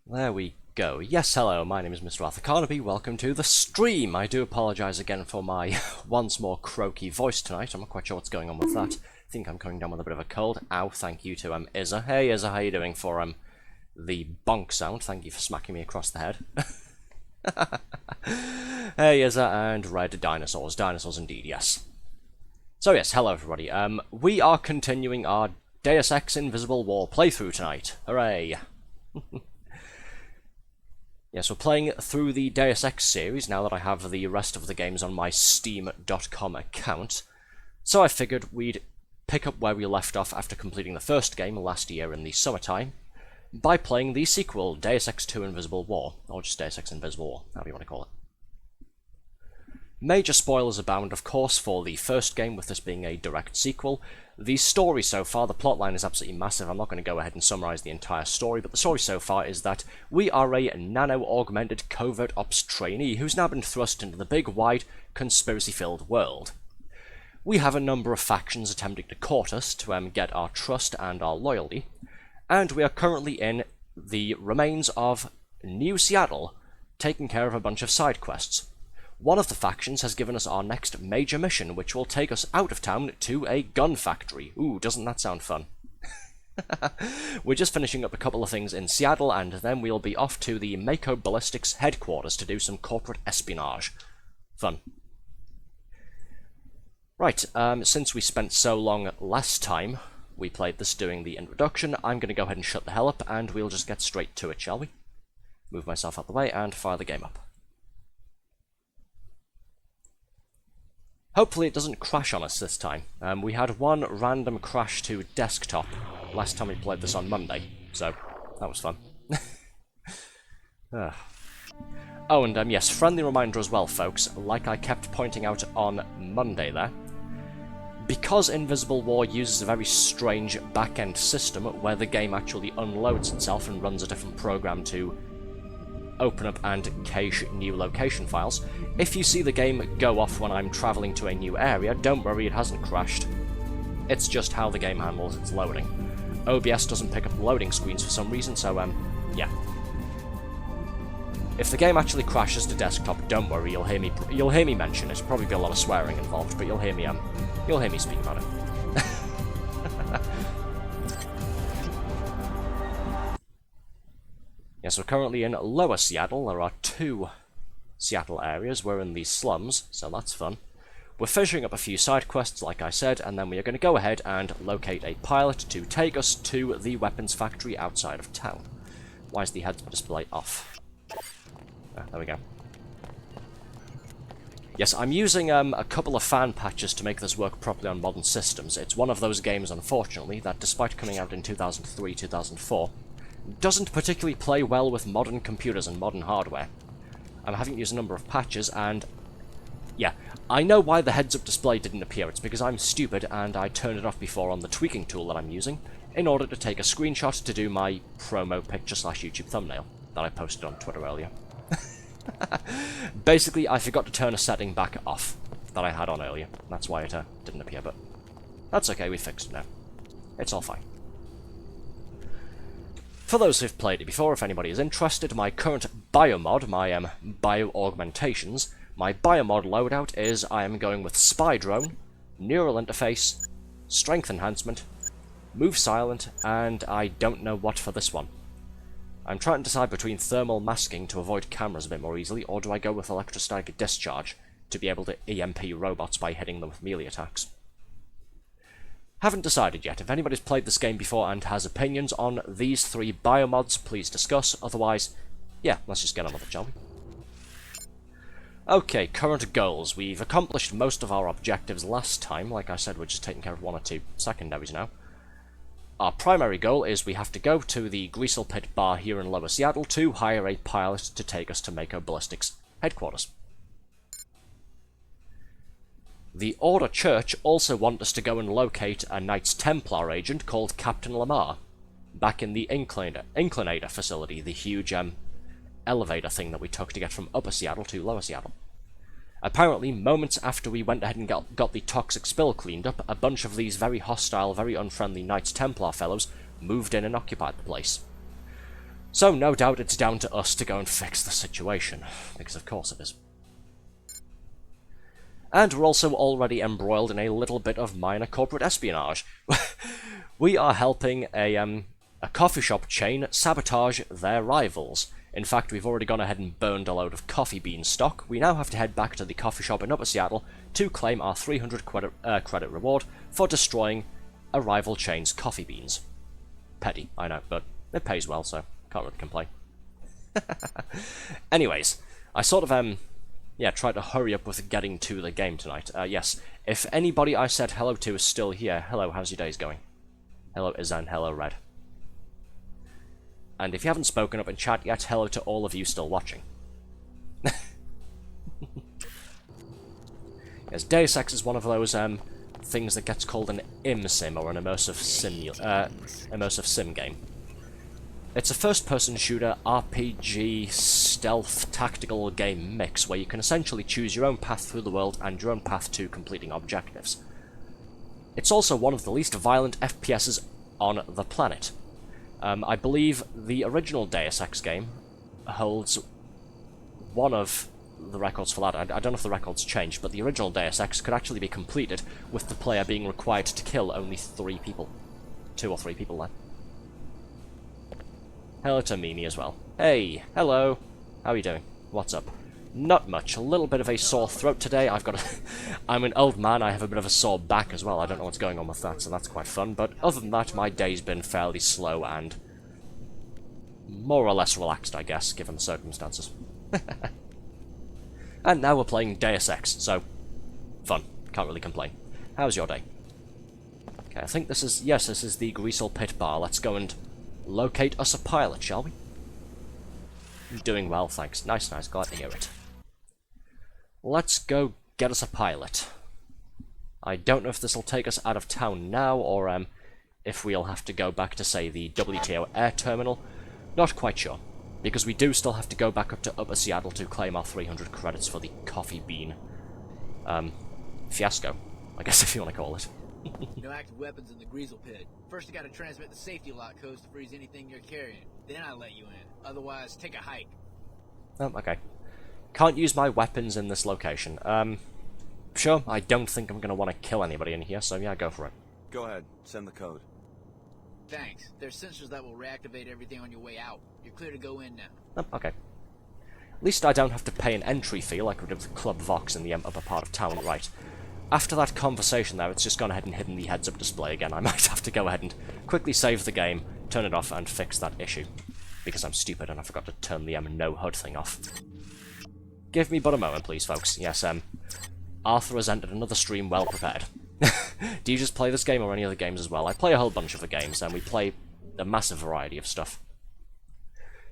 There we go. Yes, hello, my name is Mr. Arthur Carnaby. Welcome to the stream. I do apologise again for my once more croaky voice tonight. I'm not quite sure what's going on with that. I think I'm coming down with a bit of a cold. Ow, thank you to Izza. Hey Izza, how you doing for the bonk sound? Thank you for smacking me across the head. Hey Izza, and red dinosaurs. Dinosaurs indeed, yes. So yes, hello everybody. We are continuing our Deus Ex Invisible War playthrough tonight. Hooray! Yes, we're playing through the Deus Ex series now that I have the rest of the games on my Steam.com account. So I figured we'd pick up where we left off after completing the first game last year in the summertime by playing the sequel, Deus Ex 2 Invisible War, or just Deus Ex Invisible War, however you want to call it. Major spoilers abound, of course, for the first game, with this being a direct sequel. The story so far, the plotline is absolutely massive. I'm not going to go ahead and summarise the entire story, but the story so far is that we are a nano-augmented covert ops trainee who's now been thrust into the big, wide, conspiracy-filled world. We have a number of factions attempting to court us to get our trust and our loyalty, and we are currently in the remains of New Seattle, taking care of a bunch of side quests. One of the factions has given us our next major mission, which will take us out of town to a gun factory. Ooh, doesn't that sound fun? We're just finishing up a couple of things in Seattle, and then we'll be off to the Mako Ballistics headquarters to do some corporate espionage. Fun. Right, since we spent so long last time we played this doing the introduction. I'm going to go ahead and shut the hell up, and we'll just get straight to it, shall we? Move myself out the way and fire the game up. Hopefully it doesn't crash on us this time. We had one random crash to desktop last time we played this on Monday, so that was fun. Oh, and yes, friendly reminder as well, folks, like I kept pointing out on Monday there, because Invisible War uses a very strange back-end system where the game actually unloads itself and runs a different program to open up and cache new location files. If you see the game go off when I'm travelling to a new area, don't worry, it hasn't crashed. It's just how the game handles its loading. OBS doesn't pick up loading screens for some reason, so yeah. If the game actually crashes to desktop, don't worry, you'll hear me mention it. Probably be a lot of swearing involved, but you'll hear me speak about it. Yes, we're currently in Lower Seattle. There are 2 Seattle areas. We're in the slums, so that's fun. We're finishing up a few side quests, like I said, and then we are going to go ahead and locate a pilot to take us to the weapons factory outside of town. Why is the heads display off? There we go. Yes, I'm using a couple of fan patches to make this work properly on modern systems. It's one of those games, unfortunately, that despite coming out in 2003, 2004, doesn't particularly play well with modern computers and modern hardware. I'm having to use a number of patches, and yeah, I know why the heads-up display didn't appear. It's because I'm stupid, and I turned it off before on the tweaking tool that I'm using, in order to take a screenshot to do my promo picture / YouTube thumbnail that I posted on Twitter earlier. Basically, I forgot to turn a setting back off that I had on earlier. That's why it didn't appear, but that's okay, we fixed it now. It's all fine. For those who've played it before, if anybody is interested, my current biomod, my bio-augmentations, my biomod loadout is I am going with Spy Drone, Neural Interface, Strength Enhancement, Move Silent, and I don't know what for this one. I'm trying to decide between thermal masking to avoid cameras a bit more easily, or do I go with electrostatic discharge to be able to EMP robots by hitting them with melee attacks? Haven't decided yet. If anybody's played this game before and has opinions on these 3 biomods, please discuss. Otherwise, yeah, let's just get on with it, shall we? Okay, current goals. We've accomplished most of our objectives last time. Like I said, we're just taking care of 1 or 2 secondaries now. Our primary goal is we have to go to the Greasel Pit Bar here in Lower Seattle to hire a pilot to take us to Mako Ballistics headquarters. The Order Church also want us to go and locate a Knights Templar agent called Captain Lamar, back in the Inclinator facility, the huge elevator thing that we took to get from Upper Seattle to Lower Seattle. Apparently, moments after we went ahead and got the toxic spill cleaned up, a bunch of these very hostile, very unfriendly Knights Templar fellows moved in and occupied the place. So no doubt it's down to us to go and fix the situation, because of course it is. And we're also already embroiled in a little bit of minor corporate espionage. We are helping a coffee shop chain sabotage their rivals. In fact, we've already gone ahead and burned a load of coffee bean stock. We now have to head back to the coffee shop in Upper Seattle to claim our 300 credit reward for destroying a rival chain's coffee beans. Petty, I know, but it pays well, so can't really complain. Anyways, I sort of, yeah, try to hurry up with getting to the game tonight. Yes, if anybody I said hello to is still here, hello, how's your days going? Hello, Izan, hello, Red. And if you haven't spoken up in chat yet, hello to all of you still watching. Yes, Deus Ex is one of those things that gets called an ImSim, or an immersive sim game. It's a first-person shooter, RPG, stealth, tactical game mix, where you can essentially choose your own path through the world and your own path to completing objectives. It's also one of the least violent FPSs on the planet. I believe the original Deus Ex game holds one of the records for that. I don't know if the records changed, but the original Deus Ex could actually be completed with the player being required to kill only 3 people. 2 or 3 people then. Hello to Mimi as well. Hey, hello. How are you doing? What's up? Not much. A little bit of a sore throat today. I'm an old man, I have a bit of a sore back as well. I don't know what's going on with that, so that's quite fun. But other than that, my day's been fairly slow and more or less relaxed, I guess, given the circumstances. And now we're playing Deus Ex, so fun. Can't really complain. How's your day? Okay, I think this is... Yes, this is the Greasel Pit Bar. Let's go and locate us a pilot, shall we? Doing well, thanks. Nice, nice. Glad to hear it. Let's go get us a pilot. I don't know if this will take us out of town now, or if we'll have to go back to, say, the WTO air terminal. Not quite sure, because we do still have to go back up to Upper Seattle to claim our 300 credits for the coffee bean fiasco, I guess, if you want to call it. No active weapons in the Greasel Pit. First you gotta transmit the safety lock codes to freeze anything you're carrying. Then I let you in. Otherwise, take a hike. Oh, okay. Can't use my weapons in this location. Sure, I don't think I'm gonna want to kill anybody in here, so yeah, go for it. Go ahead, send the code. Thanks. There's sensors that will reactivate everything on your way out. You're clear to go in now. Oh, okay. At least I don't have to pay an entry fee like we did with Club Vox in the upper part of town, right. After that conversation, though, it's just gone ahead and hidden the heads-up display again. I might have to go ahead and quickly save the game, turn it off, and fix that issue. Because I'm stupid and I forgot to turn the no HUD thing off. Give me but a moment, please, folks. Yes, Arthur has entered another stream well prepared. Do you just play this game or any other games as well? I play a whole bunch of the games, and we play a massive variety of stuff.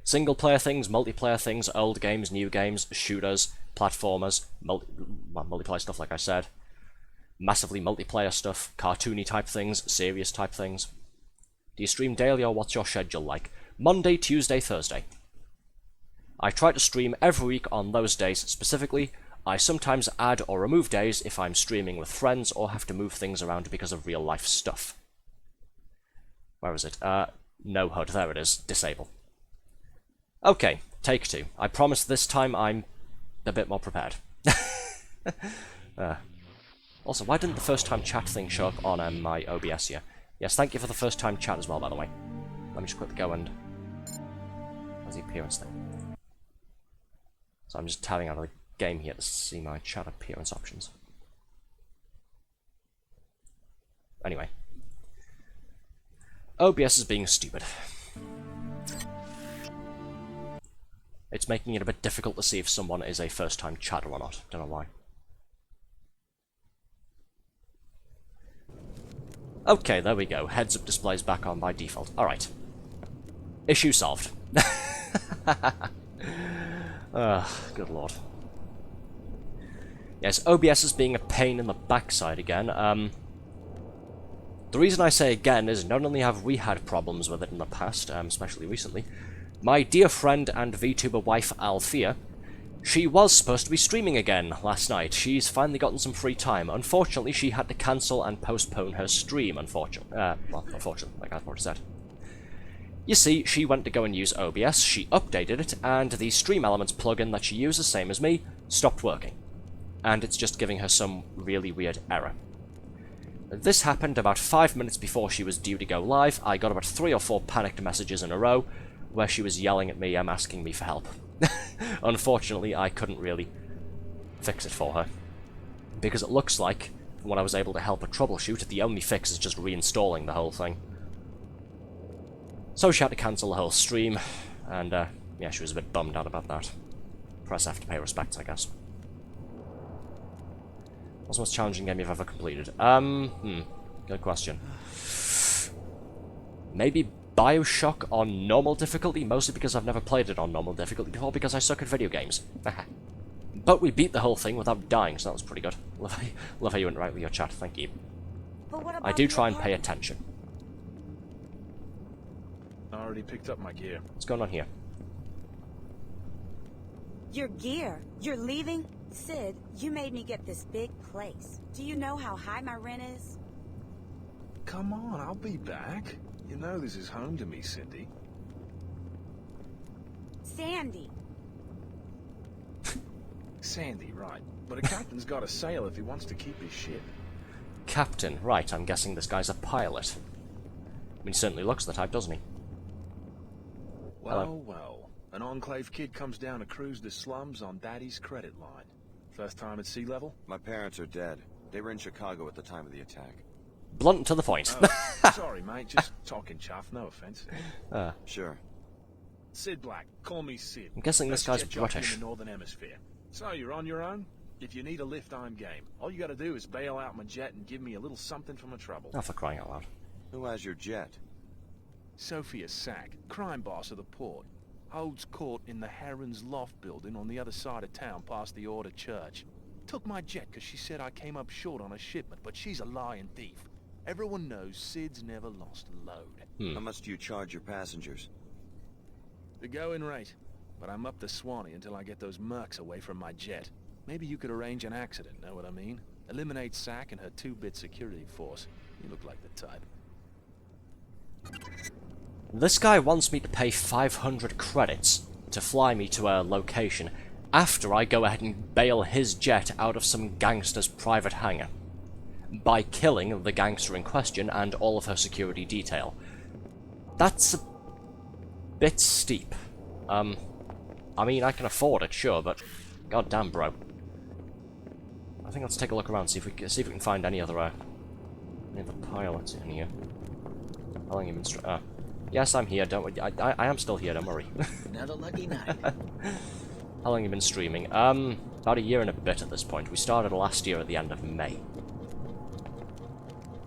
Single-player things, multiplayer things, old games, new games, shooters, platformers, multiplayer stuff, like I said. Massively multiplayer stuff, cartoony type things, serious type things. Do you stream daily or what's your schedule like? Monday, Tuesday, Thursday. I try to stream every week on those days specifically. I sometimes add or remove days if I'm streaming with friends or have to move things around because of real life stuff. Where is it? No HUD, there it is. Disable. Okay, take two. I promise this time I'm a bit more prepared. Also, why didn't the first time chat thing show up on my OBS here? Yes, thank you for the first time chat as well, by the way. Let me just quickly go and... Where's the appearance thing? So I'm just tabbing out of the game here to see my chat appearance options. Anyway. OBS is being stupid. It's making it a bit difficult to see if someone is a first-time chatter or not. Don't know why. Okay, there we go. Heads-up display's back on by default. Alright. Issue solved. Good lord. Yes, OBS is being a pain in the backside again. The reason I say again is not only have we had problems with it in the past, especially recently, my dear friend and VTuber wife Althea, she was supposed to be streaming again last night. She's finally gotten some free time. Unfortunately, she had to cancel and postpone her stream, unfortunately, like I've already said. You see, she went to go and use OBS, she updated it, and the Stream Elements plugin that she uses, same as me, stopped working. And it's just giving her some really weird error. This happened about 5 minutes before she was due to go live. I got about 3 or 4 panicked messages in a row, where she was yelling at me, asking me for help. Unfortunately, I couldn't really fix it for her. Because it looks like, from what I was able to help her troubleshoot, the only fix is just reinstalling the whole thing. So she had to cancel the whole stream, and yeah, she was a bit bummed out about that. Press F to pay respects, I guess. What's the most challenging game you've ever completed? Good question. Maybe BioShock on normal difficulty, mostly because I've never played it on normal difficulty before, because I suck at video games. But we beat the whole thing without dying, so that was pretty good. Love how you interact with your chat, thank you. I do try and pay attention. I already picked up my gear. What's going on here? Your gear? You're leaving? Sid, you made me get this big place. Do you know how high my rent is? Come on, I'll be back. You know this is home to me, Cindy. Sandy. Sandy, right. But a captain's got to sail if he wants to keep his ship. Captain, right, I'm guessing this guy's a pilot. I mean, he certainly looks the type, doesn't he? Well, well. An Enclave kid comes down to cruise the slums on Daddy's credit line. First time at sea level? My parents are dead. They were in Chicago at the time of the attack. Blunt and to the point. Sorry, mate. Just talking chuff. No offense. Sure. Sid Black. Call me Sid. I'm guessing this guy's Best jet jockey British. in the Northern Hemisphere. So, you're on your own? If you need a lift, I'm game. All you gotta do is bail out my jet and give me a little something for my trouble. Oh, for crying out loud. Who has your jet? Sophia Sack, crime boss of the port. Holds court in the Heron's Loft building on the other side of town past the Order Church. Took my jet because she said I came up short on a shipment, but she's a lying thief. Everyone knows Sid's never lost a load. How much do you charge your passengers? The going rate. But I'm up the Swanee until I get those mercs away from my jet. Maybe you could arrange an accident, know what I mean? Eliminate Sack and her 2-bit security force. You look like the type. This guy wants me to pay 500 credits to fly me to a location after I go ahead and bail his jet out of some gangster's private hangar by killing the gangster in question and all of her security detail. That's a bit steep. I mean, I can afford it, sure, but goddamn, bro. I think let's take a look around, see if we can find any other pilots in here. How long have you been yes, I'm here. Don't worry. I am still here. Don't worry. Another lucky night. How long have you been streaming? About a year and a bit at this point. We started last year at the end of May.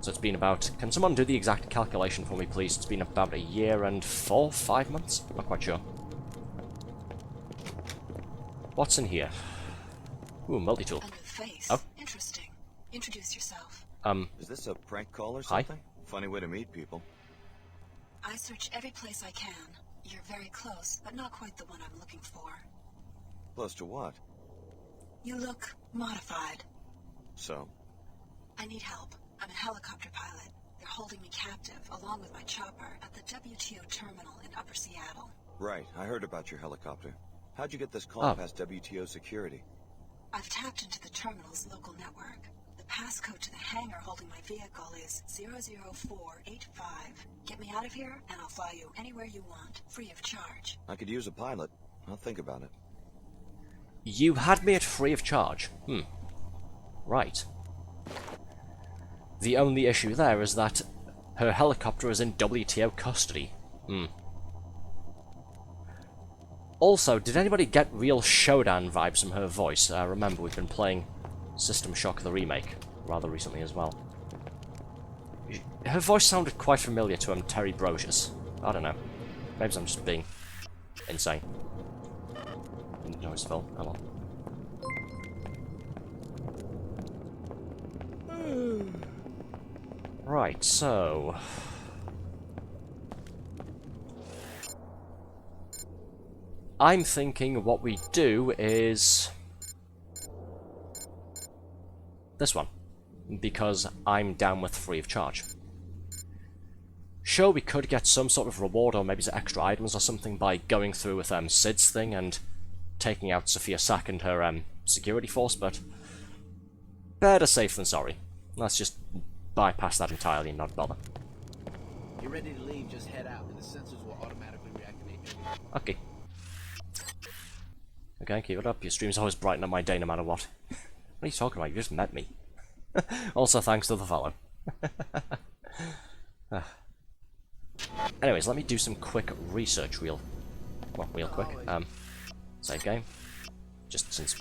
So it's been about... Can someone do the exact calculation for me, please? It's been about a year and 5 months? Not quite sure. What's in here? Ooh, multi-tool. A new face. Oh. Interesting. Introduce yourself. Is this a prank call or Hi. something? Funny way to meet people. I search every place I can. You're very close, but not quite the one I'm looking for. Close to what? You look modified. So? I need help. I'm a helicopter pilot. They're holding me captive, along with my chopper, at the WTO terminal in Upper Seattle. Right, I heard about your helicopter. How'd you get this call Oh. past WTO security? I've tapped into the terminal's local network. The passcode to the hangar holding my vehicle is 00485. Get me out of here, and I'll fly you anywhere you want, free of charge. I could use a pilot. I'll think about it. You had me at free of charge. Right. The only issue there is that her helicopter is in WTO custody. Also, did anybody get real Showdown vibes from her voice? Remember, we've been playing System Shock the Remake rather recently as well. Her voice sounded quite familiar to Terry Brocious. I don't know. Maybe I'm just being insane. Noise film. Hello. Right, so... I'm thinking what we do is... this one. Because I'm down with free of charge. Sure, we could get some sort of reward or maybe some extra items or something by going through with Sid's thing and taking out Sophia Sack and her security force, but better safe than sorry. Let's just bypass that entirely and not bother. You're ready to leave, just head out, and the sensors will automatically reactivate. Okay. Okay, keep it up. Your streams always brighten up my day no matter what. What are you talking about? You just met me. Also, thanks to the follow. Anyways, let me do some quick research real quick. Save game. Just since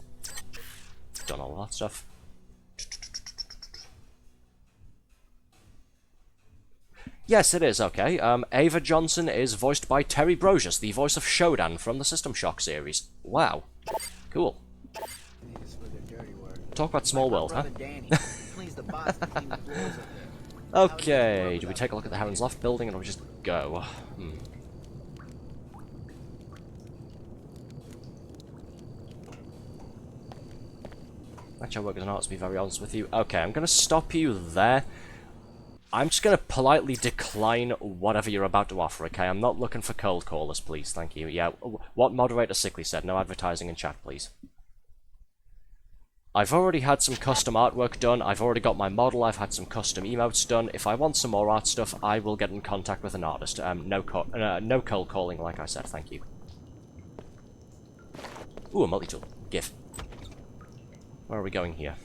I've done all that stuff. Yes, it is, okay. Ava Johnson is voiced by Terry Brocious, the voice of Shodan from the System Shock series. Wow. Cool. Talk about Small World, huh? Okay, do we take a look at the Heron's Loft building or do we just go? Actually, I work as an artist, to be very honest with you. Okay, I'm going to stop you there. I'm just going to politely decline whatever you're about to offer, okay? I'm not looking for cold callers, please, thank you. Yeah, what moderator Sickly said, no advertising in chat, please. I've already had some custom artwork done, I've already got my model, I've had some custom emotes done. If I want some more art stuff, I will get in contact with an artist. No cold calling, like I said, thank you. Ooh, a multi-tool. Give. Where are we going here?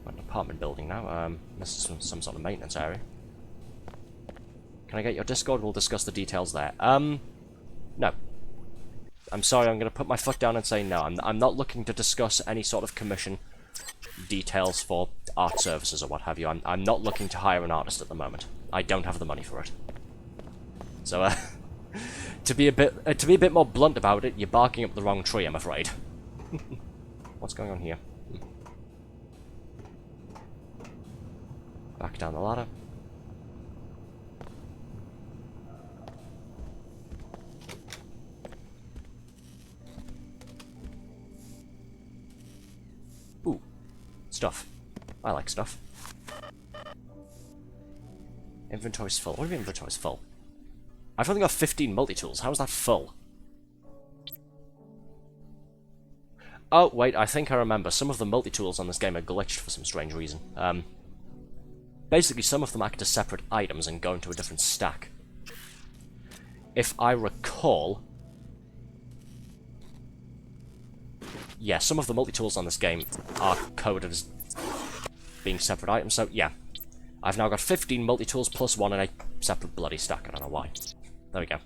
We're in an apartment building now. This is some sort of maintenance area. Can I get your Discord? We'll discuss the details there. No. I'm sorry, I'm going to put my foot down and say no. I'm not looking to discuss any sort of commission details for art services or what have you. I'm not looking to hire an artist at the moment. I don't have the money for it. So, to be a bit more blunt about it, you're barking up the wrong tree, I'm afraid. What's going on here? Back down the ladder. Ooh, stuff. I like stuff. Inventory's full. What do you mean inventory's full? I've only got 15 multi-tools. How is that full? Oh, wait, I think I remember. Some of the multi-tools on this game are glitched for some strange reason. Basically, some of them act as separate items and go into a different stack. If I recall... Yeah, some of the multi-tools on this game are coded as being separate items, so yeah. I've now got 15 multi-tools plus one in a separate bloody stack. I don't know why. There we go.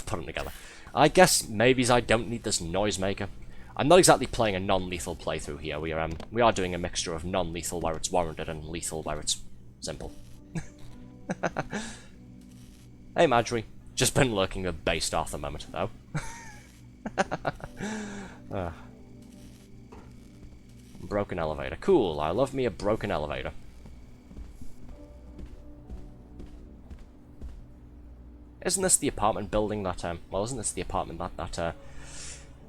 Put them together. I guess maybe I don't need this noisemaker. I'm not exactly playing a non-lethal playthrough here. We are doing a mixture of non-lethal where it's warranted and lethal where it's simple. Hey Marjorie. Just been lurking with based off the moment, though. Broken elevator. Cool, I love me a broken elevator. Isn't this the apartment building that, well, isn't this the apartment that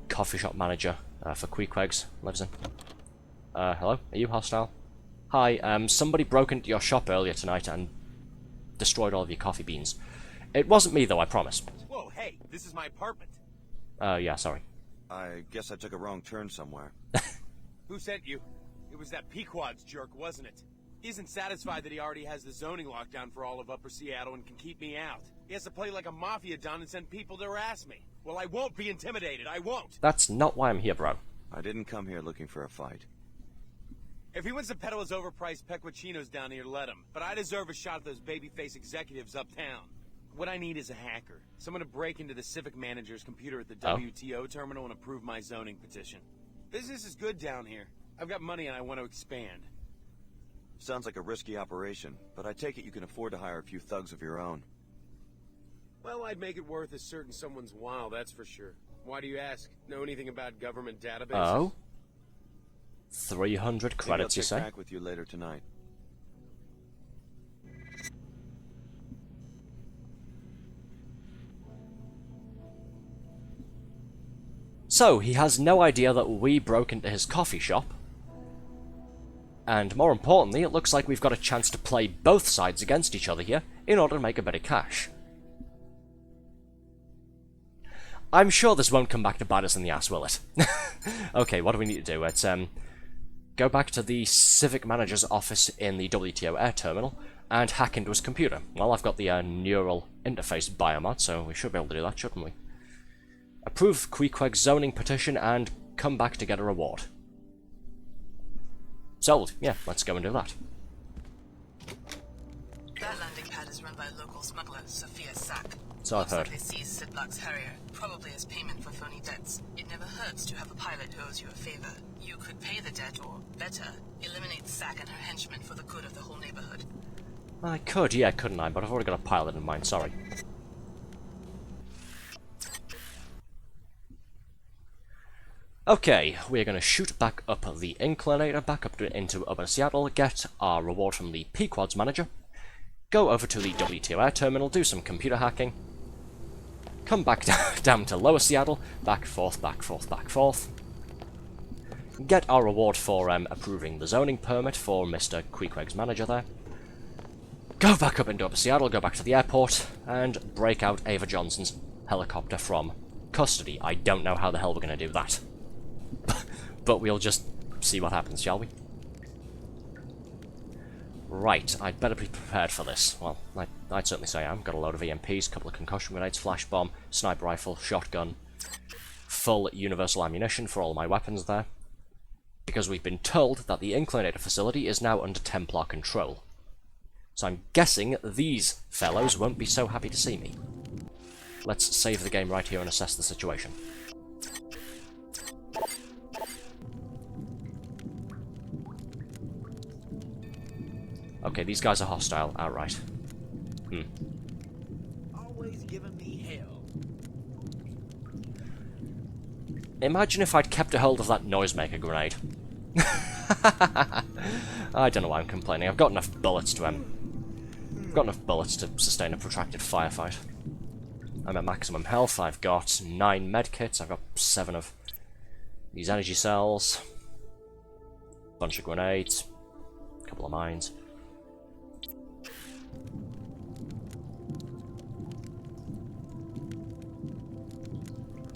coffee shop manager for Queequegs lives in? Hello? Are you hostile? Hi, somebody broke into your shop earlier tonight and destroyed all of your coffee beans. It wasn't me, though, I promise. Whoa, hey, this is my apartment. Yeah, sorry. I guess I took a wrong turn somewhere. Who sent you? It was that Pequod's jerk, wasn't it? He isn't satisfied that he already has the zoning lockdown for all of Upper Seattle and can keep me out. He has to play like a mafia don and send people to harass me. Well, I won't be intimidated, I won't! That's not why I'm here, bro. I didn't come here looking for a fight. If he wants to peddle his overpriced peculinos down here, let him. But I deserve a shot at those babyface executives uptown. What I need is a hacker. Someone to break into the civic manager's computer at the WTO terminal and approve my zoning petition. Business is good down here. I've got money and I want to expand. Sounds like a risky operation, but I take it you can afford to hire a few thugs of your own. Well, I'd make it worth a certain someone's while, that's for sure. Why do you ask? Know anything about government databases? Oh? 300 credits, you Maybe I'll say? check back with you later tonight. So, he has no idea that we broke into his coffee shop. And more importantly, it looks like we've got a chance to play both sides against each other here in order to make a bit of cash. I'm sure this won't come back to bite us in the ass, will it? Okay, what do we need to do? It's, go back to the civic manager's office in the WTO air terminal and hack into his computer. Well, I've got the neural interface biomod, so we should be able to do that, shouldn't we? Approve Queequeg's zoning petition and come back to get a reward. Sold. Yeah, let's go and do that. That landing pad is run by a local smuggler, Sophia Sack. So I've heard. Looks like they seized Sidlock's Harrier, probably as payment for phony debts. It never hurts to have a pilot who owes you a favor. You could pay the debt, or, better, eliminate Sack and her henchmen for the good of the whole neighborhood. I could, yeah, couldn't I? But I've already got a pilot in mind, sorry. Okay, we're going to shoot back up the inclinator, back up into Upper Seattle, get our reward from the Pequod's manager, go over to the WTO air terminal, do some computer hacking, come back down to Lower Seattle, back, forth, back, forth, back, forth, get our reward for approving the zoning permit for Mr. Queequeg's manager there, go back up into Upper Seattle, go back to the airport, and break out Ava Johnson's helicopter from custody. I don't know how the hell we're going to do that. But we'll just see what happens, shall we? Right, I'd better be prepared for this. Well, I'd certainly say I am. Got a load of EMPs, couple of concussion grenades, flash bomb, sniper rifle, shotgun, full universal ammunition for all my weapons there, because we've been told that the Inclinator facility is now under Templar control. So I'm guessing these fellows won't be so happy to see me. Let's save the game right here and assess the situation. Okay, these guys are hostile outright. Always giving me hell. Imagine if I'd kept a hold of that noisemaker grenade. I don't know why I'm complaining. I've got enough bullets to sustain a protracted firefight. I'm at maximum health. I've got 9 medkits. I've got 7 of these energy cells. Bunch of grenades. A couple of mines.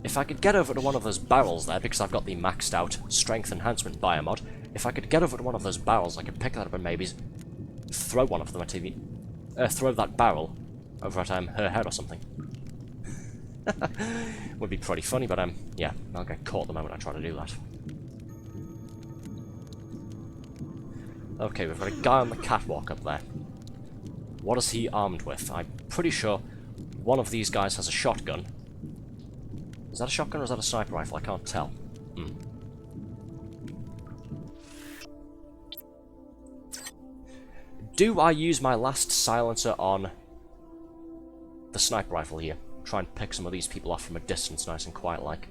If I could get over to one of those barrels there, because I've got the maxed out strength enhancement biomod, if I could get over to one of those barrels, I could pick that up and maybe throw one of them at TV. Throw that barrel over at her head or something. Would be pretty funny, but yeah, I'll get caught the moment I try to do that. Okay, we've got a guy on the catwalk up there. What is he armed with? I'm pretty sure one of these guys has a shotgun. Is that a shotgun or is that a sniper rifle? I can't tell. Do I use my last silencer on the sniper rifle here? Try and pick some of these people off from a distance, nice and quiet like.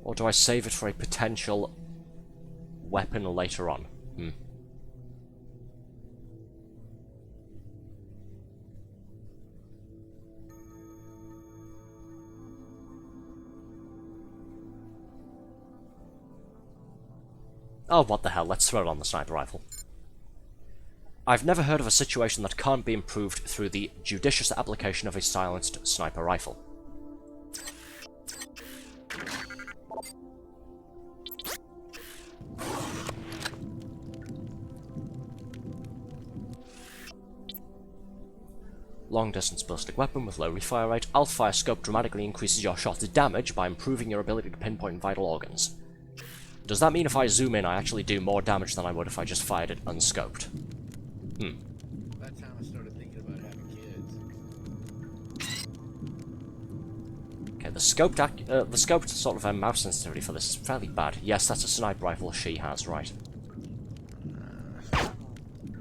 Or do I save it for a potential weapon later on? Oh, what the hell, let's throw it on the sniper rifle. I've never heard of a situation that can't be improved through the judicious application of a silenced sniper rifle. Long-distance ballistic weapon with low refire rate. Alt-fire scope dramatically increases your shot's damage by improving your ability to pinpoint vital organs. Does that mean if I zoom in, I actually do more damage than I would if I just fired it unscoped? That time I started thinking about having kids. Okay, the scoped sort of mouse sensitivity for this is fairly bad. Yes, that's a sniper rifle she has, right.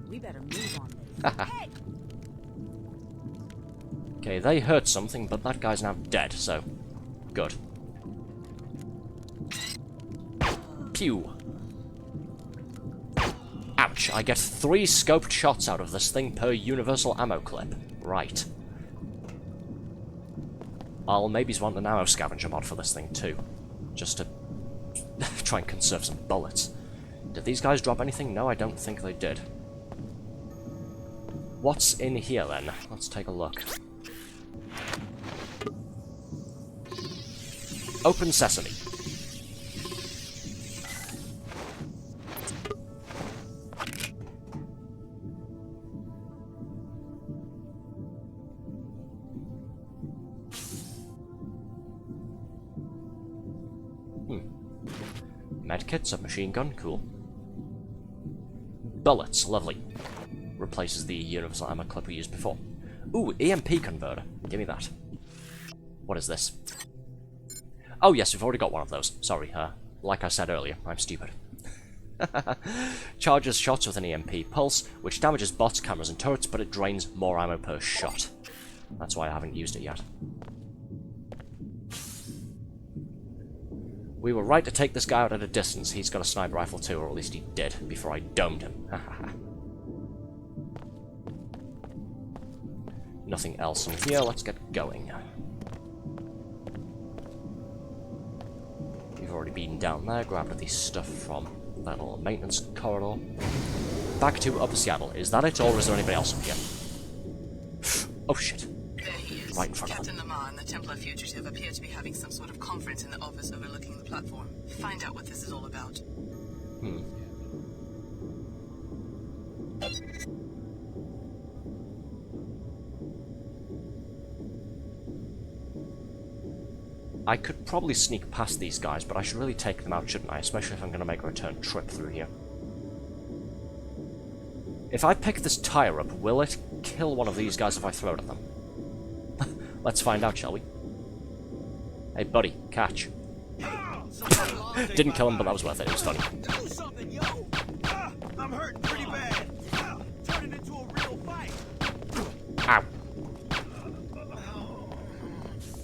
We better move on this. Hey! Okay, they heard something, but that guy's now dead, so good. Pew! Ouch, I get 3 scoped shots out of this thing per universal ammo clip. Right. I'll maybe want an ammo scavenger mod for this thing too. Just to try and conserve some bullets. Did these guys drop anything? No, I don't think they did. What's in here then? Let's take a look. Open sesame. Medkit, submachine gun, cool. Bullets, lovely. Replaces the universal ammo clip we used before. Ooh, EMP converter. Give me that. What is this? Oh yes, we've already got one of those. Sorry, like I said earlier, I'm stupid. Charges shots with an EMP pulse, which damages bots, cameras, and turrets, but it drains more ammo per shot. That's why I haven't used it yet. We were right to take this guy out at a distance. He's got a sniper rifle too, or at least he did, before I domed him. Nothing else in here, let's get going. We've already been down there, grabbed the stuff from that little maintenance corridor. Back to Upper Seattle. Is that it, or is there anybody else in here? Oh shit. There he is. Right in front of Captain them. Lamar and the Templar fugitive appear to be having some sort of conference in the office overlooking the platform. Find out what this is all about. I could probably sneak past these guys, but I should really take them out, shouldn't I? Especially if I'm going to make a return trip through here. If I pick this tire up, will it kill one of these guys if I throw it at them? Let's find out, shall we? Hey, buddy, catch. Didn't kill him, but that was worth it. It was funny. Do something, yo! I'm hurting pretty bad. Turn it into a real fight. Ow.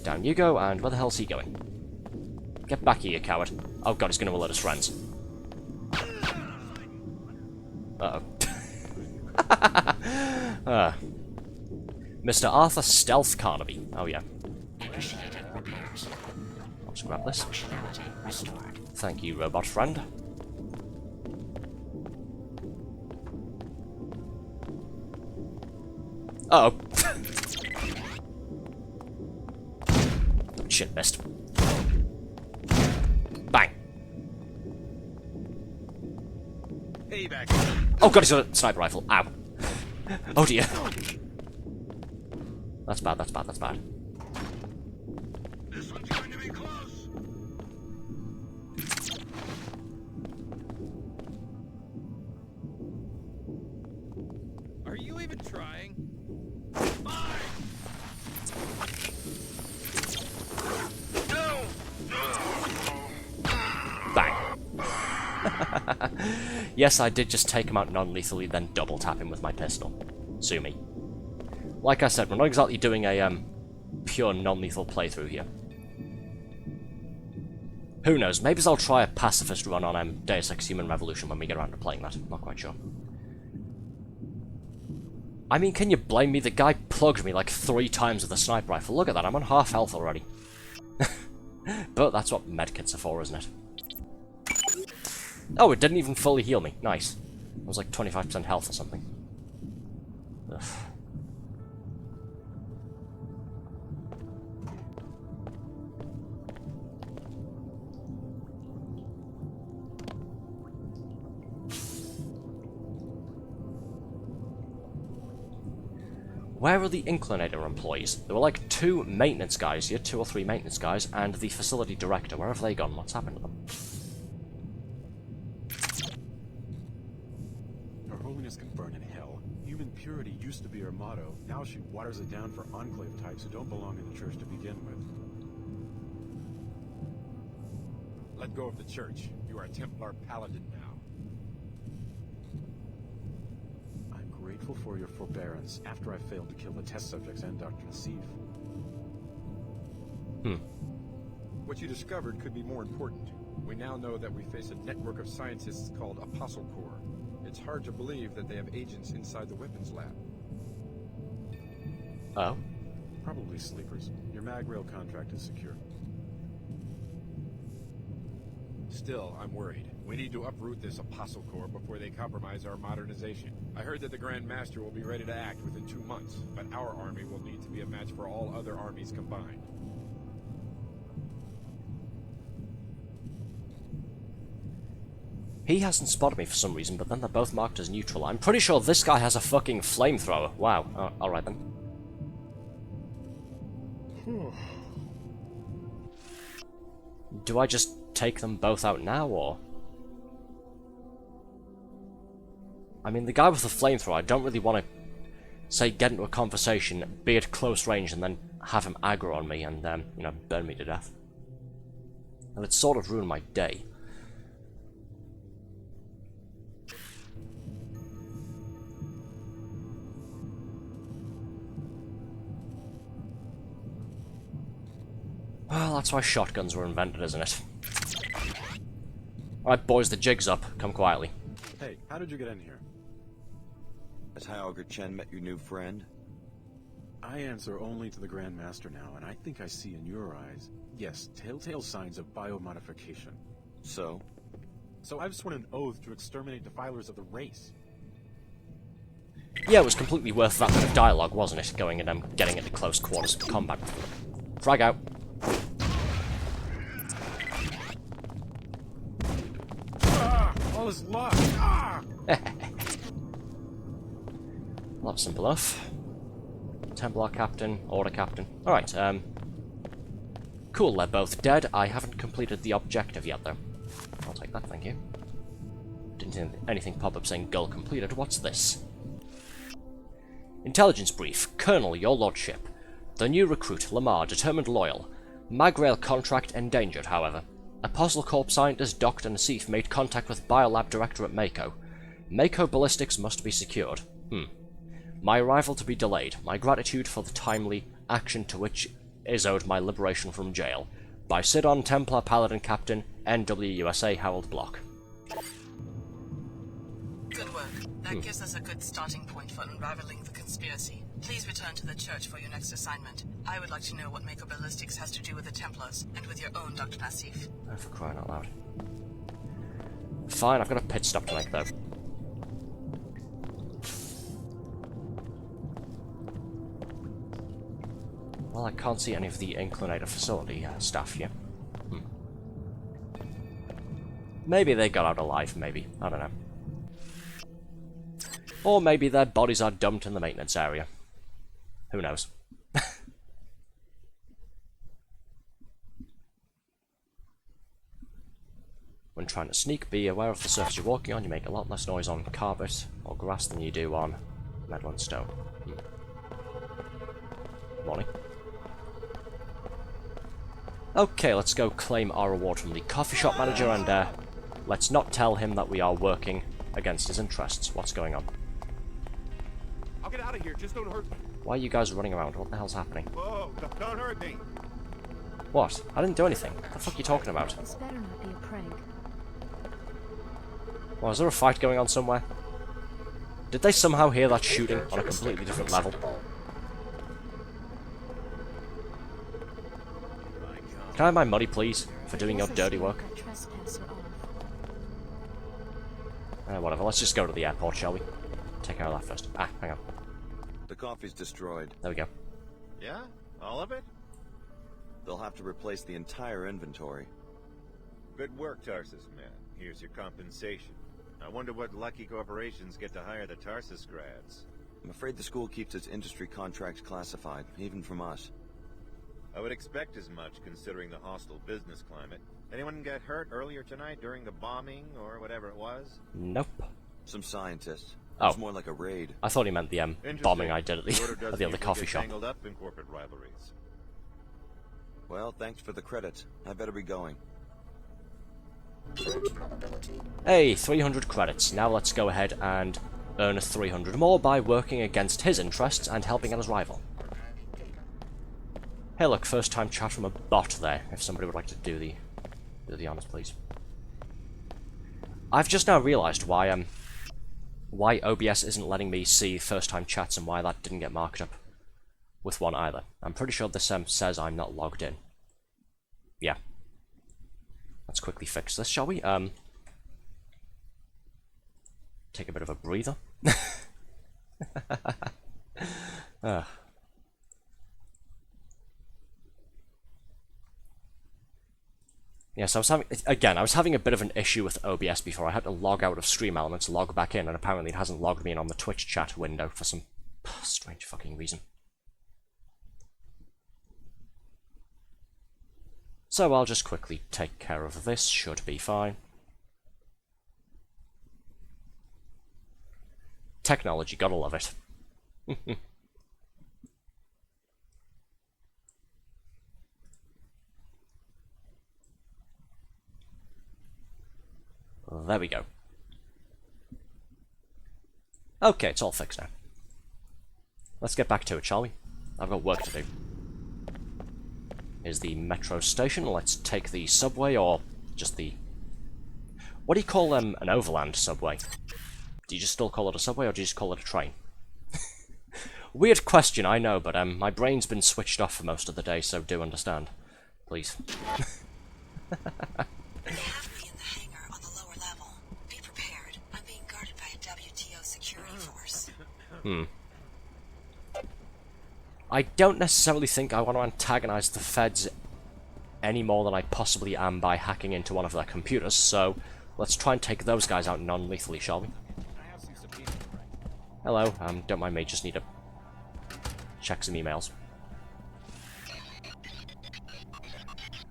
Down you go, and where the hell's he going? Get back here, you coward. Oh god, he's going to alert his friends. Uh-oh. Mr. Arthur Stealth Carnaby. Oh yeah. I'll just grab this. Thank you, robot friend. Uh oh. Shit, missed. Bang. Hey, back. Oh god, he's got a sniper rifle. Ow. Oh dear. That's bad, that's bad, that's bad. This one's going to be close. Are you even trying? Bang. Yes, I did just take him out non-lethally, then double tap him with my pistol. Sue me. Like I said, we're not exactly doing a pure non-lethal playthrough here. Who knows, maybe I'll try a pacifist run on Deus Ex Human Revolution when we get around to playing that. Not quite sure. I mean, can you blame me? The guy plugged me like 3 times with a sniper rifle. Look at that, I'm on half health already. But that's what medkits are for, isn't it? Oh, it didn't even fully heal me. Nice. It was like 25% health or something. Ugh. Where are the Inclinator employees? There were like 2 maintenance guys here, 2 or 3 maintenance guys, and the facility director. Where have they gone? What's happened to them? Her Holiness can burn in hell. Human purity used to be her motto. Now she waters it down for enclave types who don't belong in the church to begin with. Let go of the church. You are a Templar Paladin now. Grateful for your forbearance after I failed to kill the test subjects and Dr. Nassif. What you discovered could be more important. We now know that we face a network of scientists called Apostle Corps. It's hard to believe that they have agents inside the weapons lab. Oh? Probably sleepers. Your mag-rail contract is secure. Still, I'm worried. We need to uproot this Apostle Corps before they compromise our modernization. I heard that the Grand Master will be ready to act within 2 months, but our army will need to be a match for all other armies combined. He hasn't spotted me for some reason, but then they're both marked as neutral. I'm pretty sure this guy has a fucking flamethrower. Wow. Oh, alright then. Do I just take them both out now, or...? I mean, the guy with the flamethrower, I don't really want to, say, get into a conversation, be at close range, and then have him aggro on me and, you know, burn me to death. And it sort of ruined my day. Well, that's why shotguns were invented, isn't it? Alright, boys, the jig's up. Come quietly. Hey, how did you get in here? Has Hyoger Chen met your new friend? I answer only to the Grand Master now, and I think I see in your eyes, yes, telltale signs of biomodification. So? So I've sworn an oath to exterminate defilers of the race. Yeah, it was completely worth that bit of dialogue, wasn't it? Going and getting into close quarters combat. Frag out. All is lost! Well, that's simple enough. Templar Captain, Order Captain. Alright, Cool, they're both dead. I haven't completed the objective yet, though. I'll take that, thank you. Didn't see anything pop up saying goal completed. What's this? Intelligence brief. Colonel, your lordship. The new recruit, Lamar, determined loyal. Magrail contract endangered, however. Apostle Corp scientist Dr. Nassif made contact with Biolab director at Mako. Mako ballistics must be secured. My arrival to be delayed. My gratitude for the timely action to which is owed my liberation from jail. By Sidon, Templar, Paladin Captain, NWUSA, Harold Block. Good work. That gives us a good starting point for unraveling the conspiracy. Please return to the church for your next assignment. I would like to know what Mako Ballistics has to do with the Templars, and with your own Dr. Nassif. Oh, for crying out loud. Fine, I've got a pit stop to make, though. Well, I can't see any of the Inclinator facility staff yet. Maybe they got out alive, maybe. I don't know. Or maybe their bodies are dumped in the maintenance area. Who knows? When trying to sneak, be aware of the surface you're walking on. You make a lot less noise on carpet or grass than you do on metal and stone. Morning. Okay, let's go claim our reward from the coffee shop manager, and let's not tell him that we are working against his interests. What's going on? I'll get out of here, just don't hurt me. Why are you guys running around? What the hell's happening? Whoa, don't hurt me. What? I didn't do anything. What the fuck are you talking about? This better not be a prank. Well, is there a fight going on somewhere? Did they somehow hear that shooting on a completely different level? Can I have my money, please, for doing your dirty work? Whatever, let's just go to the airport, shall we? Take care of that first. Ah, hang on. The coffee's destroyed. There we go. Yeah? All of it? They'll have to replace the entire inventory. Good work, Tarsus man. Here's your compensation. I wonder what lucky corporations get to hire the Tarsus grads. I'm afraid the school keeps its industry contracts classified, even from us. I would expect as much, considering the hostile business climate. Anyone get hurt earlier tonight during the bombing, or whatever it was? Nope. Some scientists. Oh. It's more like a raid. I thought he meant the bombing I did at the other coffee shop. Tangled up in corporate rivalries. Well, thanks for the credit. I better be going. Hey, 300 credits. Now let's go ahead and earn 300 more by working against his interests and helping out his rival. Hey look, first time chat from a bot there, if somebody would like to do the honors, please. I've just now realised why OBS isn't letting me see first time chats and why that didn't get marked up with one either. I'm pretty sure this says I'm not logged in. Yeah. Let's quickly fix this, shall we? Take a bit of a breather. Yes, I was having a bit of an issue with OBS before. I had to log out of Stream Elements, log back in, and apparently it hasn't logged me in on the Twitch chat window for some strange fucking reason. So I'll just quickly take care of this, should be fine. Technology, gotta love it. There we go. Okay, it's all fixed now. Let's get back to it, shall we? I've got work to do. Here's the metro station. Let's take the subway, or just the... What do you call an overland subway? Do you just still call it a subway, or do you just call it a train? Weird question, I know, but my brain's been switched off for most of the day, so do understand. Please. They have me in the hangar on the lower level. Be prepared. I'm being guarded by a WTO security force. I don't necessarily think I want to antagonize the feds any more than I possibly am by hacking into one of their computers, so let's try and take those guys out non-lethally, shall we? Hello, don't mind me, just need to check some emails.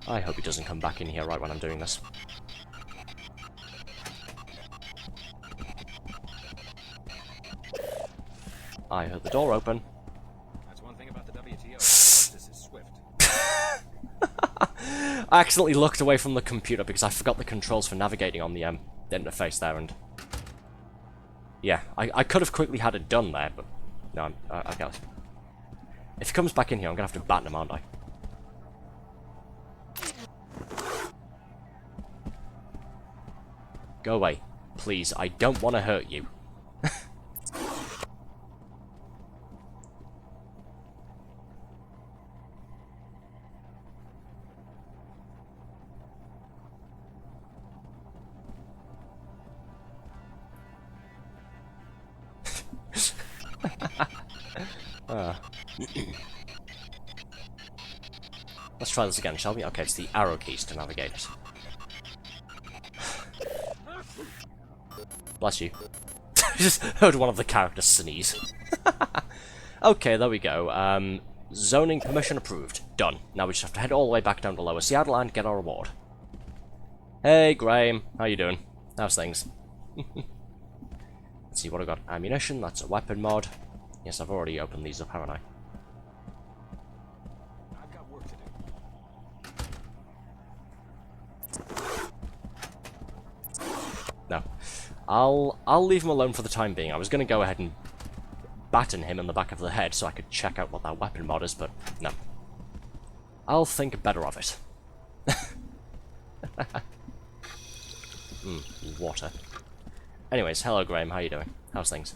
I hope he doesn't come back in here right when I'm doing this. I heard the door open. That's one thing about the WTO. This is swift. I accidentally looked away from the computer because I forgot the controls for navigating on the interface there, and yeah, I could have quickly had it done there, but no, I can't. If he comes back in here, I'm gonna have to batten him, aren't I? Go away, please. I don't want to hurt you. Let's try this again, shall we? Okay, it's the arrow keys to navigate it. Bless you. Just heard one of the characters sneeze. Okay, there we go. Zoning permission approved. Done. Now we just have to head all the way back down to Lower Seattle and get our reward. Hey, Graham. How you doing? How's things? Let's see what I've got. Ammunition, that's a weapon mod. Yes, I've already opened these up, haven't I? I've got work to do. No. I'll leave him alone for the time being. I was going to go ahead and batten him in the back of the head so I could check out what that weapon mod is, but no. I'll think better of it. Water. Anyways, hello Graham, how you doing? How's things?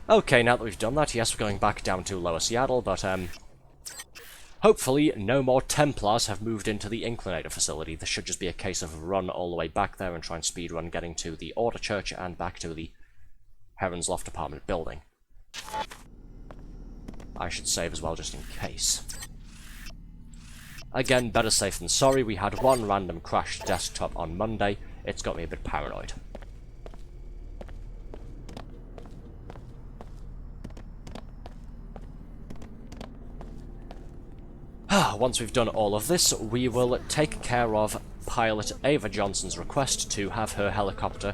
Okay, now that we've done that, yes, we're going back down to Lower Seattle, but hopefully no more Templars have moved into the Inclinator facility. This should just be a case of run all the way back there and try and speedrun getting to the Order Church and back to the Heron's Loft apartment building. I should save as well, just in case. Again, better safe than sorry. We had one random crashed desktop on Monday. It's got me a bit paranoid. Once we've done all of this, we will take care of pilot Ava Johnson's request to have her helicopter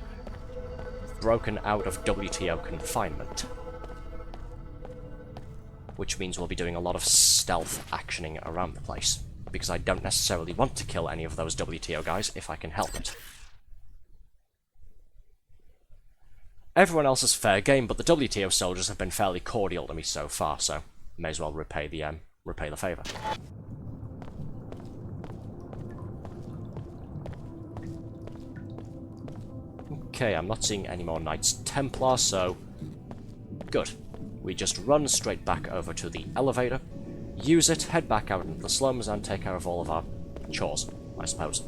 broken out of WTO confinement. Which means we'll be doing a lot of stealth actioning around the place, because I don't necessarily want to kill any of those WTO guys if I can help it. Everyone else is fair game, but the WTO soldiers have been fairly cordial to me so far, so may as well repay the favour. Okay, I'm not seeing any more Knights Templar, so good. We just run straight back over to the elevator, use it, head back out into the slums, and take care of all of our chores, I suppose.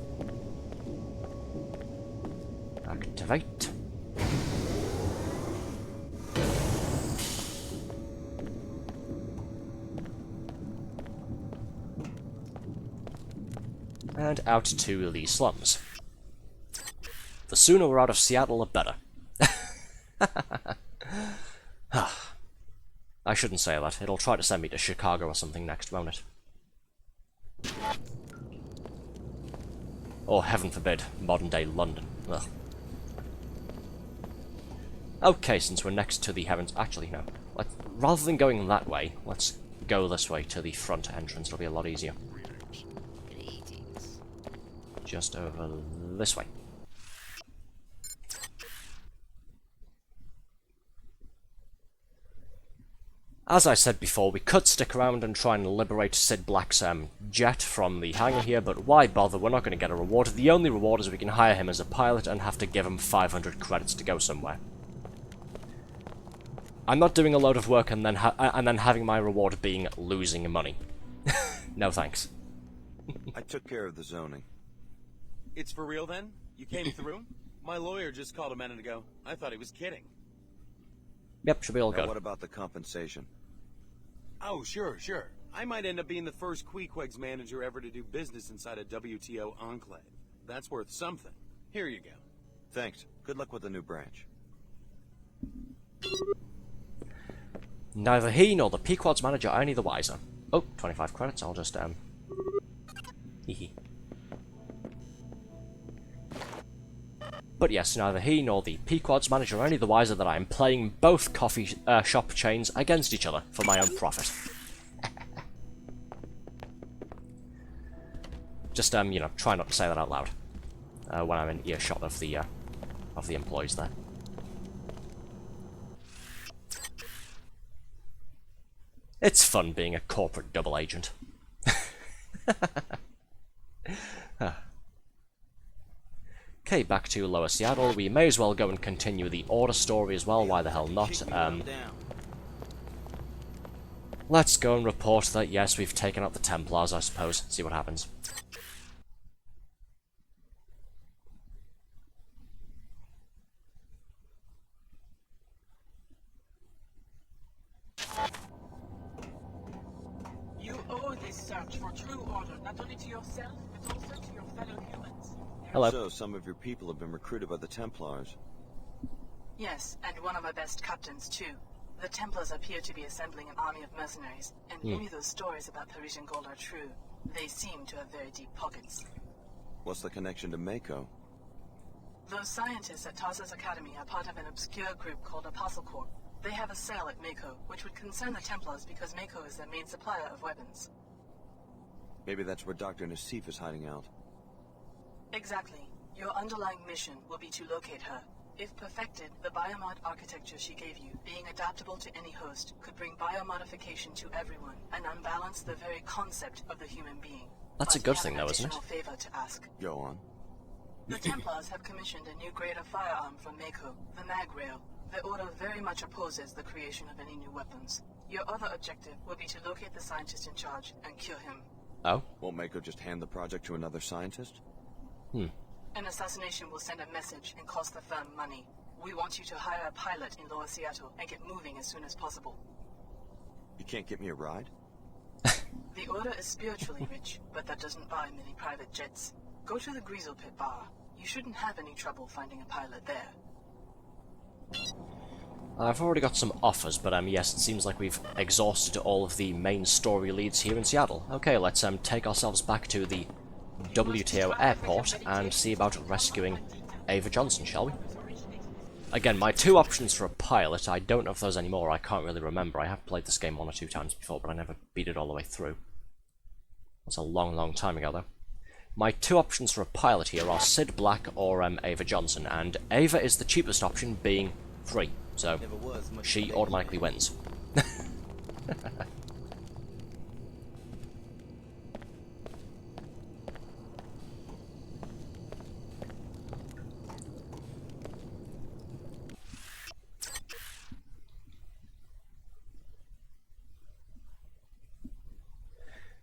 Activate. And out to the slums. The sooner we're out of Seattle, the better. I shouldn't say that. It'll try to send me to Chicago or something next, won't it? Or, heaven forbid, modern-day London. Ugh. Okay, since we're next to the Heavens... Actually, no. Rather than going that way, let's go this way to the front entrance. It'll be a lot easier. Just over this way. As I said before, we could stick around and try and liberate Sid Black's jet from the hangar here, but why bother? We're not going to get a reward. The only reward is we can hire him as a pilot and have to give him 500 credits to go somewhere. I'm not doing a load of work and then having my reward being losing money. No thanks. I took care of the zoning. It's for real then? You came through? My lawyer just called a minute ago. I thought he was kidding. Yep, should be all Now good. what about the compensation? Oh, sure. I might end up being the first Queequeg's manager ever to do business inside a WTO enclave. That's worth something. Here you go. Thanks. Good luck with the new branch. Neither he nor the Pequod's manager are any the wiser. Oh, 25 credits, I'll just, hehe. But yes, neither he nor the Pequod's manager are any the wiser that I am playing both coffee shop chains against each other for my own profit. Just, you know, try not to say that out loud when I'm in earshot of the employees there. It's fun being a corporate double agent. Okay, back to Lower Seattle. We may as well go and continue the Order story as well, why the hell not? Let's go and report that, yes, we've taken out the Templars, I suppose. See what happens. You owe this search for true order, not only to yourself, but also to your fellow humans. Hello. So, some of your people have been recruited by the Templars. Yes, and one of our best captains, too. The Templars appear to be assembling an army of mercenaries, and any of those stories about Parisian gold are true. They seem to have very deep pockets. What's the connection to Mako? Those scientists at Tarsus Academy are part of an obscure group called Apostle Corps. They have a cell at Mako, which would concern the Templars because Mako is their main supplier of weapons. Maybe that's where Dr. Nassif is hiding out. Exactly. Your underlying mission will be to locate her. If perfected, the biomod architecture she gave you, being adaptable to any host, could bring biomodification to everyone and unbalance the very concept of the human being. That's a good thing, though, isn't it? Favor to ask. Go on. The Templars have commissioned a new grade of firearm from Mako, the Mag Rail. The Order very much opposes the creation of any new weapons. Your other objective will be to locate the scientist in charge and kill him. Oh? Won't Mako just hand the project to another scientist? An assassination will send a message and cost the firm money. We want you to hire a pilot in Lower Seattle and get moving as soon as possible. You can't get me a ride? The Order is spiritually rich, but that doesn't buy many private jets. Go to the Greasel Pit Bar. You shouldn't have any trouble finding a pilot there. I've already got some offers, but yes, it seems like we've exhausted all of the main story leads here in Seattle. Okay, let's take ourselves back to the WTO airport and see about rescuing Ava Johnson, shall we? Again, my two options for a pilot, I don't know if there's any more, I can't really remember. I have played this game 1 or 2 times before, but I never beat it all the way through. That's a long, long time ago, though. My two options for a pilot here are Sid Black or Ava Johnson, and Ava is the cheapest option, being free, so she automatically wins.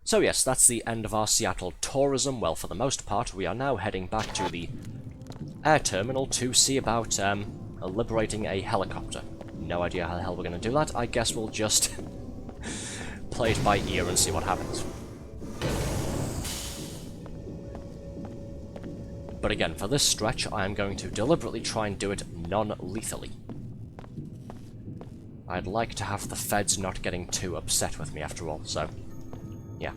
So yes, that's the end of our Seattle tourism. Well, for the most part, we are now heading back to the air terminal to see about liberating a helicopter. No idea how the hell we're going to do that. I guess we'll just play it by ear and see what happens. But again, for this stretch, I am going to deliberately try and do it non-lethally. I'd like to have the feds not getting too upset with me after all, so yeah.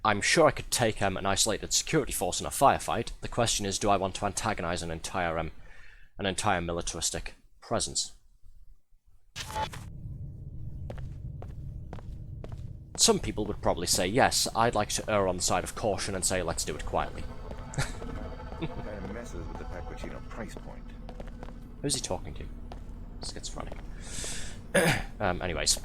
I'm sure I could take an isolated security force in a firefight. The question is, do I want to antagonize an entire militaristic presence? Some people would probably say yes. I'd like to err on the side of caution and say let's do it quietly. Kind of messes with the Pequacino price point. Who's he talking to? Schizophrenic. Anyways.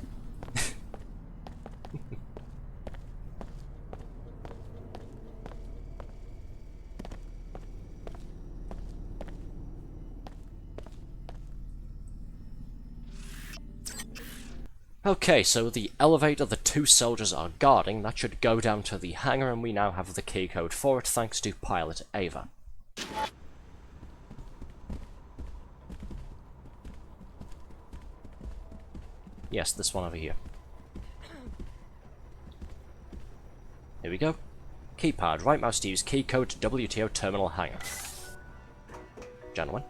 Okay, so the elevator the two soldiers are guarding, that should go down to the hangar, and we now have the key code for it, thanks to pilot Ava. Yes, this one over here. Here we go. Keypad, right mouse to use key code to WTO terminal hangar. gentlemen.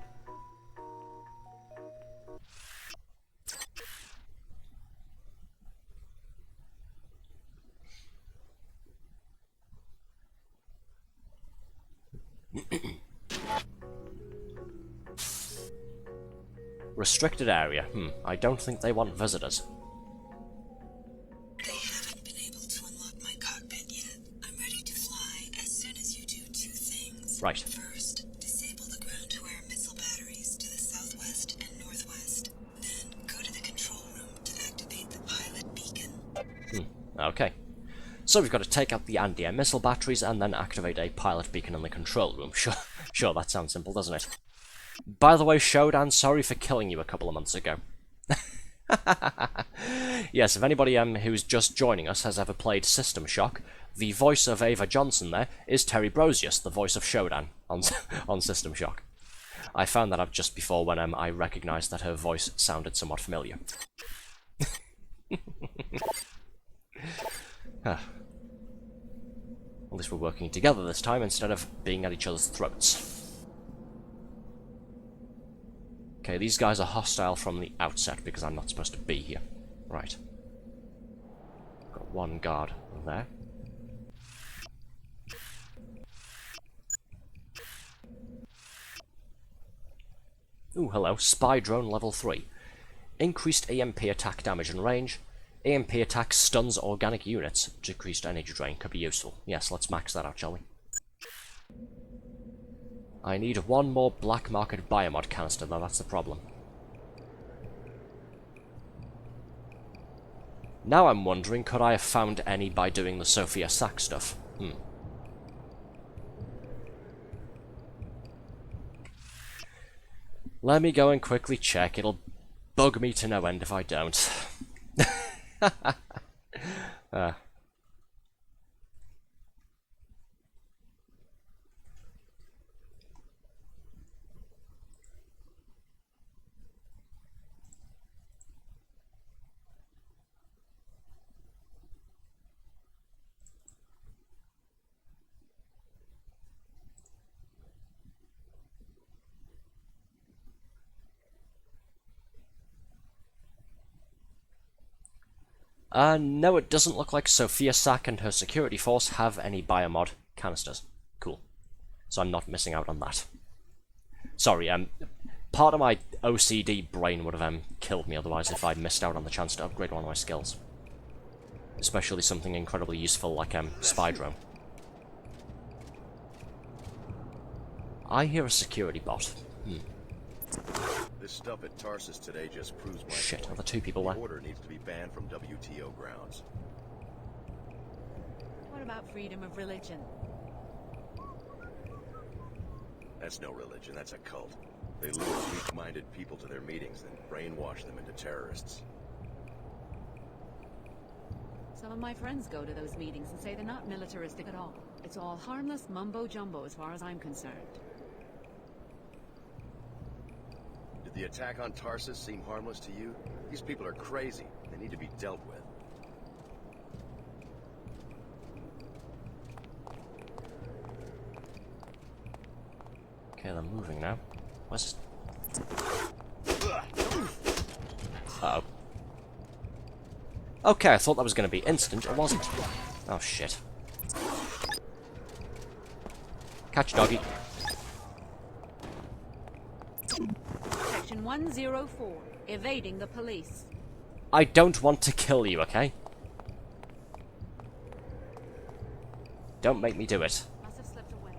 Restricted area. I don't think they want visitors. They haven't been able to unlock my cockpit yet. I'm ready to fly as soon as you do two things. Right. First, disable the ground-to-air missile batteries to the southwest and northwest. Then go to the control room to activate the pilot beacon. Okay. So we've got to take out the anti-air missile batteries and then activate a pilot beacon in the control room. Sure, that sounds simple, doesn't it? By the way, Shodan, sorry for killing you a couple of months ago. Yes, if anybody who's just joining us has ever played System Shock, the voice of Ava Johnson there is Terry Brosius, the voice of Shodan on System Shock. I found that out just before when I recognised that her voice sounded somewhat familiar. At least we're working together this time instead of being at each other's throats. Okay, these guys are hostile from the outset because I'm not supposed to be here. Right. Got one guard there. Ooh, hello. Spy drone level 3. Increased EMP attack damage and range. EMP attack stuns organic units. Decreased energy drain could be useful. Yes, let's max that out, shall we? I need one more black market biomod canister, though, that's the problem. Now I'm wondering, could I have found any by doing the Sophia Sack stuff? Let me go and quickly check, it'll bug me to no end if I don't. No, it doesn't look like Sophia Sack and her security force have any biomod canisters. Cool. So I'm not missing out on that. Sorry, part of my OCD brain would have killed me otherwise if I missed out on the chance to upgrade one of my skills. Especially something incredibly useful like Spy Drone. I hear a security bot. This stuff at Tarsus today just proves my Shit, point. are there two people there? The order needs to be banned from WTO grounds. What about freedom of religion? That's no religion, that's a cult. They lure weak-minded people to their meetings and brainwash them into terrorists. Some of my friends go to those meetings and say they're not militaristic at all. It's all harmless mumbo-jumbo as far as I'm concerned. Did the attack on Tarsus seem harmless to you? These people are crazy. They need to be dealt with. Okay, they're moving now. What's... Uh-oh. Okay, I thought that was going to be instant. It wasn't. Oh, shit. Catch, doggy. Section 104. Evading the police. I don't want to kill you, okay? Don't make me do it. Must have slipped away.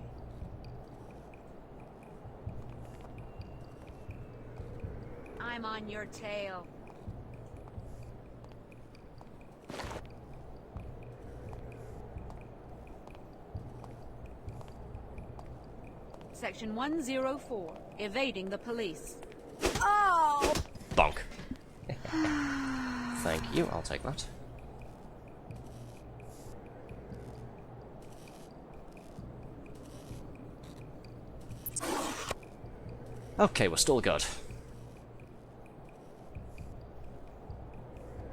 I'm on your tail. Section 104. Evading the police. Oh! Bonk. Thank you, I'll take that. Okay, we're still good.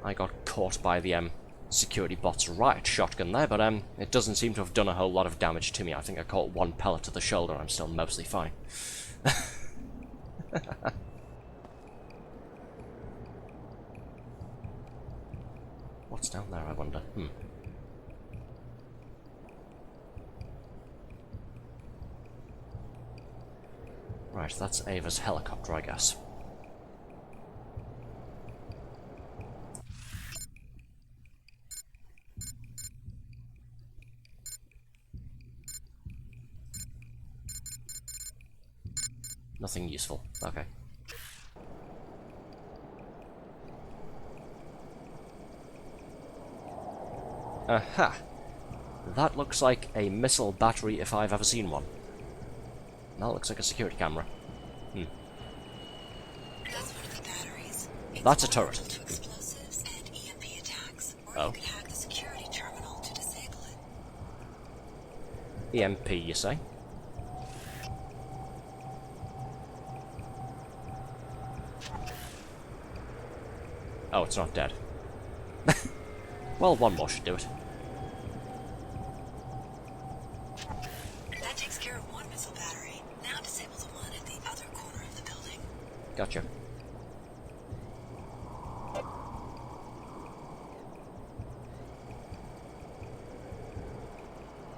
I got caught by the security bot's riot shotgun there, but it doesn't seem to have done a whole lot of damage to me. I think I caught one pellet to the shoulder and I'm still mostly fine. What's down there, I wonder? Right, that's Ava's helicopter, I guess. Nothing useful. Okay. Aha! That looks like a missile battery if I've ever seen one. That looks like a security camera. That's one of the batteries. That's a turret. To explosives and EMP attacks. Or Oh. you could hack the security terminal to disable it. EMP, you say? Oh, it's not dead. Well, one more should do it. That takes care of one missile battery. Now disable the one at the other corner of the building. Gotcha.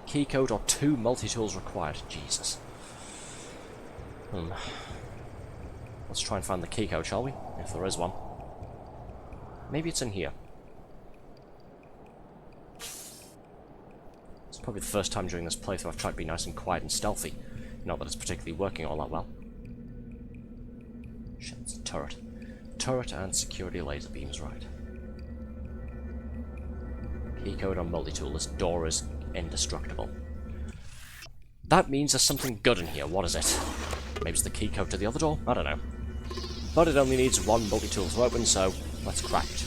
Keycode or 2 multi-tools required. Jesus. Let's try and find the keycode, shall we? If there is one. Maybe it's in here. It's probably the first time during this playthrough I've tried to be nice and quiet and stealthy. Not that it's particularly working all that well. Shit, it's a turret. Turret and security laser beams, right. Keycode on multi-tool. This door is indestructible. That means there's something good in here. What is it? Maybe it's the keycode to the other door? I don't know. But it only needs one multi-tool to open, so let's crack it.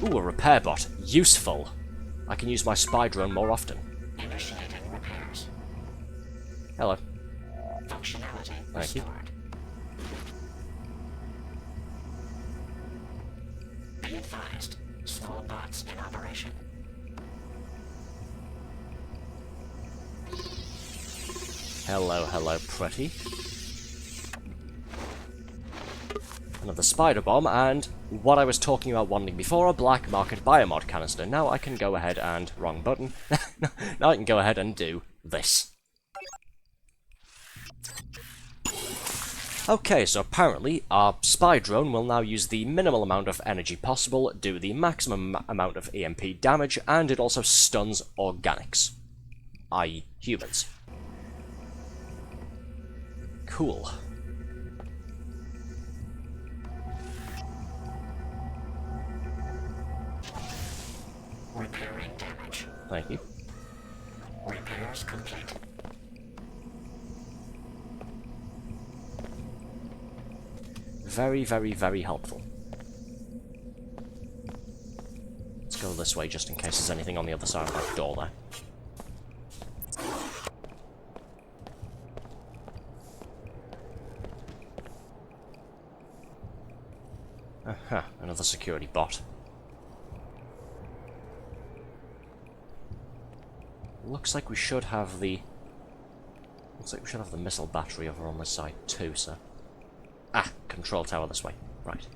Ooh, a repair bot. Useful. I can use my spy drone more often. Initiating repairs. Hello. Functionality Thank you. restored. Be advised. Small bots in operation. Hello, hello, pretty. Another spider bomb, and what I was talking about wanting before, a black market biomod canister. Now I can go ahead and... wrong button. Now I can go ahead and do this. Okay, so apparently our spy drone will now use the minimal amount of energy possible, do the maximum amount of EMP damage, and it also stuns organics, i.e. humans. Cool. Repairing damage. Thank you. Repairs complete. Very, very, very helpful. Let's go this way just in case there's anything on the other side of that door there. Aha, another security bot. Looks like we should have the... Looks like we should have the missile battery over on this side too, so... Ah, control tower this way. Right.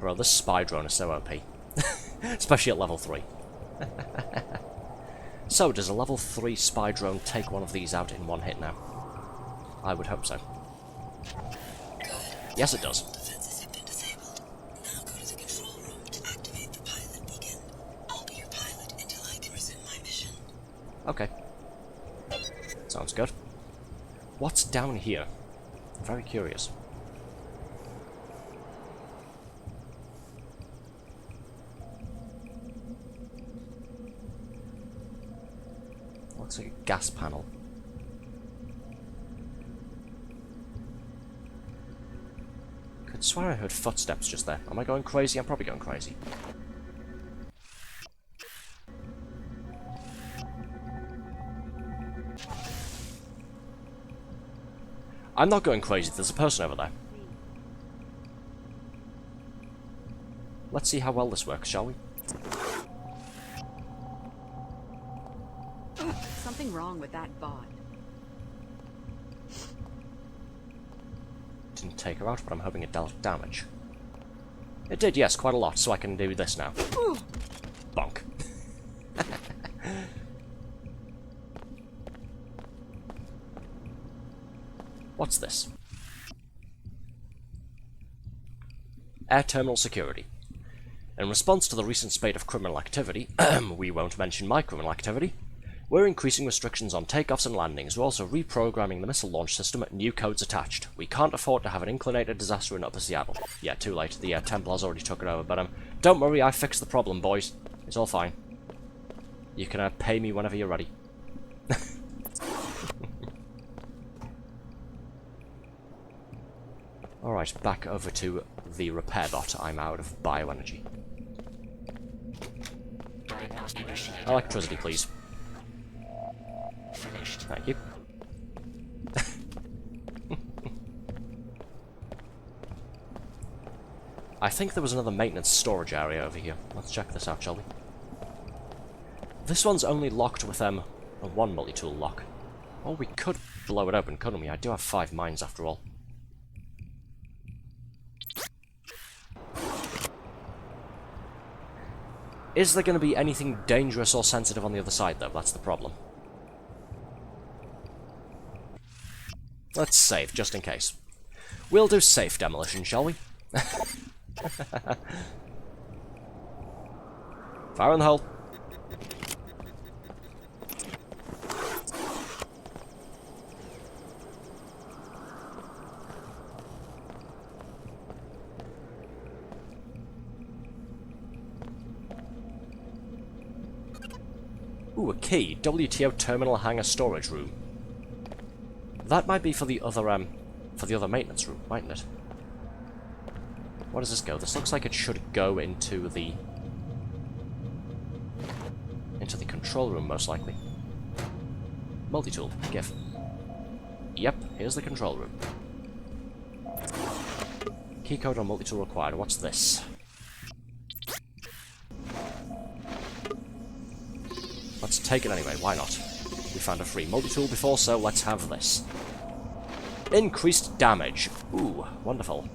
Bro, this spy drone is so OP. Especially at level 3. So, does a level 3 spy drone take one of these out in one hit now? I would hope so. Good. Yes, it does. All defenses have been disabled. Now go to the control room to activate the pilot beacon. I'll be your pilot until I can resume my mission. Okay. Sounds good. What's down here? I'm very curious. Looks like a gas panel. Could swear I heard footsteps just there. Am I going crazy? I'm probably going crazy. I'm not going crazy. There's a person over there. let's see how well this works, shall we? Something wrong with that bot. Didn't take her out, but I'm hoping it dealt damage. It did, yes, quite a lot, so I can do this now. Bonk. What's this? Air terminal security. In response to the recent spate of criminal activity, we won't mention my criminal activity, we're increasing restrictions on takeoffs and landings. We're also reprogramming the missile launch system, new codes attached. We can't afford to have an inclinated disaster in Upper Seattle. Yeah, too late. The Templars already took it over, but don't worry, I fixed the problem, boys. It's all fine. You can pay me whenever you're ready. Alright, back over to the repair bot. I'm out of bioenergy. Electricity, please. Thank you. I think there was another maintenance storage area over here. Let's check this out, shall we? This one's only locked with a one multi-tool lock. Oh, we could blow it open, couldn't we? I do have 5 mines after all. Is there going to be anything dangerous or sensitive on the other side, though? That's the problem. Let's save, just in case. We'll do safe demolition, shall we? Fire in the hole. Ooh, a key. WTO terminal hangar storage room. That might be for the other maintenance room, mightn't it? Where does this go? This looks like it should go into the control room, most likely. Multi-tool, GIF. Yep, here's the control room. Keycode on multi-tool required. What's this? Let's take it anyway, why not? We found a free multi-tool before, so let's have this. Increased damage. Ooh, wonderful.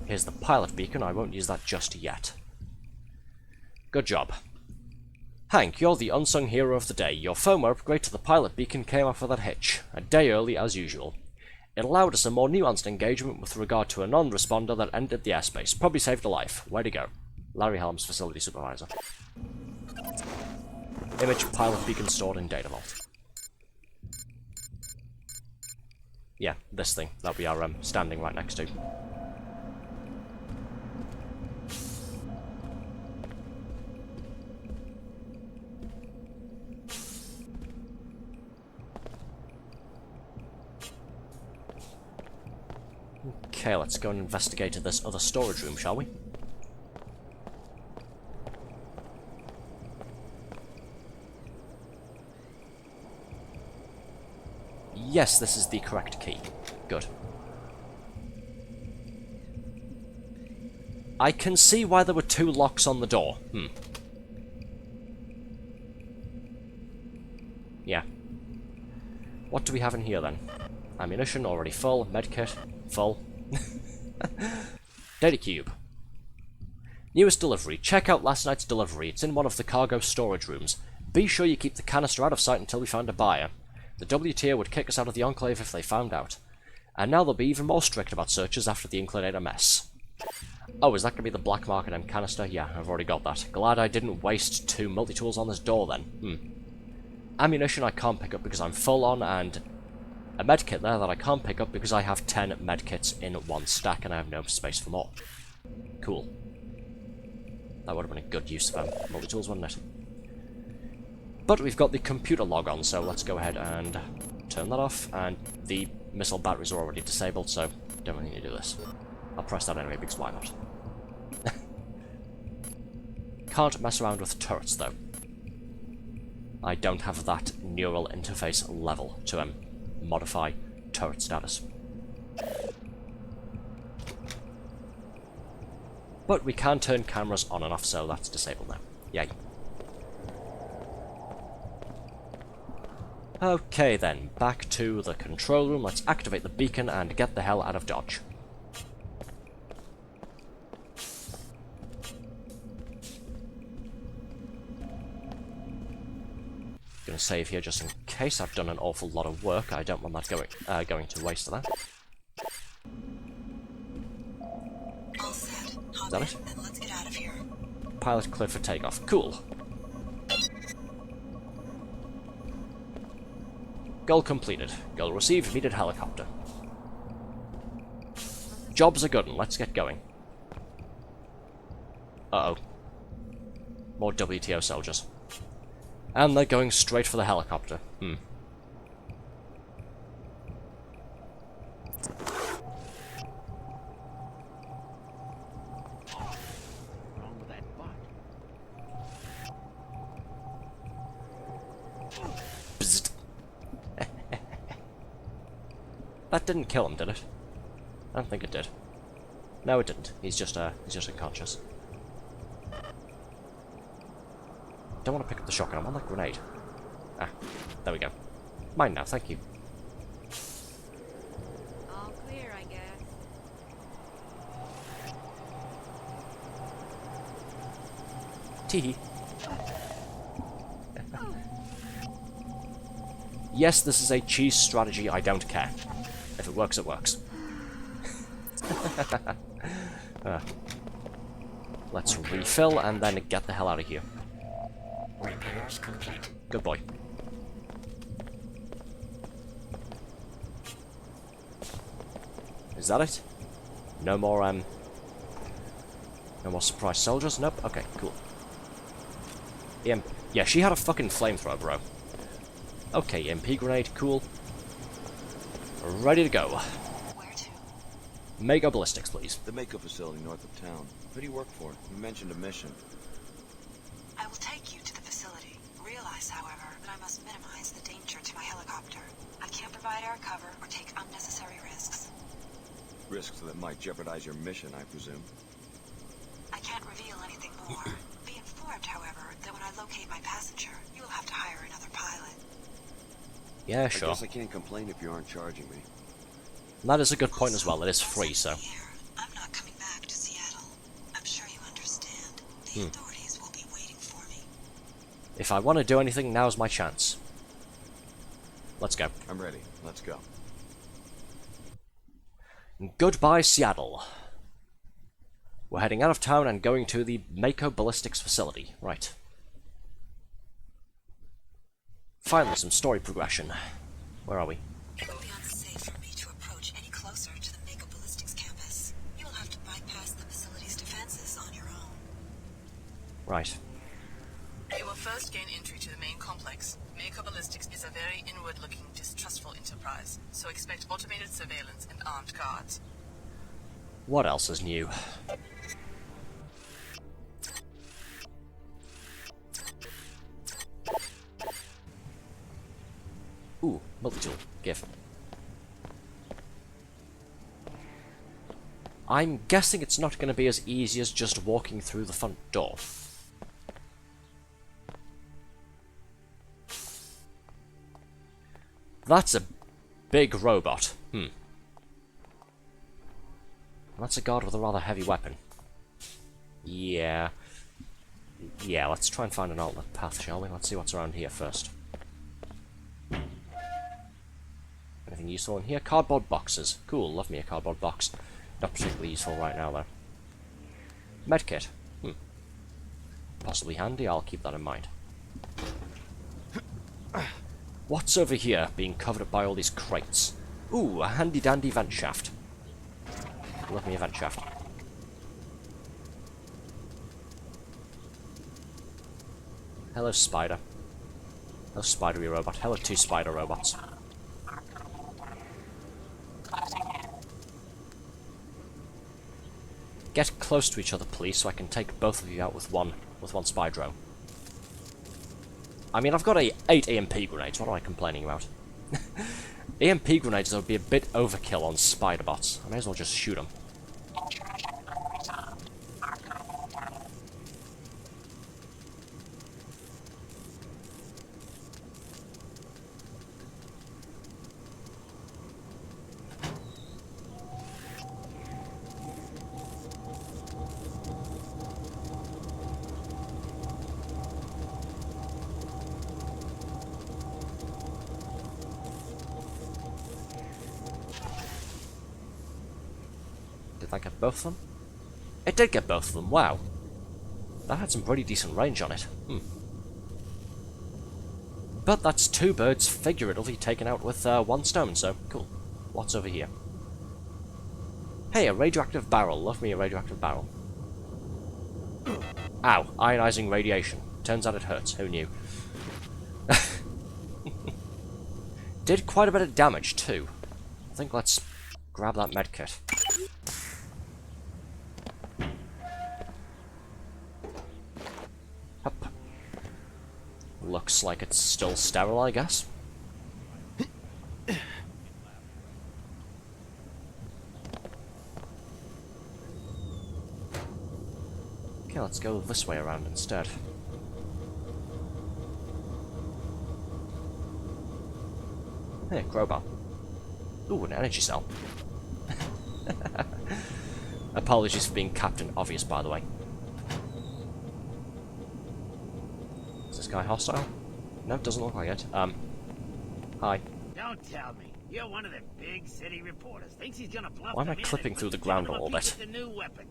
Here's the pilot beacon. I won't use that just yet. Good job. Hank, you're the unsung hero of the day. Your firmware upgrade to the pilot beacon came off with a hitch. A day early, as usual. It allowed us a more nuanced engagement with regard to a non-responder that entered the airspace. Probably saved a life. Way to go. Larry Helms, Facility Supervisor. Image pilot beacon stored in data vault. Yeah, this thing that we are standing right next to. Okay, let's go and investigate this other storage room, shall we? Yes, this is the correct key. Good. I can see why there were 2 locks on the door. Yeah. What do we have in here, then? Ammunition, already full. Medkit, full. Data cube. Newest delivery. Check out last night's delivery. It's in one of the cargo storage rooms. Be sure you keep the canister out of sight until we find a buyer. The WTO would kick us out of the Enclave if they found out. And now they'll be even more strict about searches after the Inclinator mess. Oh, is that going to be the black market M canister? Yeah, I've already got that. Glad I didn't waste 2 multi-tools on this door then. Ammunition I can't pick up because I'm full on, and a medkit there that I can't pick up because I have 10 medkits in 1 stack and I have no space for more. Cool. That would have been a good use of multi-tools, wouldn't it? But we've got the computer log on, so let's go ahead and turn that off, and the missile batteries are already disabled, so don't really need to do this. I'll press that anyway, because why not? Can't mess around with turrets, though. I don't have that neural interface level to modify turret status. But we can turn cameras on and off, so that's disabled now. Yay. Okay then, back to the control room. Let's activate the beacon and get the hell out of Dodge. Gonna save here just in case. I've done an awful lot of work. I don't want that going to waste of that. All set. Is that it? Then let's get out of here. Pilot cleared for takeoff. Cool. Goal completed. Goal received. Needed helicopter. Jobs are good, and let's get going. Uh-oh. More WTO soldiers. And they're going straight for the helicopter. Hmm. Wrong with that butt? Bzzzt. That didn't kill him, did it? I don't think it did. No, it didn't. He's just unconscious. Don't want to pick up the shotgun. I'm on that grenade. Ah, there we go. Mine now, thank you. All clear, I guess. Teehee. Yes, this is a cheese strategy. I don't care. If it works, it works. Let's refill and then get the hell out of here. Repairs complete. Good boy. Is that it? No more surprise soldiers? Nope. Okay, cool. Yeah, she had a fucking flamethrower, bro. Okay, MP grenade, cool. Ready to go. Where to? Mega ballistics, please. The Mako facility north of town. Who do you work for? You mentioned a mission. I will take you to the facility. Realize, however, that I must minimize the danger to my helicopter. I can't provide air cover or take unnecessary risks. Risks that might jeopardize your mission, I presume. I can't reveal anything more. Be informed, however, that when I locate my passenger, you will have to hire another pilot. Yeah, sure. I guess I can't complain if you aren't charging me. That is a good point as well. It is free, so. I'm not coming back to Seattle. I'm sure you understand. The authorities will be waiting for me. If I want to do anything, now's my chance. Let's go. I'm ready. Let's go. Goodbye, Seattle. We're heading out of town and going to the Mako Ballistics facility. Right. Finally, some story progression. Where are we? It will be unsafe for me to approach any closer to the Mako Ballistics campus. You will have to bypass the facility's defenses on your own. Right. You will first gain entry to the main complex. Mako Ballistics is a very inward-looking, distrustful enterprise, so expect automated surveillance and armed guards. What else is new? Ooh, multi-tool. Give. I'm guessing it's not going to be as easy as just walking through the front door. That's a big robot. That's a guard with a rather heavy weapon. Yeah. Yeah, let's try and find an alternate path, shall we? Let's see what's around here first. Anything useful in here? Cardboard boxes. Cool, love me a cardboard box. Not particularly useful right now, though. Medkit. Possibly handy, I'll keep that in mind. What's over here, being covered up by all these crates? Ooh, a handy-dandy vent shaft. Love me a vent shaft. Hello, spider. Hello, spidery robot. Hello, two spider robots. Get close to each other, please, so I can take both of you out with one spydro. I mean, I've got 8 EMP grenades. What am I complaining about? EMP grenades would be a bit overkill on spider bots. I may as well just shoot them. that get both of them? It did get both of them, wow. That had some pretty decent range on it. But that's 2 birds figuratively taken out with 1 stone, so cool. What's over here? Hey, a radioactive barrel. Love me a radioactive barrel. Ow, ionizing radiation. Turns out it hurts. Who knew? Did quite a bit of damage, too. I think let's grab that medkit. Hup. Looks like it's still sterile, I guess. Okay, let's go this way around instead. Hey, crowbar. Ooh, an energy cell. Apologies for being Captain Obvious, by the way. Is this guy hostile? No, doesn't look like it. Hi. Don't tell me. You're one of the big city reporters. Thinks he's gonna bluff. Why am I clipping through the ground a little bit? The new weapon.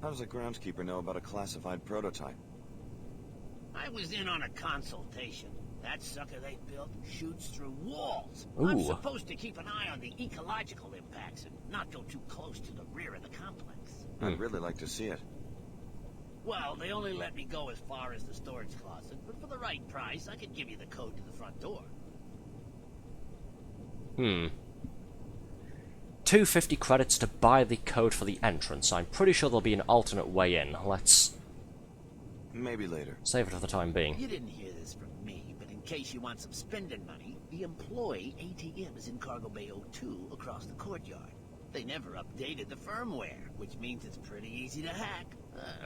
How does a groundskeeper know about a classified prototype? I was in on a consultation. That sucker they built shoots through walls. Ooh. I'm supposed to keep an eye on the ecological impacts and not go too close to the rear of the complex. I'd really like to see it. Well, they only let me go as far as the storage closet, but for the right price, I could give you the code to the front door. 250 credits to buy the code for the entrance. I'm pretty sure there'll be an alternate way in. Let's... Maybe later. Save it for the time being. You didn't hear this from me, but in case you want some spending money, the employee ATM is in Cargo Bay 02 across the courtyard. They never updated the firmware, which means it's pretty easy to hack.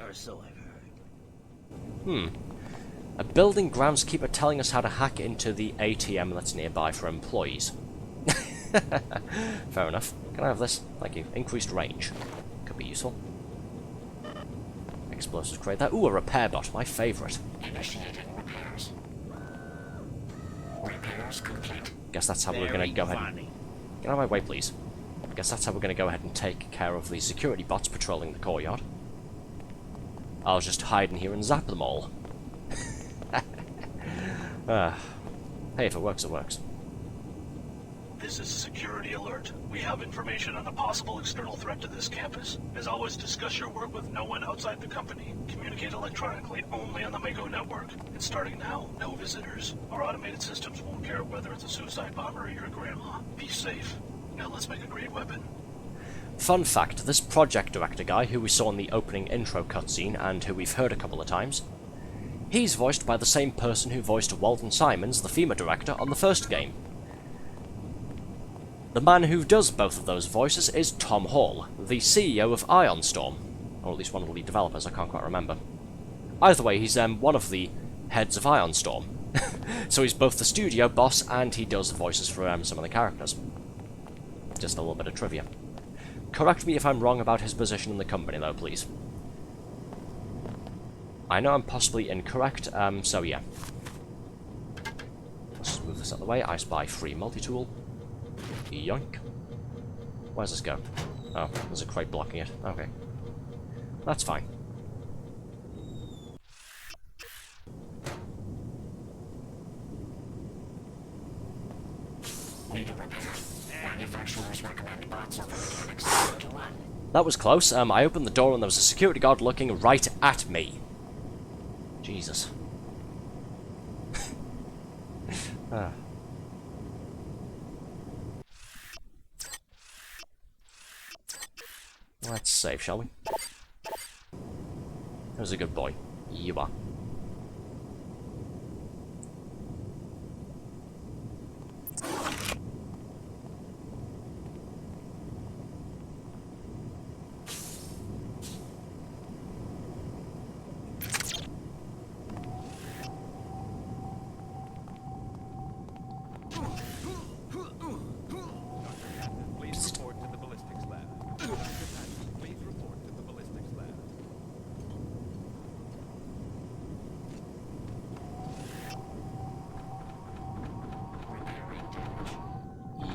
Or so I've heard. A building groundskeeper telling us how to hack into the ATM that's nearby for employees. Fair enough. Can I have this? Thank you. Increased range. Could be useful. Explosives crate there. Ooh, a repair bot. My favourite. Initiating repairs. Repairs complete. Guess that's how we're going to go ahead and... Get out of my way, please. Guess that's how we're going to go ahead and take care of the security bots patrolling the courtyard. I'll just hide in here and zap them all. Hey, if it works, it works. This is a security alert. We have information on a possible external threat to this campus. As always, discuss your work with no one outside the company. Communicate electronically only on the Mako network. And starting now, no visitors. Our automated systems won't care whether it's a suicide bomber or your grandma. Be safe. Now let's make a great weapon. Fun fact, this project director guy who we saw in the opening intro cutscene and who we've heard a couple of times, he's voiced by the same person who voiced Walton Simons, the FEMA director, on the first game. The man who does both of those voices is Tom Hall, the CEO of Ion Storm, or at least one of the lead developers, I can't quite remember. Either way, he's one of the heads of Ion Storm, so he's both the studio boss and he does the voices for some of the characters. Just a little bit of trivia. Correct me if I'm wrong about his position in the company, though, please. I know I'm possibly incorrect, so yeah. Let's just move this out of the way. I spy free multi-tool. Yoink. Where does this go? Oh, there's a crate blocking it. Okay. That's fine. Manufacturers recommend bots over mechanics 0 to 1. That was close. I opened the door and there was a security guard looking right at me. Jesus. Let's save, shall we? Who's a good boy? You are.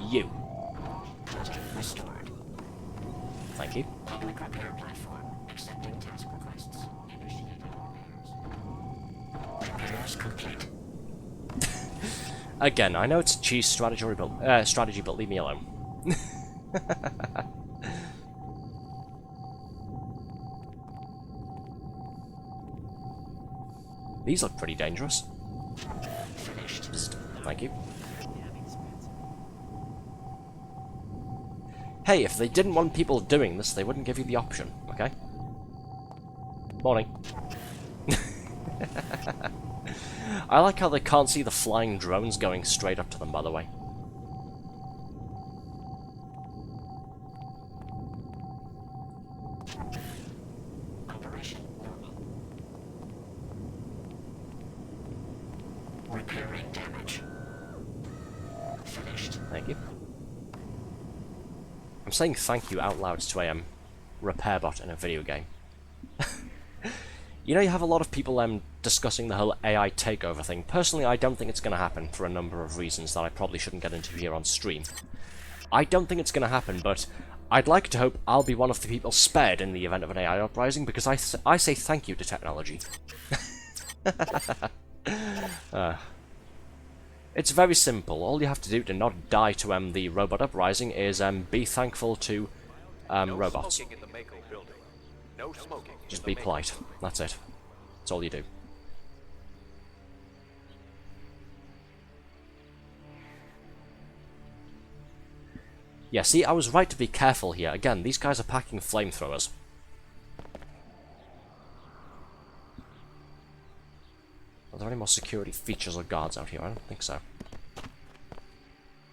You. Thank you. Public repair platform. Accepting task requests. Repairs complete. Again, I know it's a cheese strategy, but leave me alone. These look pretty dangerous. Finished. Psst. Thank you. Hey, if they didn't want people doing this, they wouldn't give you the option, okay? Morning. I like how they can't see the flying drones going straight up to them, by the way. Operation normal. Repairing damage. Finished. Thank you. I'm saying thank you out loud to a repair bot in a video game. You know, you have a lot of people discussing the whole AI takeover thing. Personally, I don't think it's going to happen for a number of reasons that I probably shouldn't get into here on stream. I don't think it's going to happen, but I'd like to hope I'll be one of the people spared in the event of an AI uprising, because I say thank you to technology. It's very simple. All you have to do to not die to the robot uprising is be thankful to robots. Smoking in the Mako building. No smoking. Just be polite. That's it. That's all you do. Yeah, see, I was right to be careful here. Again, these guys are packing flamethrowers. Are there any more security features or guards out here? I don't think so.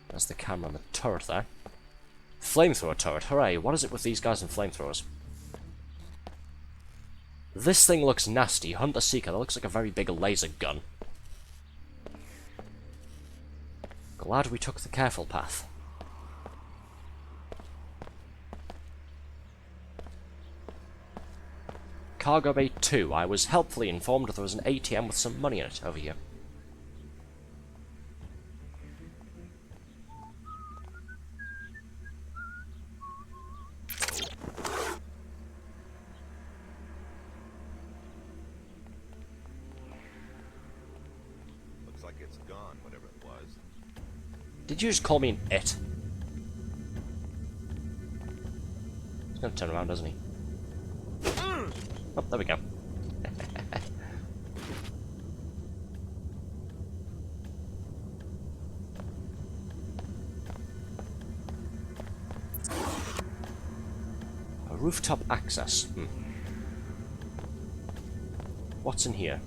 There's the camera and the turret there. Flamethrower turret, hooray! What is it with these guys and flamethrowers? This thing looks nasty. Hunter Seeker, that looks like a very big laser gun. Glad we took the careful path. Cargo Bay 2. I was helpfully informed that there was an ATM with some money in it over here. Looks like it's gone, whatever it was. Did you just call me an it? He's gonna turn around, doesn't he? Oh, there we go. A rooftop access. What's in here?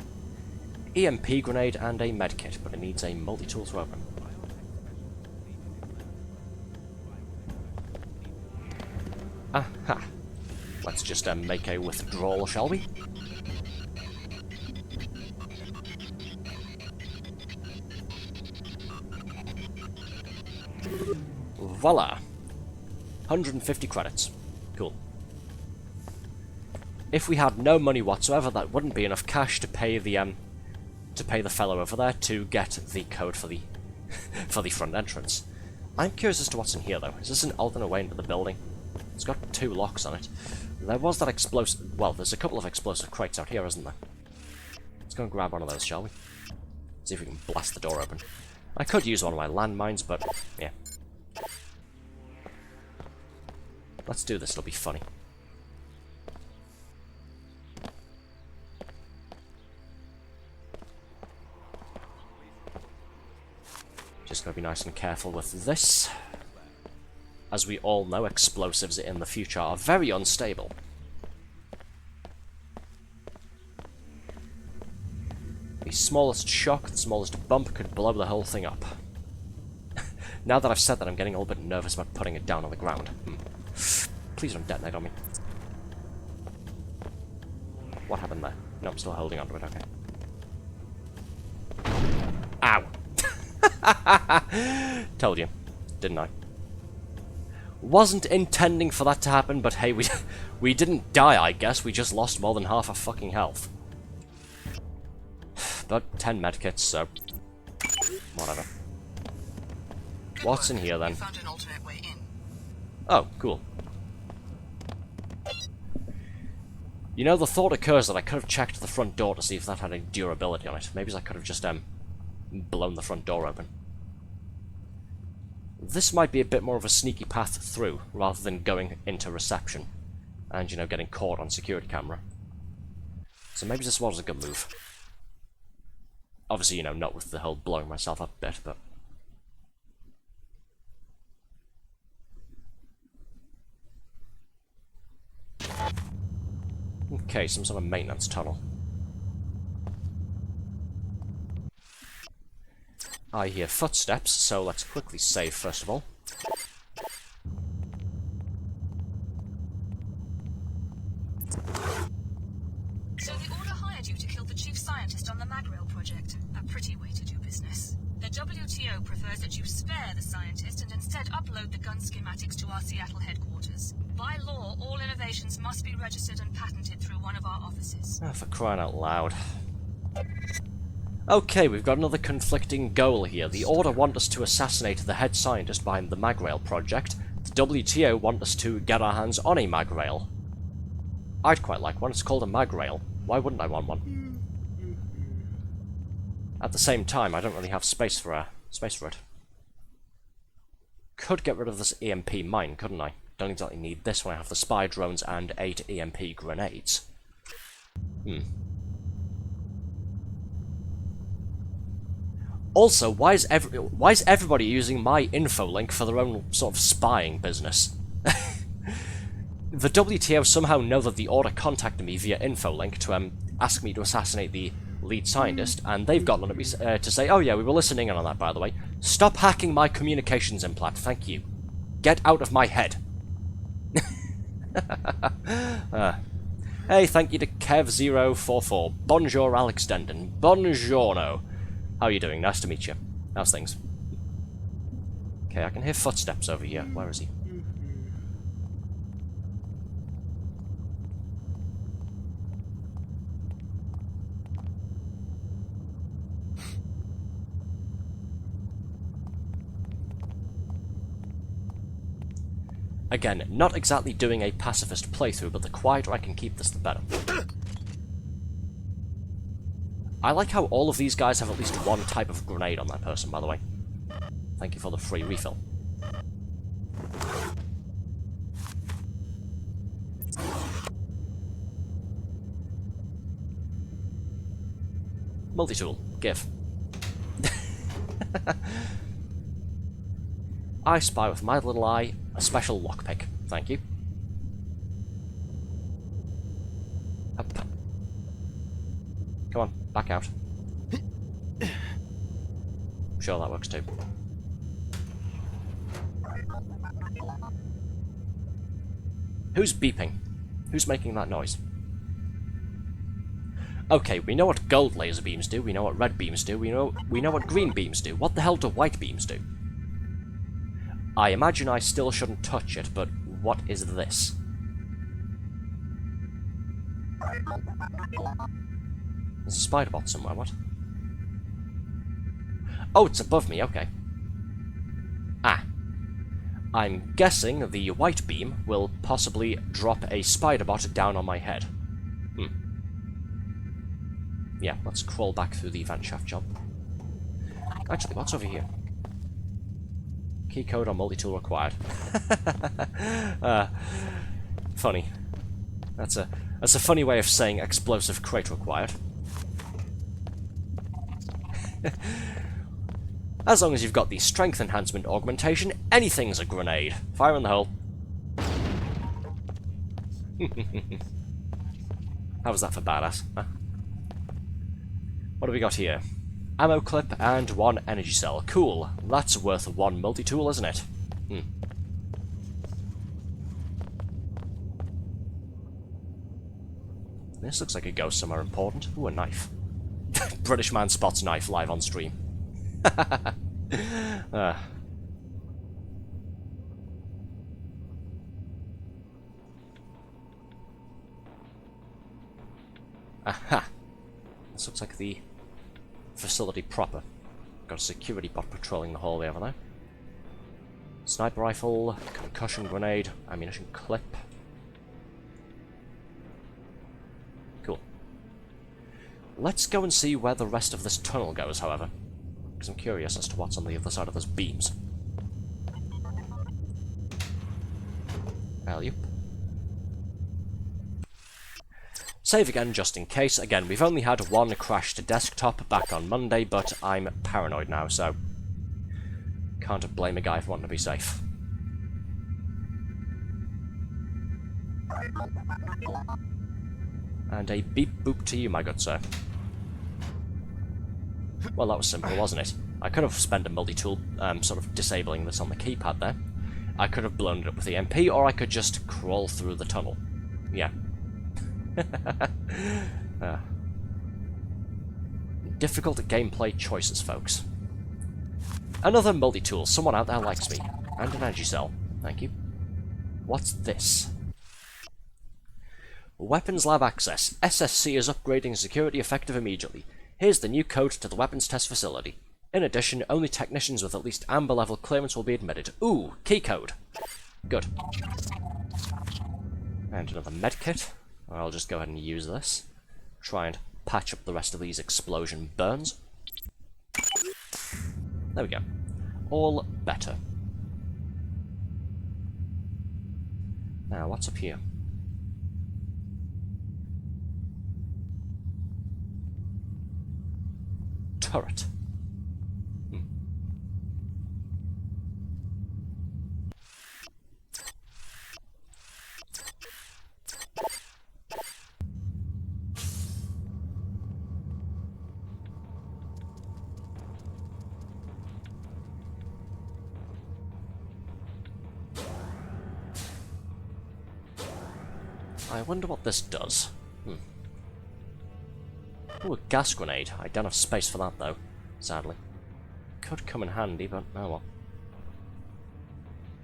EMP grenade and a medkit, but it needs a multi-tool to open. Aha! Let's just make a withdrawal, shall we? Voila! 150 credits. Cool. If we had no money whatsoever, that wouldn't be enough cash to pay the fellow over there to get the code for the for the front entrance. I'm curious as to what's in here, though. Is this an alternate way into the building? It's got 2 locks on it. There was that explosive... Well, there's a couple of explosive crates out here, isn't there? Let's go and grab one of those, shall we? See if we can blast the door open. I could use one of my landmines, but... yeah. Let's do this, it'll be funny. Just gotta be nice and careful with this. As we all know, explosives in the future are very unstable. The smallest shock, the smallest bump could blow the whole thing up. Now that I've said that, I'm getting a little bit nervous about putting it down on the ground. Please don't detonate on me. What happened there? No, I'm still holding onto it, okay. Ow! Told you, didn't I? Wasn't intending for that to happen, but hey, we didn't die, I guess. We just lost more than half our fucking health. But 10 medkits, so... whatever. What's in here, then? Found an alternate way in. Oh, cool. You know, the thought occurs that I could have checked the front door to see if that had any durability on it. Maybe I could have just, blown the front door open. This might be a bit more of a sneaky path through, rather than going into reception. And, you know, getting caught on security camera. So maybe this was a good move. Obviously, you know, not with the whole blowing myself up bit, but... Okay, some sort of maintenance tunnel. I hear footsteps, so let's quickly save first of all. So the Order hired you to kill the chief scientist on the Magrail project. A pretty way to do business. The WTO prefers that you spare the scientist and instead upload the gun schematics to our Seattle headquarters. By law, all innovations must be registered and patented through one of our offices. Oh, for crying out loud. Okay, we've got another conflicting goal here. The Order want us to assassinate the head scientist behind the Magrail project. The WTO want us to get our hands on a Magrail. I'd quite like one. It's called a Magrail. Why wouldn't I want one? At the same time, I don't really have space for it. Could get rid of this EMP mine, couldn't I? Don't exactly need this when I have the spy drones and 8 EMP grenades. Also, why is everybody using my info link for their own sort of spying business? The WTO somehow know that the Order contacted me via infolink to ask me to assassinate the lead scientist, and they've gotten on me to say, oh yeah, we were listening in on that, by the way. Stop hacking my communications implant, thank you. Get out of my head. Hey, thank you to Kev044. Bonjour, Alex Dendon. Buongiorno. How are you doing? Nice to meet you. How's things? Okay, I can hear footsteps over here. Where is he? Again, not exactly doing a pacifist playthrough, but the quieter I can keep this, the better. I like how all of these guys have at least one type of grenade on that person, by the way. Thank you for the free refill. Multi-tool. Give. I spy with my little eye a special lockpick. Thank you. Up. Come on, back out. Sure, that works too. Who's beeping? Who's making that noise? Okay, we know what gold laser beams do, we know what red beams do, we know what green beams do. What the hell do white beams do? I imagine I still shouldn't touch it, but what is this? There's a spider bot somewhere, what? Oh, it's above me, okay. Ah. I'm guessing the white beam will possibly drop a spider bot down on my head. Yeah, let's crawl back through the vent shaft job. Actually, what's over here? Key code or multi-tool required. Funny. That's a funny way of saying explosive crate required. As long as you've got the strength enhancement augmentation, anything's a grenade. Fire in the hole. How was that for badass? Huh? What do we got here? Ammo clip and 1 energy cell. Cool. That's worth 1 multi-tool, isn't it? This looks like it goes somewhere important. Ooh, a knife. British man spots knife live on stream. Aha! This looks like the facility proper. Got a security bot patrolling the hallway over there. Sniper rifle, concussion grenade, ammunition clip. Let's go and see where the rest of this tunnel goes, however. Because I'm curious as to what's on the other side of those beams. Well, yep. Save again just in case. Again, we've only had one crash to desktop back on Monday, but I'm paranoid now, so can't blame a guy for wanting to be safe. And a beep boop to you, my good sir. Well, that was simple, wasn't it? I could have spent a multi-tool sort of disabling this on the keypad there. I could have blown it up with the MP, or I could just crawl through the tunnel. Yeah. Difficult gameplay choices, folks. Another multi-tool. Someone out there likes me. And an energy cell. Thank you. What's this? Weapons lab access. SSC is upgrading security effective immediately. Here's the new code to the weapons test facility. In addition, only technicians with at least amber level clearance will be admitted. Ooh, key code. Good. And another medkit. I'll just go ahead and use this. Try and patch up the rest of these explosion burns. There we go. All better. Now, what's up here? Turret. I wonder what this does. Ooh, a gas grenade. I don't have space for that, though, sadly. Could come in handy, but oh well.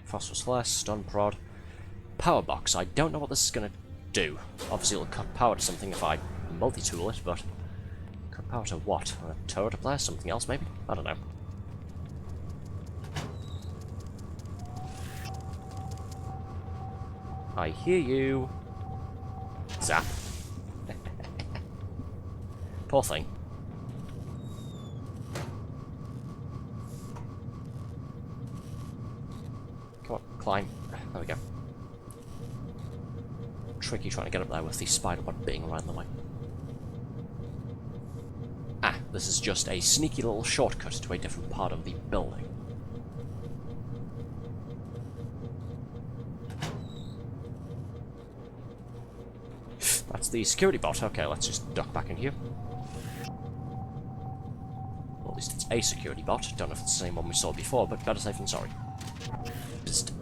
Phosphorus flash, stun prod. Power box. I don't know what this is going to do. Obviously, it'll cut power to something if I multi-tool it, but cut power to what? A turret up there? Something else, maybe? I don't know. I hear you. Zap. Poor thing. Come on, climb. There we go. Tricky trying to get up there with the spider web being right in the way. Ah, this is just a sneaky little shortcut to a different part of the building. That's the security bot. Okay, let's just duck back in here. Well, at least it's a security bot. Don't know if it's the same one we saw before, but better safe than sorry. Psst.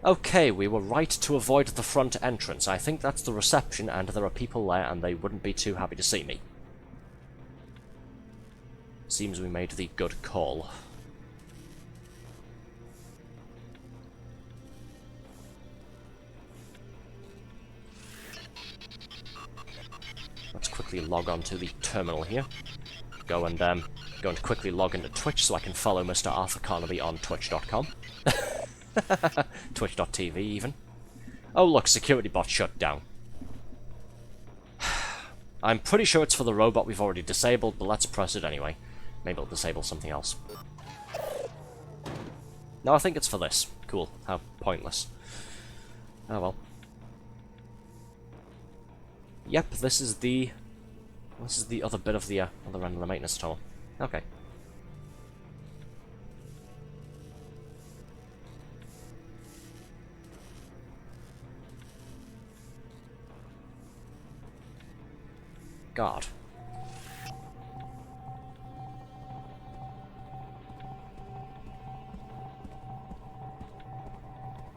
Okay, we were right to avoid the front entrance. I think that's the reception, and there are people there, and they wouldn't be too happy to see me. Seems we made the good call. Let's quickly log on to the terminal here. Go and quickly log into Twitch so I can follow Mr. Arthur Carnaby on twitch.com. Twitch.tv even. Oh look, security bot shut down. I'm pretty sure it's for the robot we've already disabled, but let's press it anyway. Maybe it'll disable something else. No, I think it's for this. Cool. How pointless. Oh well. Yep, this is the other bit of the other end of the maintenance tunnel. Okay. God.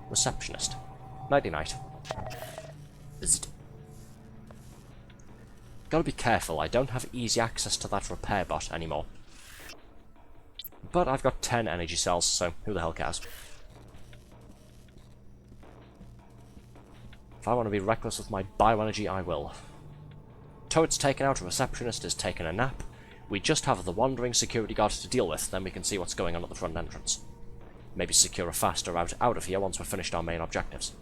Receptionist. Nighty night. Visit. Gotta be careful, I don't have easy access to that repair bot anymore. But I've got 10 energy cells, so who the hell cares? If I want to be reckless with my bioenergy, I will. turret's taken out, a receptionist is taking a nap. We just have the wandering security guard to deal with, then we can see what's going on at the front entrance. Maybe secure a faster route out of here once we've finished our main objectives.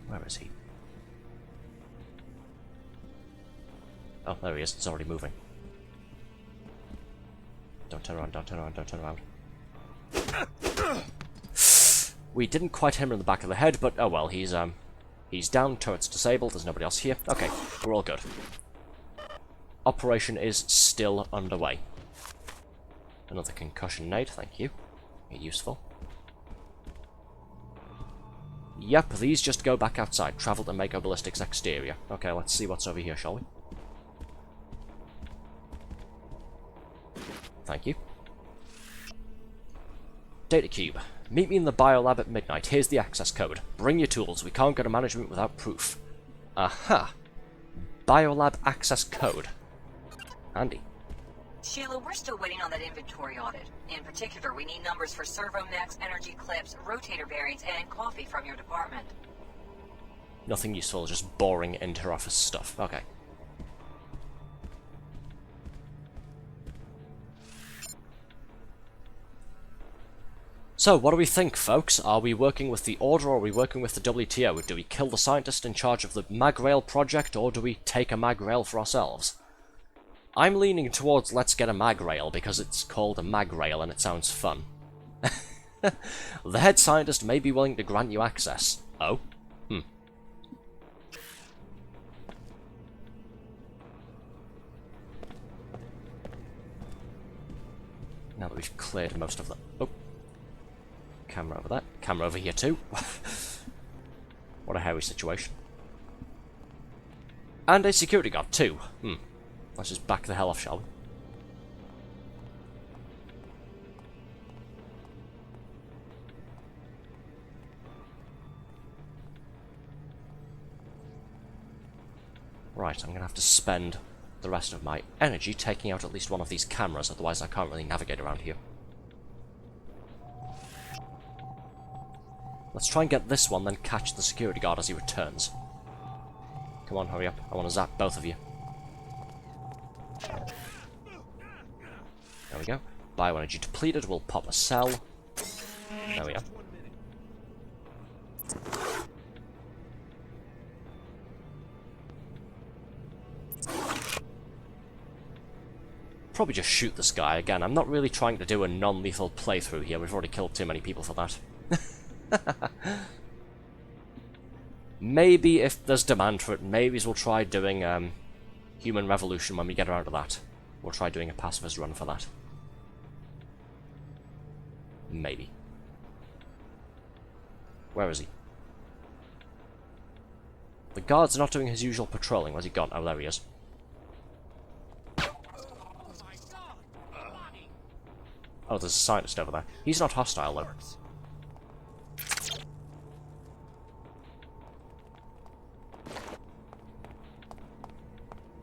Where is he? Oh, there he is. It's already moving. Don't turn around, don't turn around, don't turn around. We didn't quite hit him in the back of the head, but oh well, he's down, turret's disabled, there's nobody else here. Okay, we're all good. Operation is still underway. Another concussion nade, thank you. You're useful. Yep, these just go back outside. Travel to Mako Ballistics exterior. Okay, let's see what's over here, shall we? Thank you. Data cube. Meet me in the biolab at midnight. Here's the access code. Bring your tools. We can't go to management without proof. Aha. Biolab access code. Handy. Sheila, we're still waiting on that inventory audit. In particular, we need numbers for servo mechs, energy clips, rotator bearings, and coffee from your department. Nothing useful, just boring inter-office stuff. Okay. So, what do we think, folks? Are we working with the Order or are we working with the WTO? Do we kill the scientist in charge of the Magrail project or do we take a Magrail for ourselves? I'm leaning towards let's get a Magrail because it's called a Magrail and it sounds fun. The head scientist may be willing to grant you access. Oh? Now that we've cleared most of the... Oh. Camera over there. Camera over here too. What a hairy situation. And a security guard too. Let's just back the hell off, shall we? Right, I'm going to have to spend the rest of my energy taking out at least one of these cameras, otherwise I can't really navigate around here. Let's try and get this one, then catch the security guard as he returns. Come on, hurry up. I want to zap both of you. There we go. Bioenergy depleted. We'll pop a cell. There we go. Probably just shoot this guy again. I'm not really trying to do a non-lethal playthrough here. We've already killed too many people for that. Maybe if there's demand for it, maybe we'll try doing Human Revolution when we get around to that. We'll try doing a pacifist run for that. Maybe. Where is he? The guard's not doing his usual patrolling. Where's he gone? Oh, there he is. Oh, there's a scientist over there. He's not hostile, though.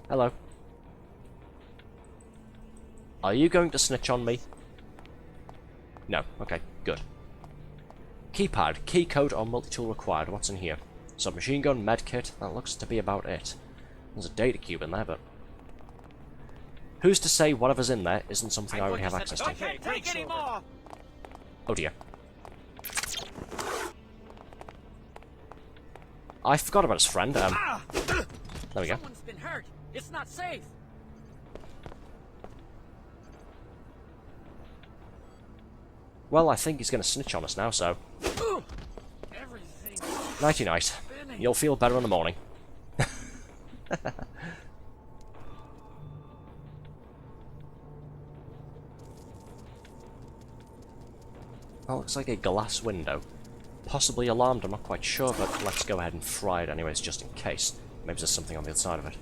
Hello. Are you going to snitch on me? No. Okay, good. Keypad, key code or multi-tool required. What's in here? Submachine gun, medkit. That looks to be about it. There's a data cube in there, but... who's to say whatever's in there isn't something I already have access to? Can't take any more. Oh dear. I forgot about his friend. There we go. Someone's been hurt. It's not safe. Well, I think he's going to snitch on us now, so... Nighty-night. You'll feel better in the morning. That looks like a glass window. Possibly alarmed, I'm not quite sure, but let's go ahead and fry it anyways, just in case. Maybe there's something on the other side of it.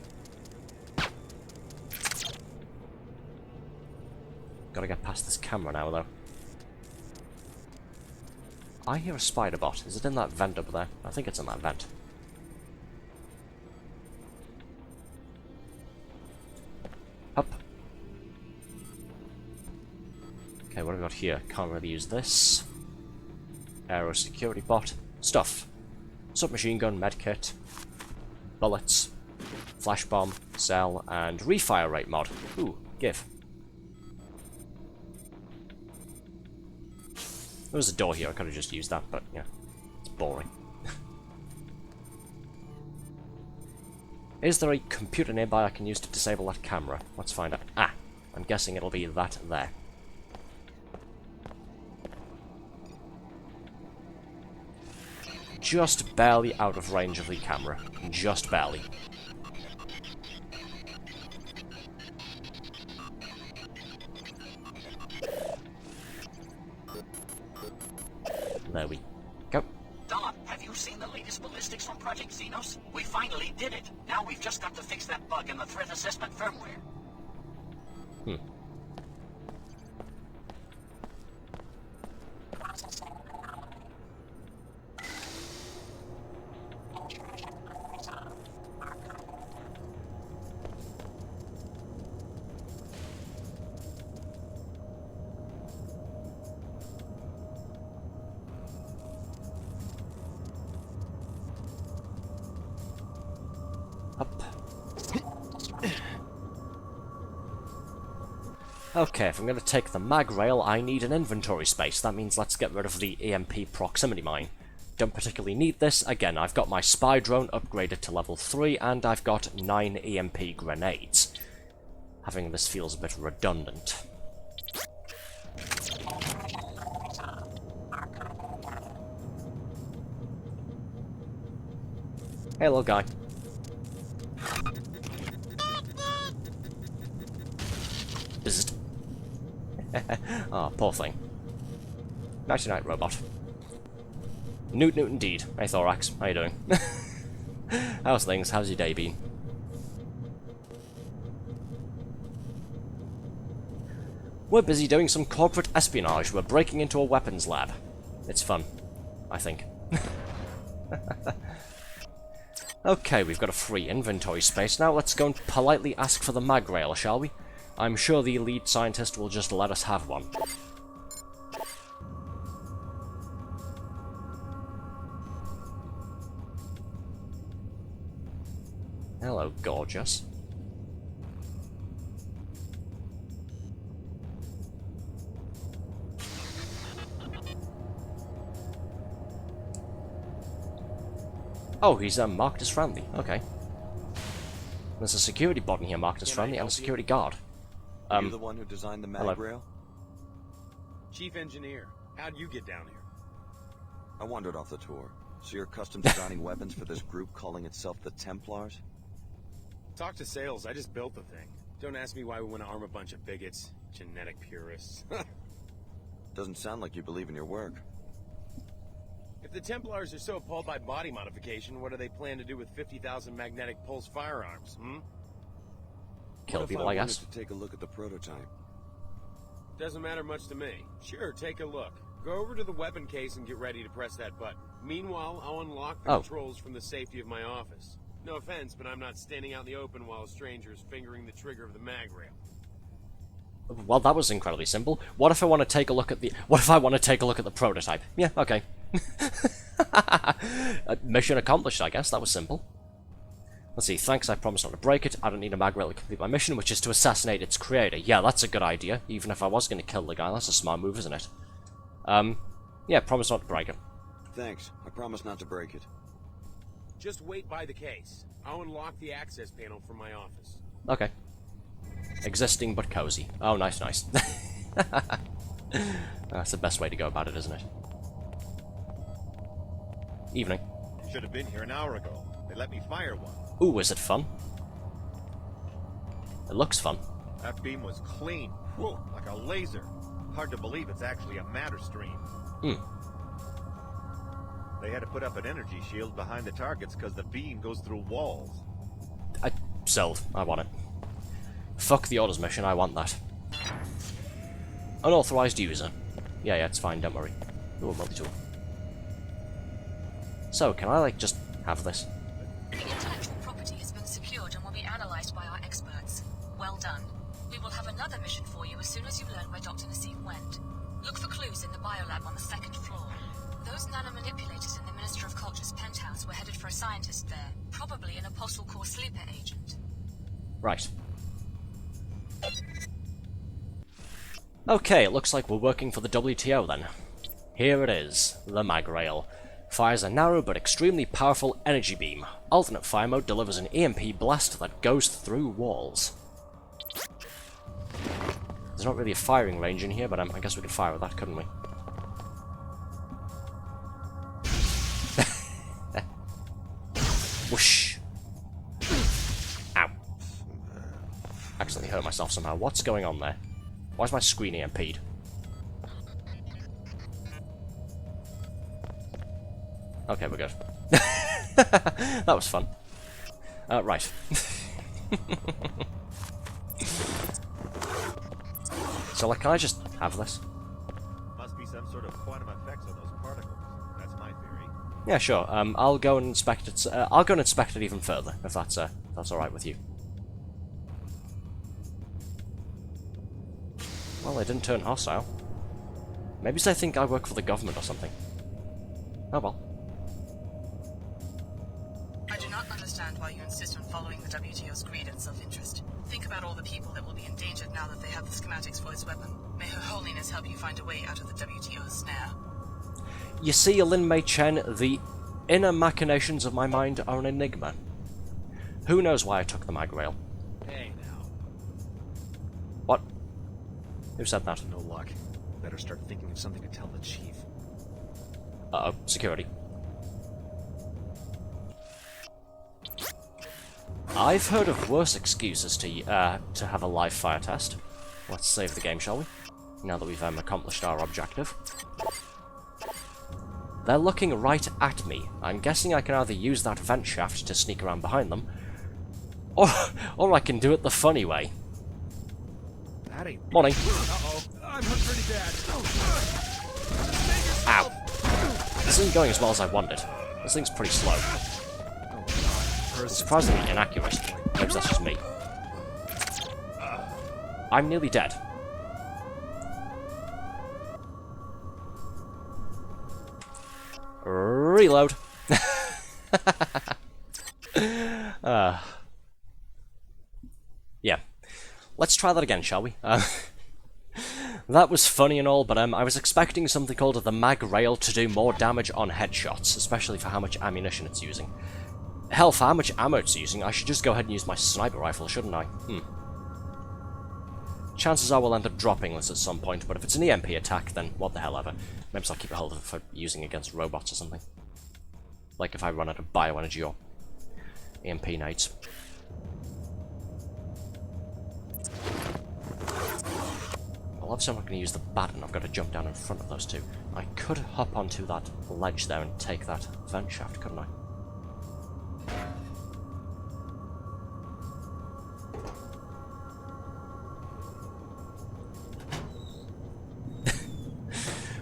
Gotta get past this camera now, though. I hear a spider bot. Is it in that vent up there? I think it's in that vent. Up. what have we got here? Can't really use this. Aero security bot. Stuff. Submachine gun, medkit, bullets, flash bomb, cell, and refire rate mod. Ooh, give. There was a door here, I could have just used that, but yeah, it's boring. Is there a computer nearby I can use to disable that camera? Let's find out. Ah, I'm guessing it'll be that there. Just barely out of range of the camera. Just barely. There we go. Don, have you seen the latest ballistics from Project Xenos? We finally did it. Now we've just got to fix that bug in the threat assessment firmware. Okay, if I'm going to take the mag rail, I need an inventory space. That means let's get rid of the EMP proximity mine. Don't particularly need this. Again, I've got my spy drone upgraded to level 3, and I've got 9 EMP grenades. Having this feels a bit redundant. Hey, little guy. Bzzzt. Oh, poor thing. Nighty night, robot. Newt indeed. Hey, Thorax. How you doing? How's things? How's your day been? We're busy doing some corporate espionage. We're breaking into a weapons lab. It's fun, I think. Okay, we've got a free inventory space. Now let's go and politely ask for the mag rail, shall we? I'm sure the lead scientist will just let us have one. Hello, gorgeous. Oh, he's marked as friendly. Okay. There's a security bot in here marked as friendly and a security guard. Are you the one who designed the mag rail? Chief engineer, how'd you get down here? I wandered off the tour. So you're custom designing weapons for this group calling itself the Templars? Talk to sales, I just built the thing. Don't ask me why we want to arm a bunch of bigots. Genetic purists. Doesn't sound like you believe in your work. If the Templars are so appalled by body modification, what do they plan to do with 50,000 magnetic pulse firearms, Kill people, I guess. To take a look at the prototype. Doesn't matter much to me. Sure, take a look. Go over to the weapon case and get ready to press that button. Meanwhile, I'll unlock the controls from the safety of my office. No offense, but I'm not standing out in the open while a stranger is fingering the trigger of the mag rail. Well, that was incredibly simple. What if I want to take a look at the... What if I want to take a look at the prototype? Yeah, okay. Mission accomplished, I guess. That was simple. Let's see. Thanks, I promise not to break it. I don't need a mag rail to complete my mission, which is to assassinate its creator. Yeah, that's a good idea. Even if I was going to kill the guy, that's a smart move, isn't it? Yeah, promise not to break it. Thanks. I promise not to break it. Just wait by the case. I'll unlock the access panel from my office. Okay. Existing but cozy. Oh, nice, nice. That's the best way to go about it, isn't it? Evening. Should have been here an hour ago. They let me fire one. Ooh, is it fun? It looks fun. That beam was clean. Whoa, like a laser. Hard to believe it's actually a matter stream. They had to put up an energy shield behind the targets because the beam goes through walls. Sold. I want it. Fuck the orders mission, I want that. Unauthorized user. Yeah, it's fine, don't worry. Ooh, a multi-tool. So, can I, like, just have this? The intellectual property has been secured and will be analysed by our experts. Well done. We will have another mission for you as soon as you learn where Dr. Nassif went. Look for clues in the biolab on the 2nd floor. Those nanomanipulators in the Minister of Culture's penthouse were headed for a scientist there, probably an Apostle Corps sleeper agent. Right. Okay, it looks like we're working for the WTO then. Here it is, the mag rail. Fires a narrow but extremely powerful energy beam. Alternate fire mode delivers an EMP blast that goes through walls. There's not really a firing range in here, but I guess we could fire with that, couldn't we? Whoosh! Ow. Accidentally hurt myself somehow. What's going on there? Why is my screen EMP'd? Okay, we're good. That was fun. Right. So, like, can I just have this? Must be some sort of quantum effects on those particles. That's my theory. Yeah, sure. I'll go and inspect it. I'll go and inspect it even further, if that's all right with you. Well, they didn't turn hostile. Maybe they think I work for the government or something. Oh well. I do not understand why you insist on following the WTO's greed and self-interest. Think about all the people that will be endangered now that they have the schematics for its weapon. May Her Holiness help you find a way out of the WTO's snare. You see, Lin Mei Chen, the inner machinations of my mind are an enigma. Who knows why I took the mag rail? Hey, now. What? Who said that? No luck. Better start thinking of something to tell the chief. Uh-oh, security. I've heard of worse excuses to have a live fire test. Let's save the game, shall we? Now that we've accomplished our objective. They're looking right at me. I'm guessing I can either use that vent shaft to sneak around behind them, or I can do it the funny way. That ain't... Morning. Uh-oh. I'm hurt pretty bad. Ow. This isn't going as well as I wanted. This thing's pretty slow. It's surprisingly inaccurate. Maybe that's just me. I'm nearly dead. Reload. Yeah. Let's try that again, shall we? That was funny and all, but I was expecting something called the mag rail to do more damage on headshots, especially for how much ammunition it's using. Hell, for how much ammo it's using, I should just go ahead and use my sniper rifle, shouldn't I? Chances are we'll end up dropping this at some point, but if it's an EMP attack, then what the hell ever. Maybe I'll keep a hold of it for using against robots or something. Like if I run out of bioenergy or EMP nades. Well, obviously I'm not going to use the baton, I've got to jump down in front of those two. I could hop onto that ledge there and take that vent shaft, couldn't I?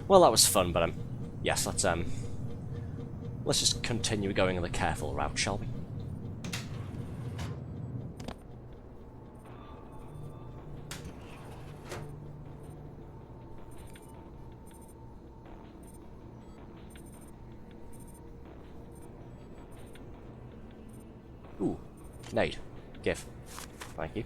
Well, that was fun, but yes, let's just continue going the careful route, shall we? Ooh, nade. Give. Thank you.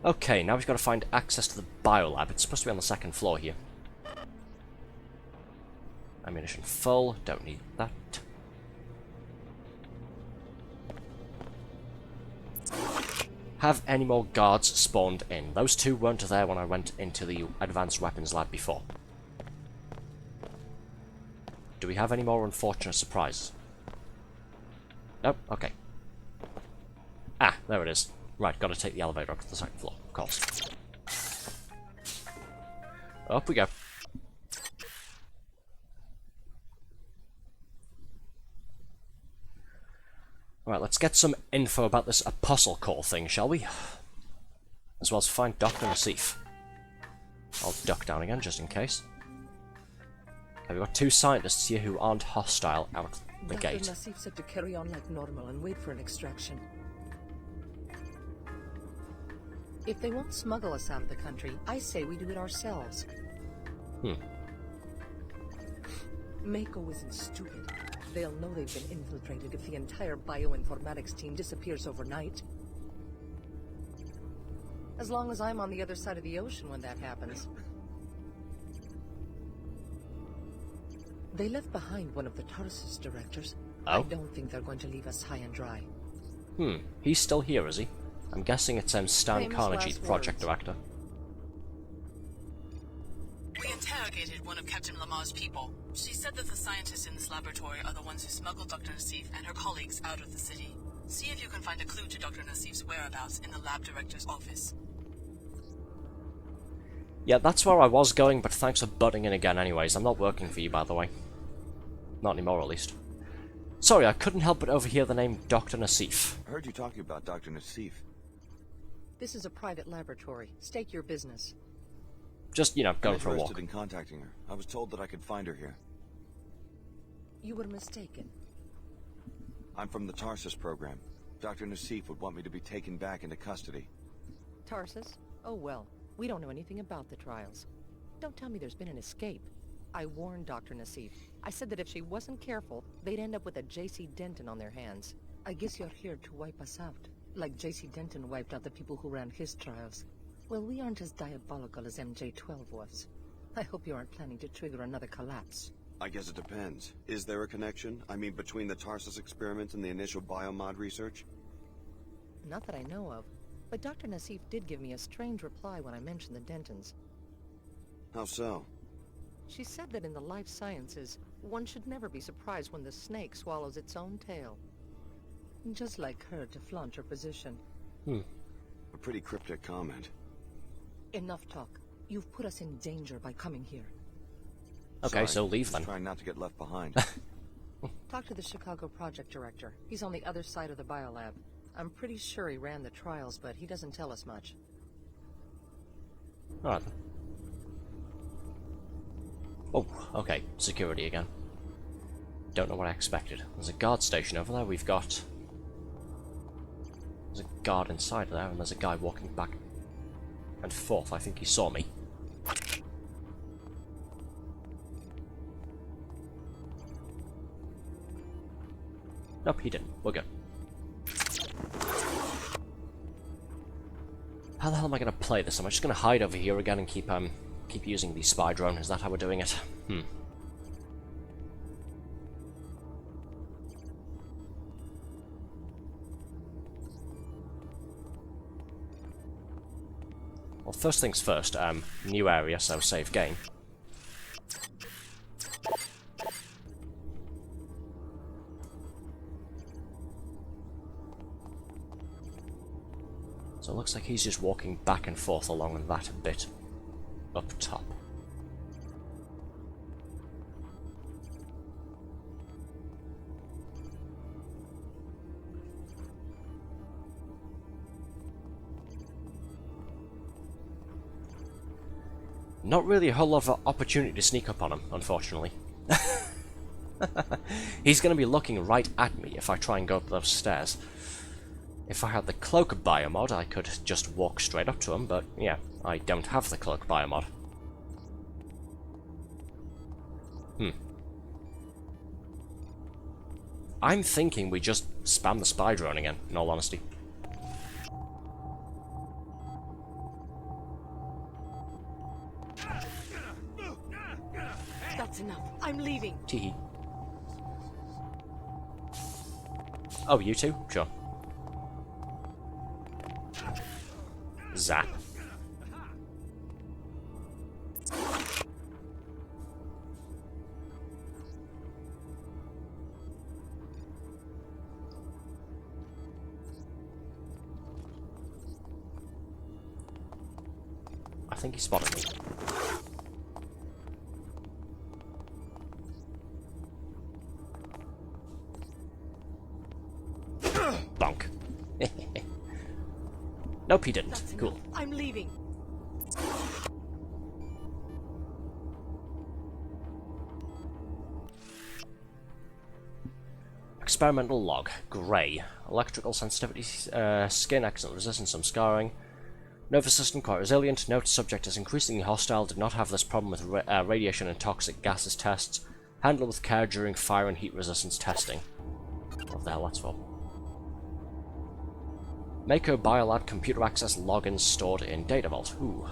Okay, now we've got to find access to the biolab. It's supposed to be on the 2nd floor here. Ammunition full, don't need that. Have any more guards spawned in? Those two weren't there when I went into the advanced weapons lab before. Do we have any more unfortunate surprises? Nope, okay. Ah, there it is. Right, gotta take the elevator up to the 2nd floor, of course. Up we go. Right, let's get some info about this Apostle Corps thing, shall we? As well as find Dr. Nassif. I'll duck down again, just in case. Okay, we've got 2 scientists here who aren't hostile out the gate. Dr. Nassif said to carry on like normal and wait for an extraction. If they won't smuggle us out of the country, I say we do it ourselves. Mako isn't stupid. They'll know they've been infiltrated if the entire bioinformatics team disappears overnight. As long as I'm on the other side of the ocean when that happens. They left behind one of the Tarsus directors. Oh? I don't think they're going to leave us high and dry. He's still here, is he? I'm guessing it's Stan Famous Carnaby, last the project words. director. We interrogated one of Captain Lamar's people. She said that the scientists in this laboratory are the ones who smuggled Dr. Nassif and her colleagues out of the city. See if you can find a clue to Dr. Nassif's whereabouts in the lab director's office. Yeah, that's where I was going, but thanks for butting in again anyways. I'm not working for you, by the way. Not anymore, at least. Sorry, I couldn't help but overhear the name Dr. Nassif. I heard you talking about Dr. Nassif. This is a private laboratory. State your business. Just, you know, going I'm for a interested walk. in contacting her. I was told that I could find her here. You were mistaken. I'm from the Tarsus program. Dr. Nassif would want me to be taken back into custody. Tarsus? Oh well, we don't know anything about the trials. Don't tell me there's been an escape. I warned Dr. Nassif. I said that if she wasn't careful, they'd end up with a J.C. Denton on their hands. I guess you're here to wipe us out, like J.C. Denton wiped out the people who ran his trials. Well, we aren't as diabolical as MJ-12 was. I hope you aren't planning to trigger another collapse. I guess it depends. Is there a connection? I mean, between the Tarsus experiment and the initial biomod research? Not that I know of, but Dr. Nassif did give me a strange reply when I mentioned the Dentons. How so? She said that in the life sciences, one should never be surprised when the snake swallows its own tail. Just like her to flaunt her position. A pretty cryptic comment. Enough talk. You've put us in danger by coming here. Okay, so leave then. Trying not to get left behind. Talk to the Chicago project director. He's on the other side of the biolab. I'm pretty sure he ran the trials, but he doesn't tell us much. Alright then. Oh, okay. Security again. Don't know what I expected. There's a guard station over there. We've got... There's a guard inside there, and there's a guy walking back and forth. I think he saw me. Nope, he didn't. We're good. How the hell am I going to play this? Am I just going to hide over here again and keep using the spy drone? Is that how we're doing it? Well, first things first, new area, so save game. So it looks like he's just walking back and forth along that bit up top. Not really a whole lot of opportunity to sneak up on him, unfortunately. He's going to be looking right at me if I try and go up those stairs. If I had the cloak biomod, I could just walk straight up to him, but yeah, I don't have the cloak biomod. I'm thinking we just spam the spy drone again, in all honesty. That's enough. I'm leaving. Teehee. Oh, you too? Sure. Zap. I think he spotted me. Bonk. Nope, he didn't. That's Cool. enough. I'm leaving. Experimental log. Grey. Electrical sensitivity, skin, excellent resistance, some scarring. Nervous system quite resilient. Note subject is increasingly hostile. Did not have this problem with radiation and toxic gases tests. Handle with care during fire and heat resistance testing. What the hell that's for? Mako Biolab computer access logins stored in data vault. Ooh.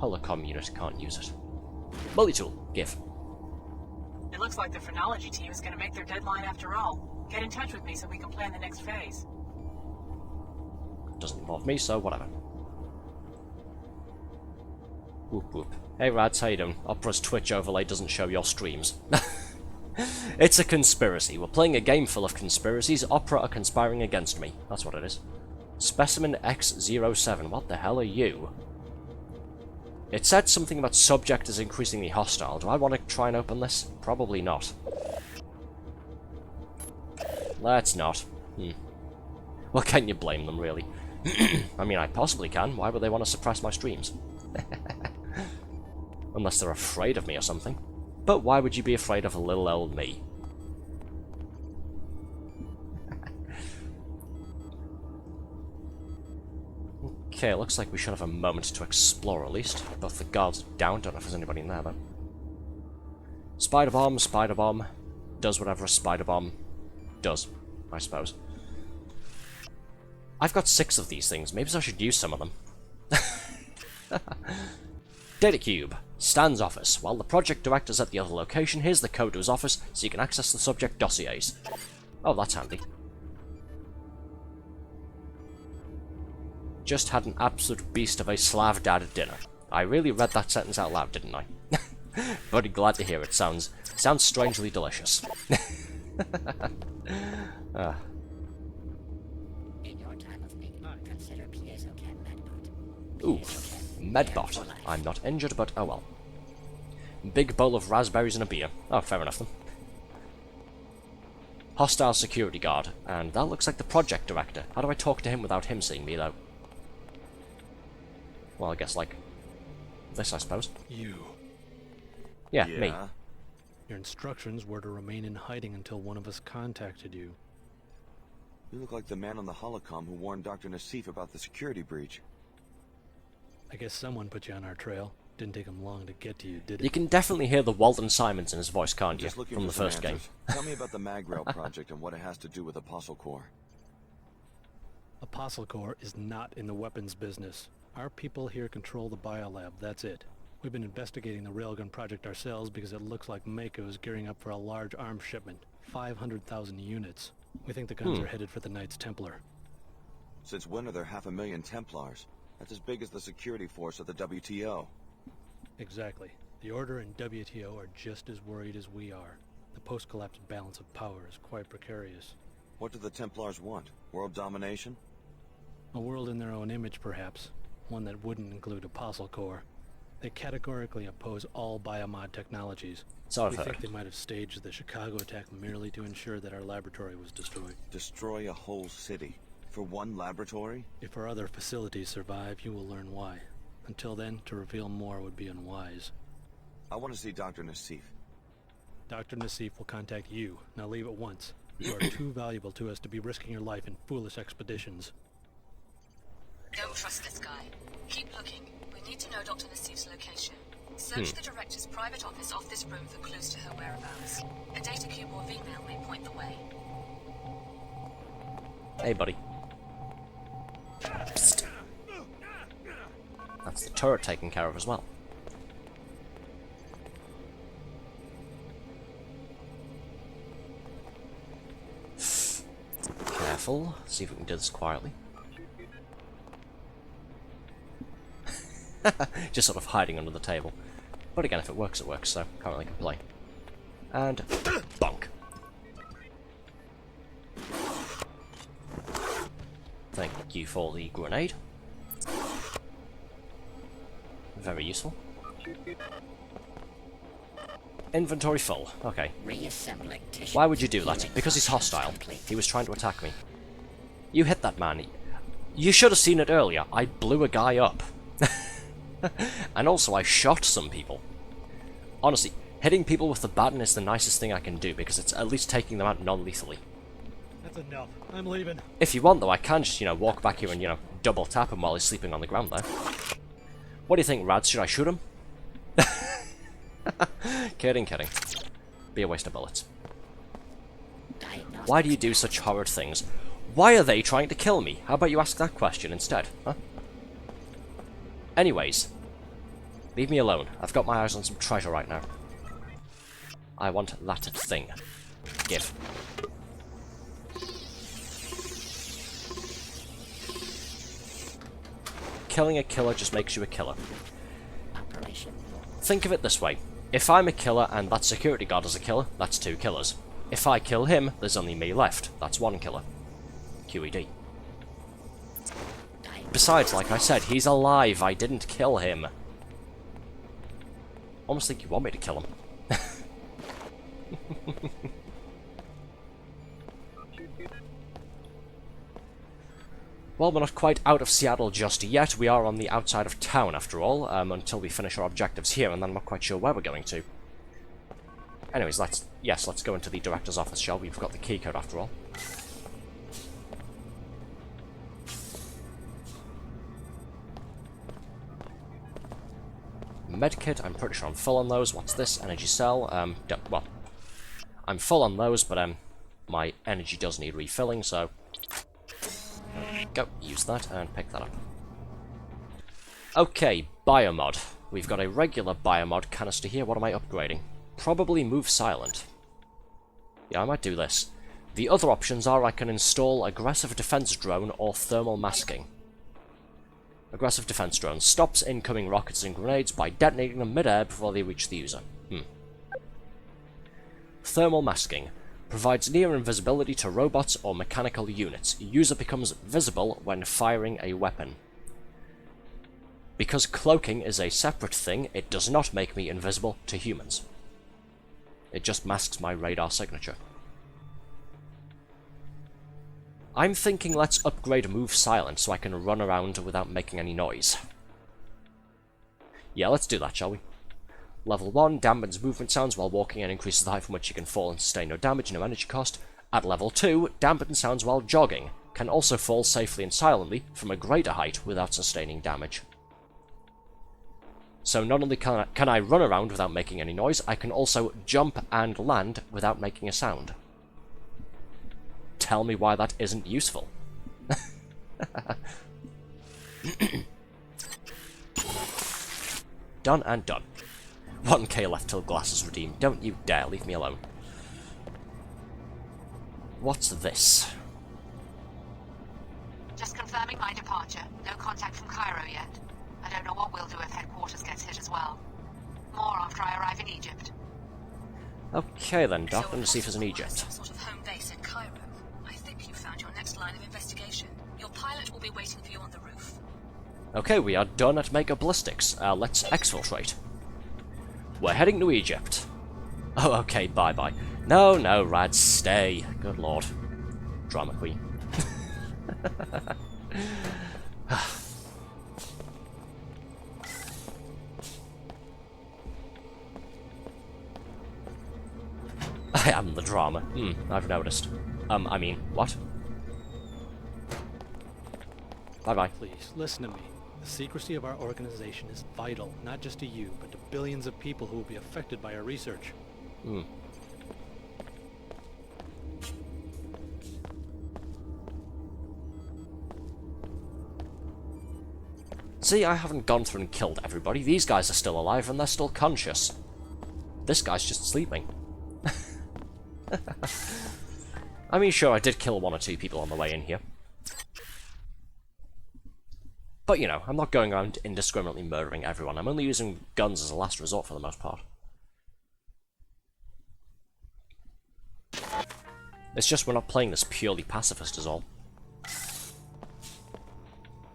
Holocom unit, can't use it. Multi-tool, give. It looks like the phrenology team is going to make their deadline after all. Get in touch with me so we can plan the next phase. Doesn't involve me, so whatever. Whoop whoop. Hey Rads, how you doing? Opera's Twitch overlay doesn't show your streams. It's a conspiracy. We're playing a game full of conspiracies. Opera are conspiring against me. That's what it is. Specimen X07. What the hell are you? It said something about subject is increasingly hostile. Do I want to try and open this? Probably not. Let's not. Well, can you blame them, really? I mean, I possibly can. Why would they want to suppress my streams? Unless they're afraid of me or something. But why would you be afraid of a little old me? Okay, it looks like we should have a moment to explore at least. Both the guards are down. Don't know if there's anybody in there though. Spider bomb. Does whatever a spider bomb does, I suppose. I've got 6 of these things. Maybe I should use some of them. Data cube. Stan's office. While the project director's at the other location, here's the code to his office so you can access the subject dossiers. Oh, that's handy. Just had an absolute beast of a Slav dad at dinner. I really read that sentence out loud, didn't I? Very glad to hear it. Sounds strangely delicious. Ooh, medbot. I'm not injured, but oh well. Big bowl of raspberries and a beer. Oh, fair enough then. Hostile security guard, and that looks like the project director. How do I talk to him without him seeing me, though? Well, I guess like this, I suppose. You. Yeah, me. Your instructions were to remain in hiding until one of us contacted you. You look like the man on the holocom who warned Dr. Nassif about the security breach. I guess someone put you on our trail. Didn't take him long to get to you, did it? You can definitely hear the Walton Simons in his voice, can't you? Just From the first game. Tell me about the Magrail project and what it has to do with Apostle Corps. Apostle Corps is not in the weapons business. Our people here control the biolab, that's it. We've been investigating the railgun project ourselves because it looks like Mako is gearing up for a large arms shipment. 500,000 units. We think the guns are headed for the Knights Templar. Since when are there 500,000 Templars? That's as big as the security force of the WTO. Exactly. The Order and WTO are just as worried as we are. The post-collapse balance of power is quite precarious. What do the Templars want? World domination? A world in their own image, perhaps. One that wouldn't include Apostle Corps. They categorically oppose all biomod technologies. So we think they might have staged the Chicago attack merely to ensure that our laboratory was destroyed. Destroy a whole city? For one laboratory? If our other facilities survive, you will learn why. Until then, to reveal more would be unwise. I want to see Dr. Nassif. Dr. Nassif will contact you. Now leave at once. You are too valuable to us to be risking your life in foolish expeditions. Don't trust this guy. Keep looking. We need to know Dr. Nassif's location. Search the director's private office off this room for clues to her whereabouts. A data cube or V-mail may point the way. Hey, buddy. Psst. That's the turret taken care of as well. Careful. See if we can do this quietly. Just sort of hiding under the table. But again, if it works, so can't really complain. And bonk. Thank you for the grenade. Very useful. Inventory full. Okay. Why would you do that? Because he's hostile. He was trying to attack me. You hit that man. You should have seen it earlier. I blew a guy up. And also, I shot some people. Honestly, hitting people with the baton is the nicest thing I can do, because it's at least taking them out non-lethally. That's enough. I'm leaving. If you want, though, I can just, walk back here and, double tap him while he's sleeping on the ground there. What do you think, Rads? Should I shoot him? Kidding. Be a waste of bullets. Why do you do such horrid things? Why are they trying to kill me? How about you ask that question instead, huh? Anyways, leave me alone. I've got my eyes on some treasure right now. I want that thing. Give. Killing a killer just makes you a killer. Think of it this way. If I'm a killer and that security guard is a killer, that's 2 killers. If I kill him, there's only me left. That's 1 killer. QED. Besides, like I said, he's alive. I didn't kill him. Almost think you want me to kill him. Well, we're not quite out of Seattle just yet. We are on the outside of town, after all, until we finish our objectives here, and then I'm not quite sure where we're going to. Anyways, let's go into the director's office, shall we? We've got the key code, after all. Medkit, I'm pretty sure I'm full on those. What's this? Energy cell. Well, I'm full on those, but my energy does need refilling, so go, use that, and pick that up. Okay, biomod. We've got a regular biomod canister here. What am I upgrading? Probably move silent. Yeah, I might do this. The other options are I can install aggressive defense drone or thermal masking. Aggressive defense drone stops incoming rockets and grenades by detonating them mid-air before they reach the user. Thermal masking provides near invisibility to robots or mechanical units. User becomes visible when firing a weapon. Because cloaking is a separate thing, it does not make me invisible to humans. It just masks my radar signature. I'm thinking let's upgrade Move Silent so I can run around without making any noise. Yeah, let's do that, shall we? Level 1 dampens movement sounds while walking and increases the height from which you can fall and sustain no damage, no energy cost. At level 2, dampens sounds while jogging. Can also fall safely and silently from a greater height without sustaining damage. So not only can I run around without making any noise, I can also jump and land without making a sound. Tell me why that isn't useful. Done and done. 1k left till glass is redeemed. Don't you dare leave me alone. What's this? Just confirming my departure. No contact from Cairo yet. I don't know what we'll do if headquarters gets hit as well. More after I arrive in Egypt. Okay then, Doc. Let me see if there's an Egypt. Some sort of home base in Cairo. I think you found your next line of investigation. Your pilot will be waiting for you on the roof. Okay, we are done at Mega Ballistics. Let's exfiltrate. We're heading to Egypt. Oh, okay, bye-bye. No, Rad, stay. Good lord. Drama queen. I am the drama. I've noticed. I mean, what? Bye-bye. Please, listen to me. The secrecy of our organization is vital, not just to you, but to billions of people who will be affected by our research. See, I haven't gone through and killed everybody. These guys are still alive and they're still conscious. This guy's just sleeping. I mean, sure, I did kill 1 or 2 people on the way in here. But, you know, I'm not going around indiscriminately murdering everyone. I'm only using guns as a last resort for the most part. It's just we're not playing this purely pacifist is all.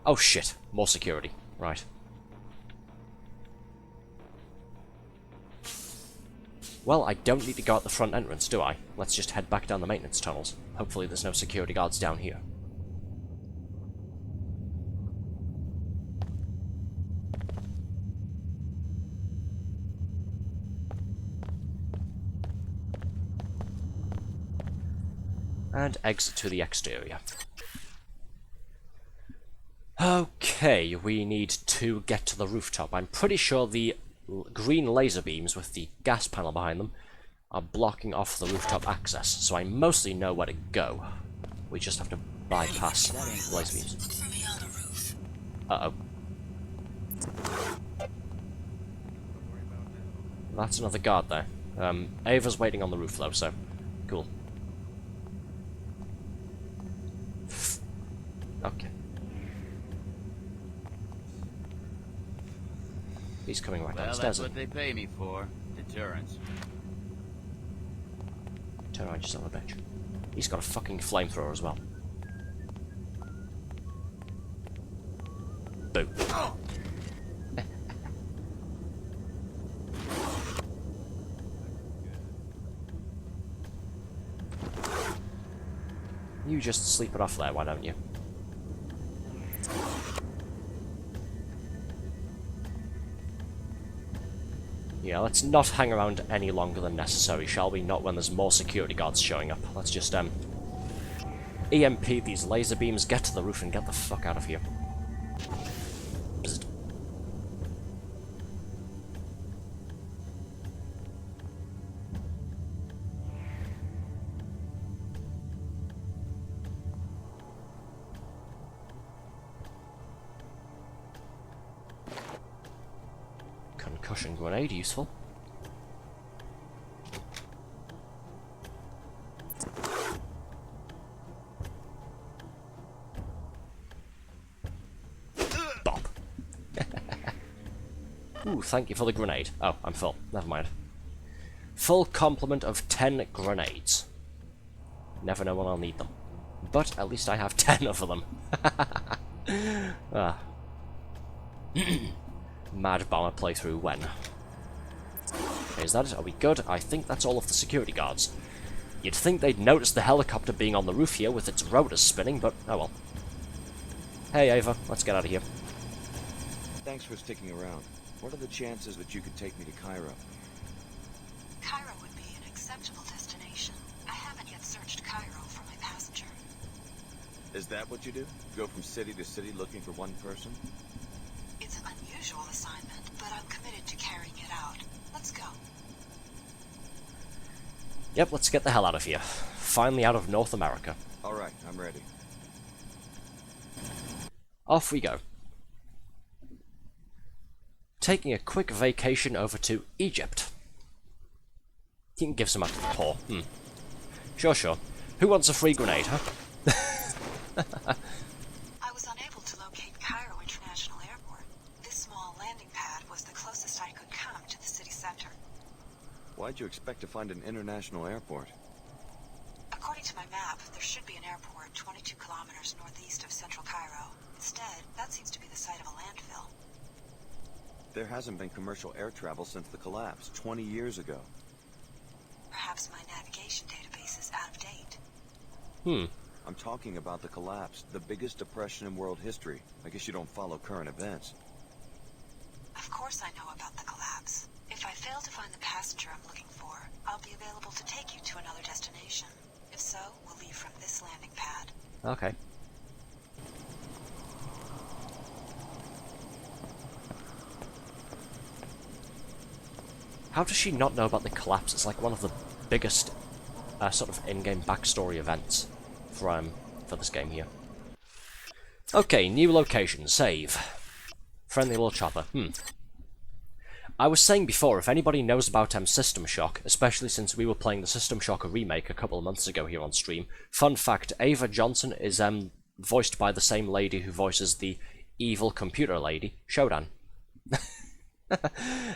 Oh shit, more security. Right. Well, I don't need to go out the front entrance, do I? Let's just head back down the maintenance tunnels. Hopefully there's no security guards down here. And exit to the exterior. Okay, we need to get to the rooftop. I'm pretty sure the green laser beams with the gas panel behind them are blocking off the rooftop access, so I mostly know where to go. We just have to bypass the laser beams. Uh-oh. That's another guard there. Ava's waiting on the roof though, so cool. Okay. He's coming right downstairs. That's what they pay me for. Deterrence. Turn around, you son of a bitch. He's got a fucking flamethrower as well. Boo. You just sleep it off there, why don't you? Yeah, let's not hang around any longer than necessary, shall we? Not when there's more security guards showing up. Let's just, EMP these laser beams, get to the roof, and get the fuck out of here. Bzzzt. Concussion grenade, useful. Bop. Ooh, thank you for the grenade. Oh, I'm full. Never mind. Full complement of 10 grenades. Never know when I'll need them. But at least I have 10 of them. Ah. Mad Bomber playthrough when? Okay, is that it? Are we good? I think that's all of the security guards. You'd think they'd notice the helicopter being on the roof here with its rotors spinning, but oh well. Hey Ava, let's get out of here. Thanks for sticking around. What are the chances that you could take me to Cairo? Cairo would be an acceptable destination. I haven't yet searched Cairo for my passenger. Is that what you do? Go from city to city looking for one person? It's an unusual assignment, but I'm committed to carrying it out. Let's go. Yep, let's get the hell out of here. Finally out of North America. Alright, I'm ready. Off we go. Taking a quick vacation over to Egypt. You can give some out to the poor. Sure, sure. Who wants a free grenade, huh? I was unable to locate Cairo International Airport. This small landing pad was the closest I could come to the city center. Why'd you expect to find an international airport? According to my map, there should be an airport 22 kilometers northeast of central Cairo. Instead, that seems to be the site of a landfill. There hasn't been commercial air travel since the collapse, 20 years ago. Perhaps my navigation database is out of date. I'm talking about the collapse, the biggest depression in world history. I guess you don't follow current events. Of course I know about the collapse. If I fail to find the passenger I'm looking for, I'll be available to take you to another destination. If so, we'll leave from this landing pad. Okay. How does she not know about the collapse? It's like one of the biggest sort of in-game backstory events for this game here. Okay, new location. Save. Friendly little chopper. I was saying before, if anybody knows about System Shock, especially since we were playing the System Shock remake a couple of months ago here on stream, fun fact, Ava Johnson is voiced by the same lady who voices the evil computer lady, Shodan.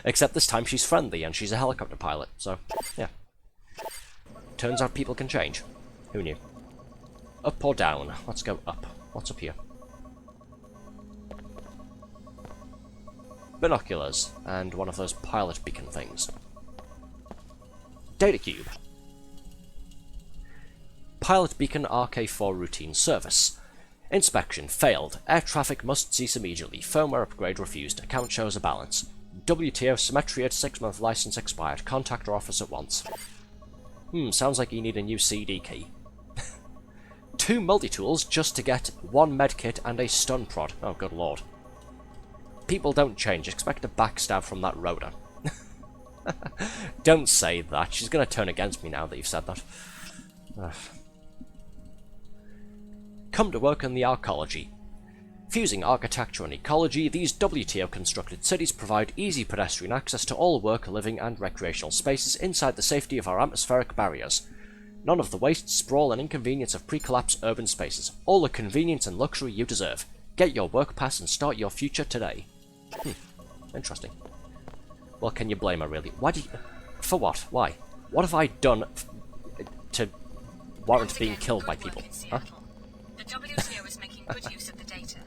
Except this time she's friendly and she's a helicopter pilot, so yeah. Turns out people can change. Who knew? Up or down? Let's go up. What's up here? Binoculars, and one of those pilot beacon things. Data cube. Pilot beacon RK4 routine service. Inspection failed. Air traffic must cease immediately. Firmware upgrade refused. Account shows a balance. WTO Symmetria 6-month license expired. Contact our office at once. Sounds like you need a new CD key. 2 multi-tools just to get 1 medkit and a stun prod. Oh, good lord. People don't change. Expect a backstab from that Rhoda. Don't say that. She's going to turn against me now that you've said that. Ugh. Come to work in the arcology. Fusing architecture and ecology, these WTO-constructed cities provide easy pedestrian access to all work, living, and recreational spaces inside the safety of our atmospheric barriers. None of the waste, sprawl, and inconvenience of pre-collapse urban spaces. All the convenience and luxury you deserve. Get your work pass and start your future today. Interesting. Well, can you blame her, really? Why do you... For what? Why? What have I done to warrant being killed by people? Huh? The WTO is making good use of the data.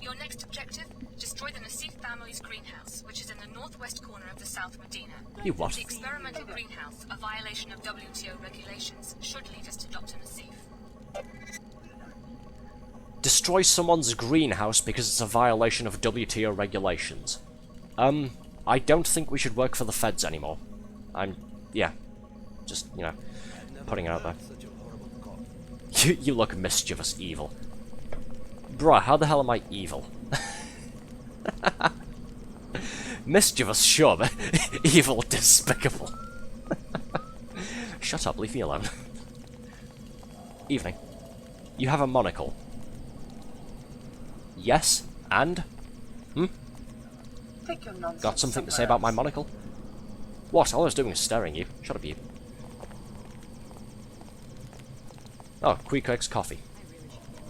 Your next objective? Destroy the Nassif family's greenhouse, which is in the northwest corner of the South Medina. You what? The experimental greenhouse, a violation of WTO regulations, should lead us to Dr. Nassif. Destroy someone's greenhouse because it's a violation of WTO regulations. I don't think we should work for the feds anymore. Yeah. Just, you know, putting it out there. You look mischievous evil. Bruh, how the hell am I evil? Mischievous, sure, but evil, despicable. Shut up, leave me alone. Evening. You have a monocle. Yes, and? Got something to say about my monocle? What? All I was doing was staring at you. Shut up, you. Oh, Queequeg's coffee.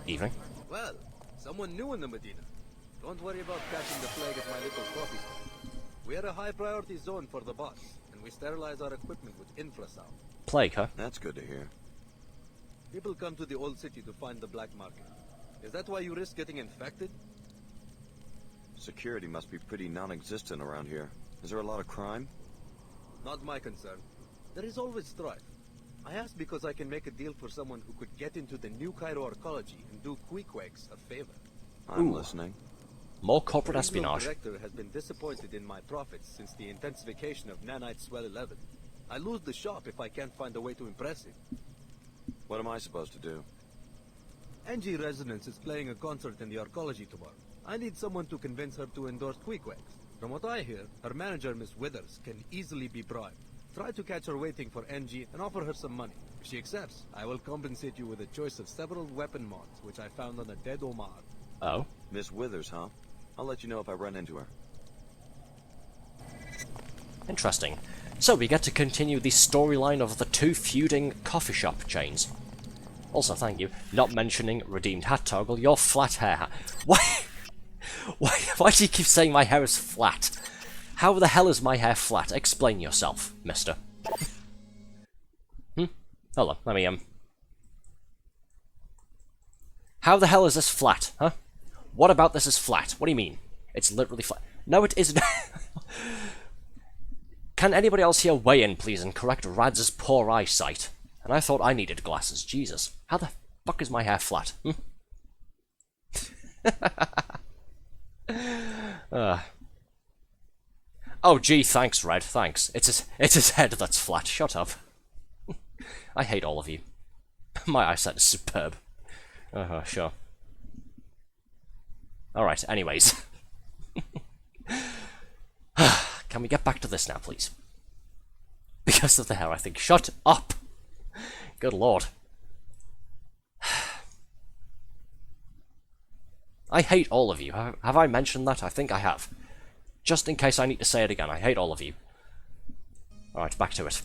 Evening. Well, someone new in the Medina. Don't worry about catching the plague at my little coffee stop. We are a high priority zone for the boss, and we sterilize our equipment with infrasound. Plague, huh? That's good to hear. People come to the old city to find the black market. Is that why you risk getting infected? Security must be pretty non-existent around here. Is there a lot of crime? Not my concern. There is always strife. I asked because I can make a deal for someone who could get into the new Cairo arcology and do Queequegs a favor. I'm listening. More corporate The espionage. director has been disappointed in my profits since the intensification of Nanite Swell 11. I lose the shop if I can't find a way to impress him. What am I supposed to do? NG Resonance is playing a concert in the arcology tomorrow. I need someone to convince her to endorse Queequegs. From what I hear, her manager, Miss Withers, can easily be bribed. Try to catch her waiting for NG and offer her some money. If she accepts, I will compensate you with a choice of several weapon mods, which I found on a dead Omar. Oh? Miss Withers, huh? I'll let you know if I run into her. Interesting. So we get to continue the storyline of the 2 feuding coffee shop chains. Also, thank you, not mentioning redeemed hat toggle, your flat hair. Why do you keep saying my hair is flat? How the hell is my hair flat? Explain yourself, mister. Hold on, let me, How the hell is this flat, huh? What about this is flat? What do you mean? It's literally flat. No, it isn't. Can anybody else here weigh in, please, and correct Radz's poor eyesight? And I thought I needed glasses. Jesus. How the fuck is my hair flat? Oh, gee, thanks, Red. Thanks. It's his head that's flat. Shut up. I hate all of you. My eyesight is superb. Sure. Alright, anyways. Can we get back to this now, please? Because of the hair, I think. Shut up! Good lord. I hate all of you. Have I mentioned that? I think I have. Just in case I need to say it again, I hate all of you. Alright, back to it.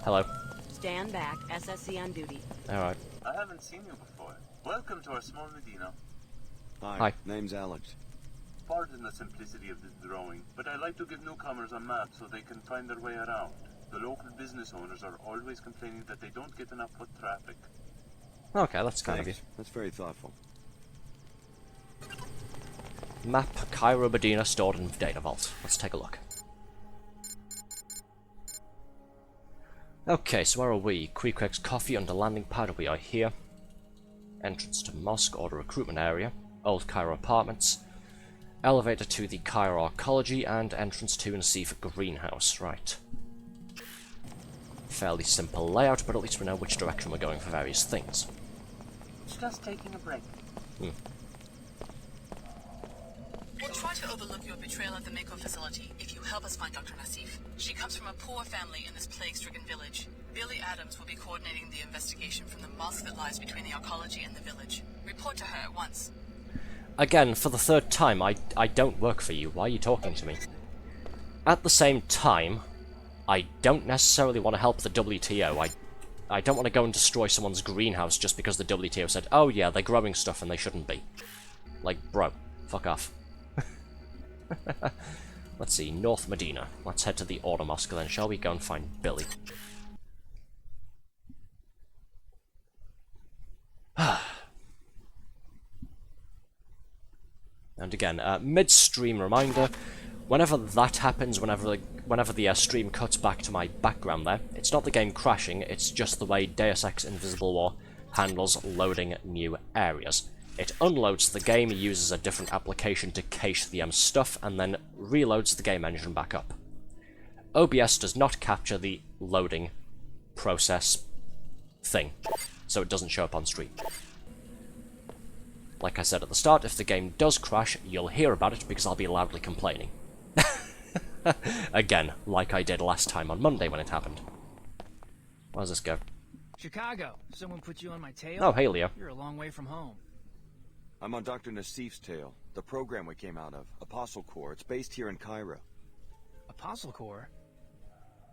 Hello. Stand back. SSC on duty. Alright. I haven't seen you before. Welcome to our small Medina. Hi. Name's Alex. Pardon the simplicity of this drawing, but I like to give newcomers a map so they can find their way around. The local business owners are always complaining that they don't get enough foot traffic. Okay, that's kind of you. That's very thoughtful. Map Cairo Medina stored in Data Vault. Let's take a look. Okay, so where are we? Queequeg's Coffee under landing pad, we are here. Entrance to mosque or the recruitment area. Old Cairo apartments. Elevator to the Cairo arcology and entrance to Nassif greenhouse. Right. Fairly simple layout, but at least we know which direction we're going for various things. Just taking a break. Hmm. We'll try to overlook your betrayal at the Mako facility if you help us find Dr. Nassif. She comes from a poor family in this plague-stricken village. Billy Adams will be coordinating the investigation from the mosque that lies between the arcology and the village. Report to her at once. Again, for the third time, I don't work for you. Why are you talking to me? At the same time, I don't necessarily want to help the WTO. I don't want to go and destroy someone's greenhouse just because the WTO said, oh yeah, they're growing stuff and they shouldn't be. Like, bro, fuck off. Let's see, North Medina. Let's head to the Order Mosque then, shall we? Go and find Billy. And again, mid-stream reminder, whenever that happens, whenever the stream cuts back to my background there, it's not the game crashing, it's just the way Deus Ex Invisible War handles loading new areas. It unloads the game, uses a different application to cache the stuff, and then reloads the game engine back up. OBS does not capture the loading process thing, so it doesn't show up on stream. Like I said at the start, if the game does crash, you'll hear about it because I'll be loudly complaining. Again, like I did last time on Monday when it happened. Where does this go? Chicago. Someone put you on my tail? Oh, hey, Leo. You're a long way from home. I'm on Dr. Nassif's tail, the program we came out of, Apostle Corps. It's based here in Cairo. Apostle Corps?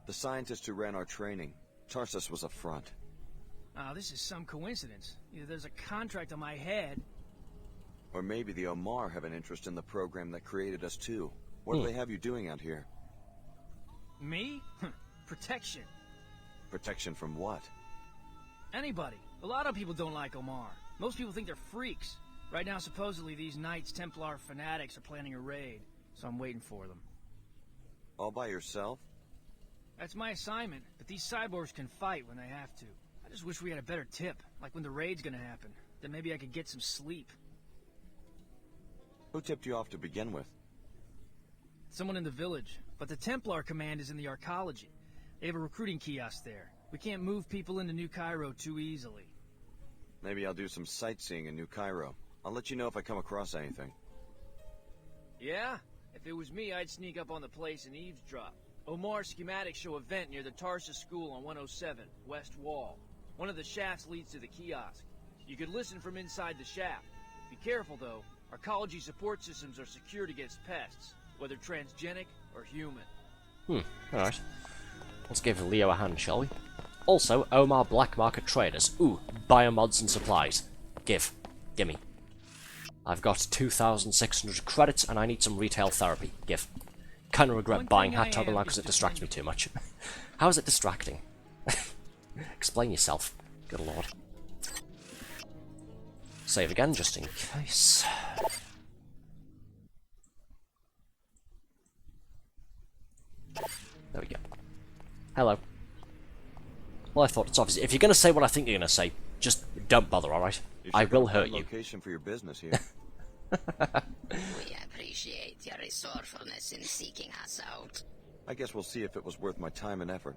The scientist who ran our training. Tarsus was a front. Oh, this is some coincidence. Either there's a contract on my head... Or maybe the Omar have an interest in the program that created us too. What do they have you doing out here? Me? Protection. Protection from what? Anybody. A lot of people don't like Omar. Most people think they're freaks. Right now, supposedly, these Knights Templar fanatics are planning a raid, so I'm waiting for them. All by yourself? That's my assignment, but these cyborgs can fight when they have to. I just wish we had a better tip, like when the raid's gonna happen. Then maybe I could get some sleep. Who tipped you off to begin with? Someone in the village, but the Templar command is in the arcology. They have a recruiting kiosk there. We can't move people into New Cairo too easily. Maybe I'll do some sightseeing in New Cairo. I'll let you know if I come across anything. Yeah? If it was me, I'd sneak up on the place and eavesdrop. Omar's schematics show a vent near the Tarsus School on 107, West Wall. One of the shafts leads to the kiosk. You could listen from inside the shaft. Be careful, though. Arcology support systems are secured against pests, whether transgenic or human. Alright. Let's give Leo a hand, shall we? Also, Omar Black Market Traders. Ooh, biomods and supplies. Gimme. I've got 2,600 credits and I need some retail therapy. Give. Kinda regret buying Hat Toggle now because it distracts me too much. How is it distracting? Explain yourself. Good lord. Save again, just in case. There we go. Hello. Well, I thought it's obvious. If you're going to say what I think you're going to say, just don't bother, alright? I will hurt you. Location for your business here. We appreciate your resourcefulness in seeking us out. I guess we'll see if it was worth my time and effort.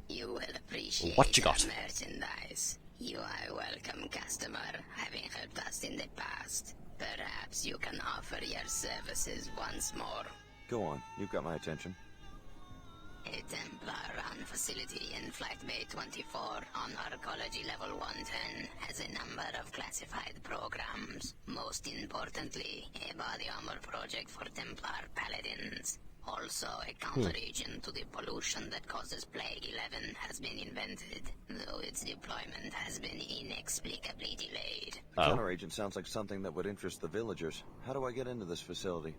You will appreciate what you got? Our merchandise. You are a welcome customer, having helped us in the past. Perhaps you can offer your services once more. Go on, you've got my attention. A Templar-run facility in Flight Bay 24 on Arcology Level 110 has a number of classified programs. Most importantly, a body armor project for Templar Paladins. Also, a counter-agent to the pollution that causes Plague 11 has been invented, though its deployment has been inexplicably delayed. A counter-agent sounds like something that would interest the villagers. How do I get into this facility?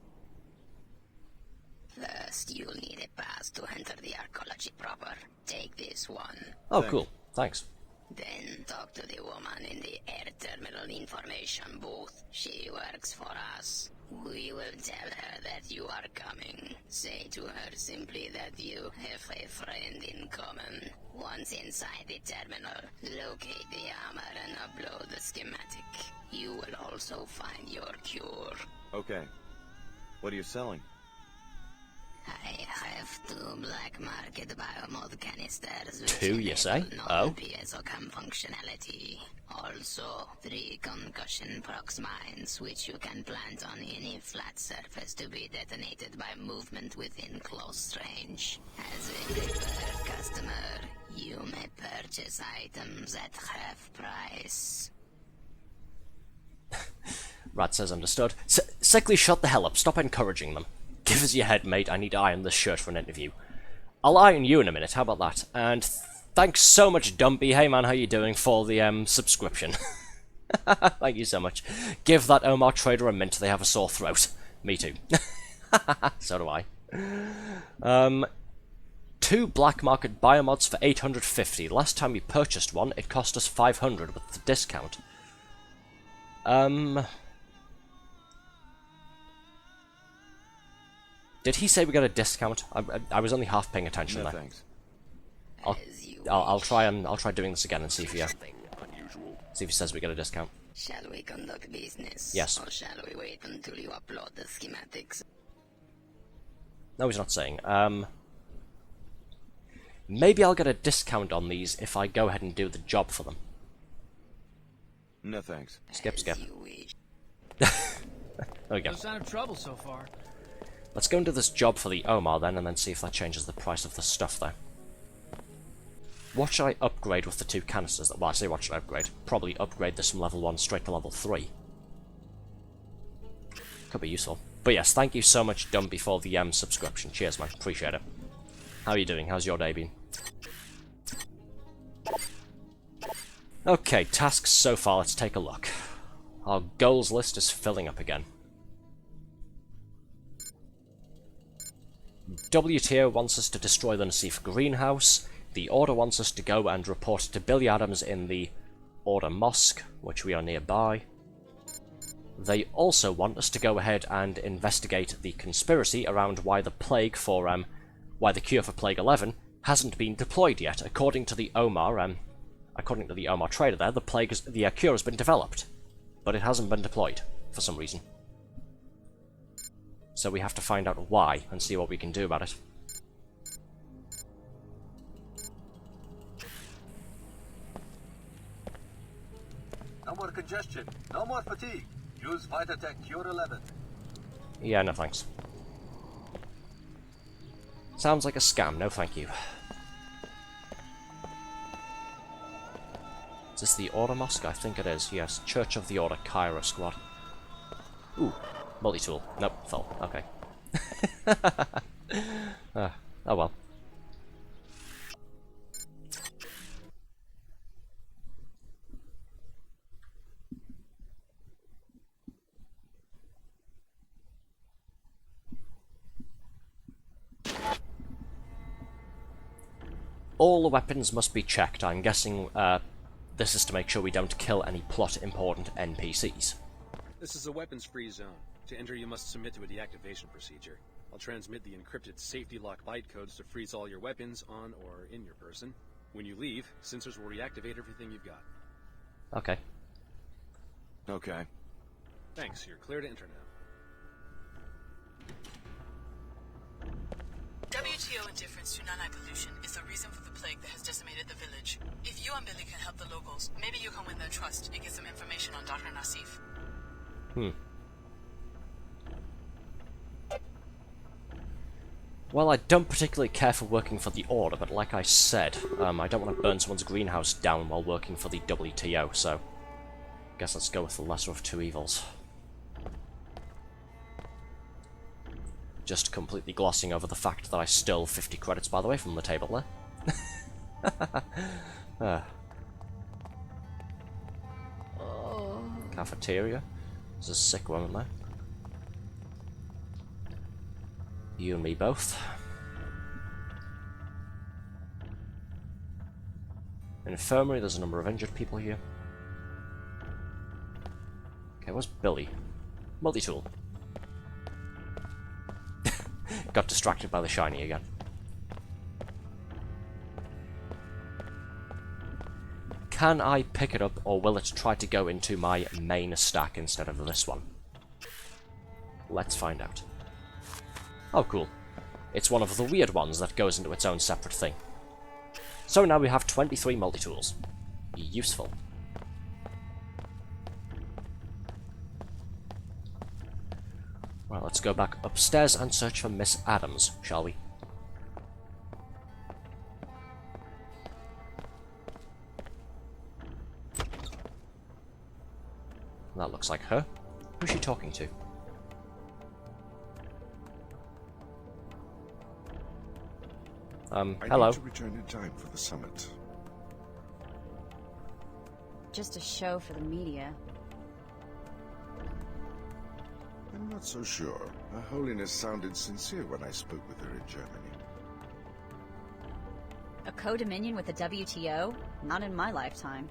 First, you'll need a pass to enter the arcology proper. Take this one. Oh, cool. Thanks. Then talk to the woman in the air terminal information booth. She works for us. We will tell her that you are coming. Say to her simply that you have a friend in common. Once inside the terminal, locate the armor and upload the schematic. You will also find your cure. Okay. What are you selling? I have to black market biomod canisters which 2, you say? Oh. non-PSOCAM functionality. Also, 3 concussion prox mines which you can plant on any flat surface to be detonated by movement within close range. As a preferred customer, you may purchase items at half price. Rad says understood. Sickly, shut the hell up. Stop encouraging them. Give us your head, mate. I need to iron this shirt for an interview. I'll iron you in a minute. How about that? And thanks so much, Dumpy. Hey, man, how you doing for the subscription? Thank you so much. Give that Omar trader a mint. They have a sore throat. Me too. So do I. 2 black market biomods for 850. Last time we purchased one, it cost us 500 with the discount. Did he say we got a discount? I was only half paying attention there. Thanks. I'll try doing this again and see if he says we get a discount. Shall we conduct business? Yes. Or shall we wait until you upload the schematics? No, he's not saying. Maybe I'll get a discount on these if I go ahead and do the job for them. No thanks. Skip. There we go. No sign of trouble so far. Let's go and do this job for the Omar then, and then see if that changes the price of the stuff there. What should I upgrade with the 2 canisters? Well, I say what should I upgrade? Probably upgrade this from level 1 straight to level 3. Could be useful. But yes, thank you so much, Dumpy, for the subscription. Cheers, man. Appreciate it. How are you doing? How's your day been? Okay, tasks so far. Let's take a look. Our goals list is filling up again. WTO wants us to destroy the Nassif greenhouse. The Order wants us to go and report to Billy Adams in the Order Mosque, which we are nearby. They also want us to go ahead and investigate the conspiracy around why the plague for why the cure for Plague 11 hasn't been deployed yet. According to the Omar trader there, the cure has been developed, but it hasn't been deployed for some reason. So we have to find out why and see what we can do about it. No more congestion, no more fatigue. Use Vitatech Cure 11. Yeah, no thanks. Sounds like a scam, no thank you. Is this the Order Mosque? I think it is, yes. Church of the Order, Cairo squad. Ooh, multi-tool. Nope, fell. Okay. Oh well. All the weapons must be checked. I'm guessing this is to make sure we don't kill any plot-important NPCs. This is a weapons-free zone. To enter, you must submit to a deactivation procedure. I'll transmit the encrypted safety lock bytecodes to freeze all your weapons on or in your person. When you leave, sensors will reactivate everything you've got. Okay. Okay. Thanks, you're clear to enter now. WTO indifference to nanite pollution is the reason for the plague that has decimated the village. If you and Billy can help the locals, maybe you can win their trust and get some information on Dr. Nassif. Well, I don't particularly care for working for the Order, but like I said, I don't want to burn someone's greenhouse down while working for the WTO, so guess let's go with the lesser of 2 evils. Just completely glossing over the fact that I stole 50 credits, by the way, from the table there. Cafeteria. There's a sick woman there. You and me both. Infirmary, there's a number of injured people here. Okay, where's Billy? Multi-tool. Got distracted by the shiny again. Can I pick it up, or will it try to go into my main stack instead of this one? Let's find out. Oh, cool. It's one of the weird ones that goes into its own separate thing. So now we have 23 multi-tools. Useful. Well, let's go back upstairs and search for Miss Adams, shall we? That looks like her. Who's she talking to? Hello. I need to return in time for the summit. Just a show for the media. I'm not so sure. Her Holiness sounded sincere when I spoke with her in Germany. A co-dominion with the WTO? Not in my lifetime.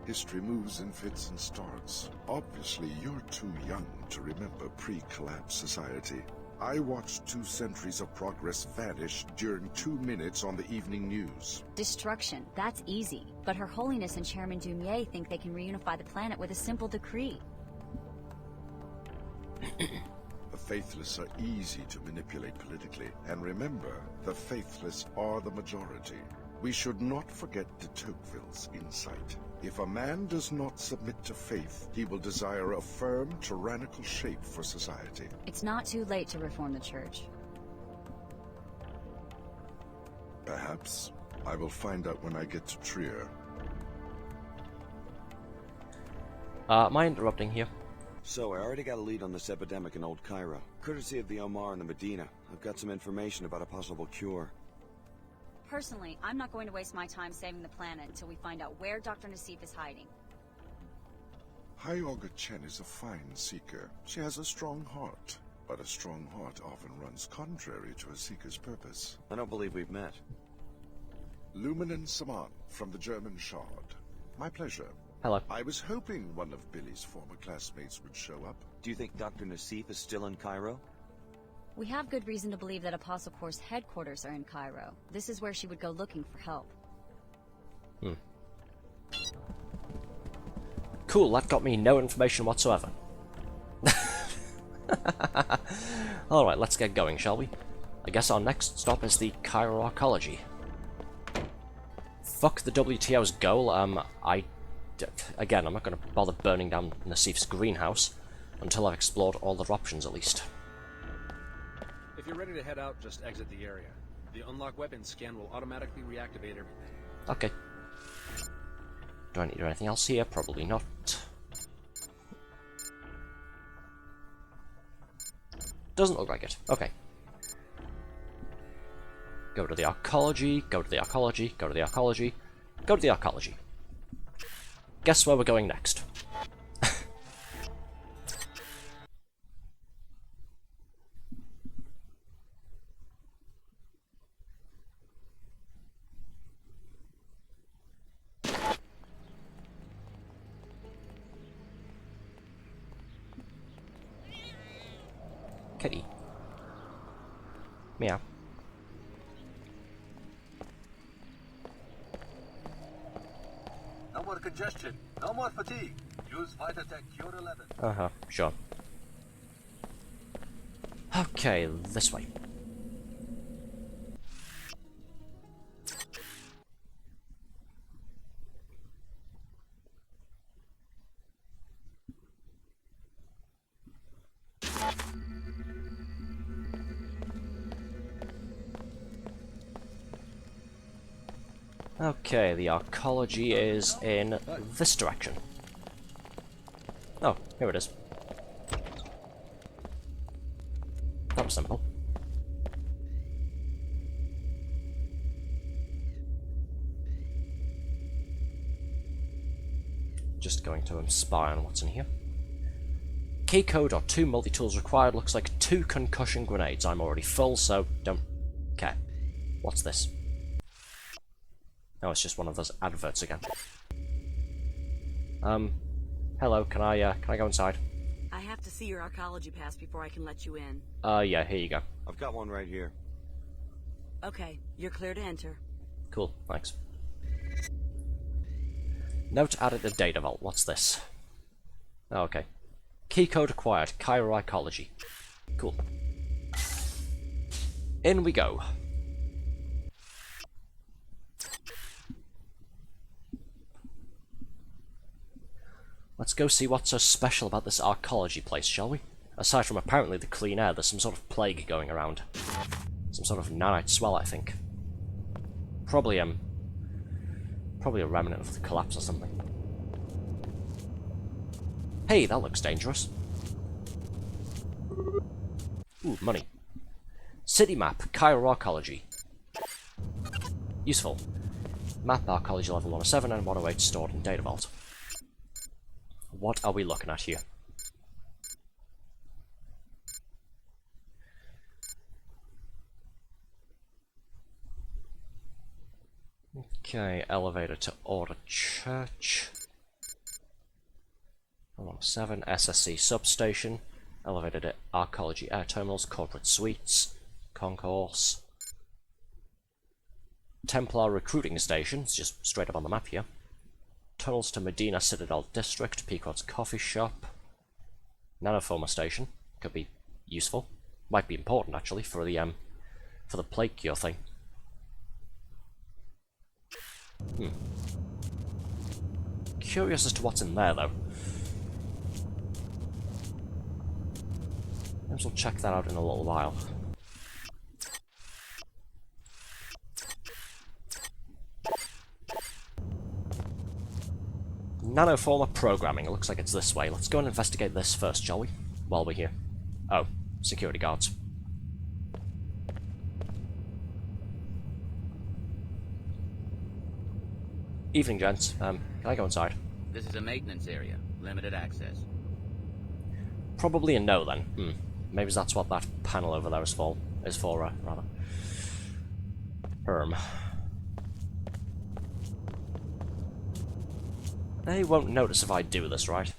History moves in fits and starts. Obviously, you're too young to remember pre-collapse society. I watched 2 centuries of progress vanish during 2 minutes on the evening news. Destruction, that's easy. But Her Holiness and Chairman Dumier think they can reunify the planet with a simple decree. The faithless are easy to manipulate politically. And remember, the faithless are the majority. We should not forget de Tocqueville's insight. If a man does not submit to faith, he will desire a firm, tyrannical shape for society. It's not too late to reform the church. Perhaps. I will find out when I get to Trier. Am I interrupting here? So, I already got a lead on this epidemic in Old Cairo. Courtesy of the Omar and the Medina, I've got some information about a possible cure. Personally, I'm not going to waste my time saving the planet until we find out where Dr. Nassif is hiding. Hyoga Chen is a fine seeker. She has a strong heart, but a strong heart often runs contrary to a seeker's purpose. I don't believe we've met. Lumen Saman from the German Shard. My pleasure. Hello. I was hoping one of Billy's former classmates would show up. Do you think Dr. Nassif is still in Cairo? We have good reason to believe that Apostle Corps' headquarters are in Cairo. This is where she would go looking for help. Cool, that got me no information whatsoever. Alright, let's get going, shall we? I guess our next stop is the Cairo Archaeology. Fuck the WTO's goal. Again, I'm not going to bother burning down Nassif's greenhouse until I've explored all the options at least. If you're ready to head out, just exit the area. The unlock weapons scan will automatically reactivate everything. Okay. Do I need to do anything else here? Probably not. Doesn't look like it. Okay. Go to the archaeology, go to the archaeology, go to the archaeology, go to the archaeology. Guess where we're going next? Kitty. Meow. No more congestion. No more fatigue. Use Vitatech Cure 11. Uh-huh, sure. Okay, this way. Okay, the archaeology is in this direction. Oh, here it is. That was simple. Just going to spy on what's in here. Key code or 2 multi-tools required. Looks like 2 concussion grenades. I'm already full, so don't care. What's this? Oh, it's just one of those adverts again. Hello, can I go inside? I have to see your archaeology pass before I can let you in. Yeah, here you go. I've got one right here. Okay, you're clear to enter. Cool, thanks. Note added to data vault. What's this? Oh, okay. Key code acquired. Cairo Archaeology. Cool. in we go. Let's go see what's so special about this archaeology place, shall we? Aside from apparently the clean air, there's some sort of plague going around. Some sort of nanite swell, I think. Probably a remnant of the collapse or something. Hey, that looks dangerous. Ooh, money. City map, Cairo archaeology. Useful. Map archaeology level 107 and 108 stored in data vault. What are we looking at here? Okay, elevator to Order Church. 107, SSC substation. Elevator to Archaeology Air Terminals, Corporate Suites, Concourse. Templar Recruiting Station, it's just straight up on the map here. Tunnels to Medina Citadel District, Pequod's Coffee Shop. Nanoformer Station, could be useful. Might be important actually for the plague cure thing. Curious as to what's in there though. Perhaps we'll check that out in a little while. Nanoformer programming. It looks like it's this way. Let's go and investigate this first, shall we? While we're here. Oh, security guards. Evening, gents. Can I go inside? This is a maintenance area. Limited access. Probably a no, then. Maybe that's what that panel over there is for, rather. They won't notice if I do this, right?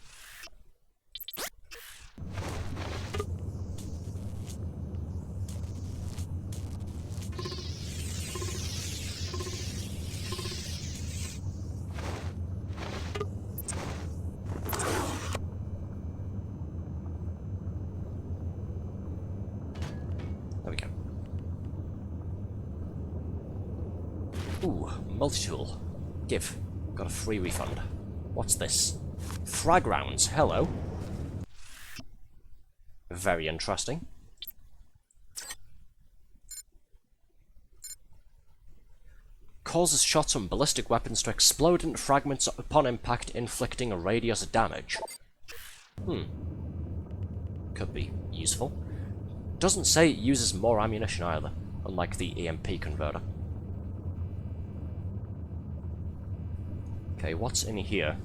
There we go. Ooh, multi-tool. Give. Got a free refund. What's this? Frag rounds. Hello. Very interesting. Causes shots from ballistic weapons to explode into fragments upon impact, inflicting a radius damage. Could be useful. Doesn't say it uses more ammunition either, unlike the EMP converter. Okay, what's in here?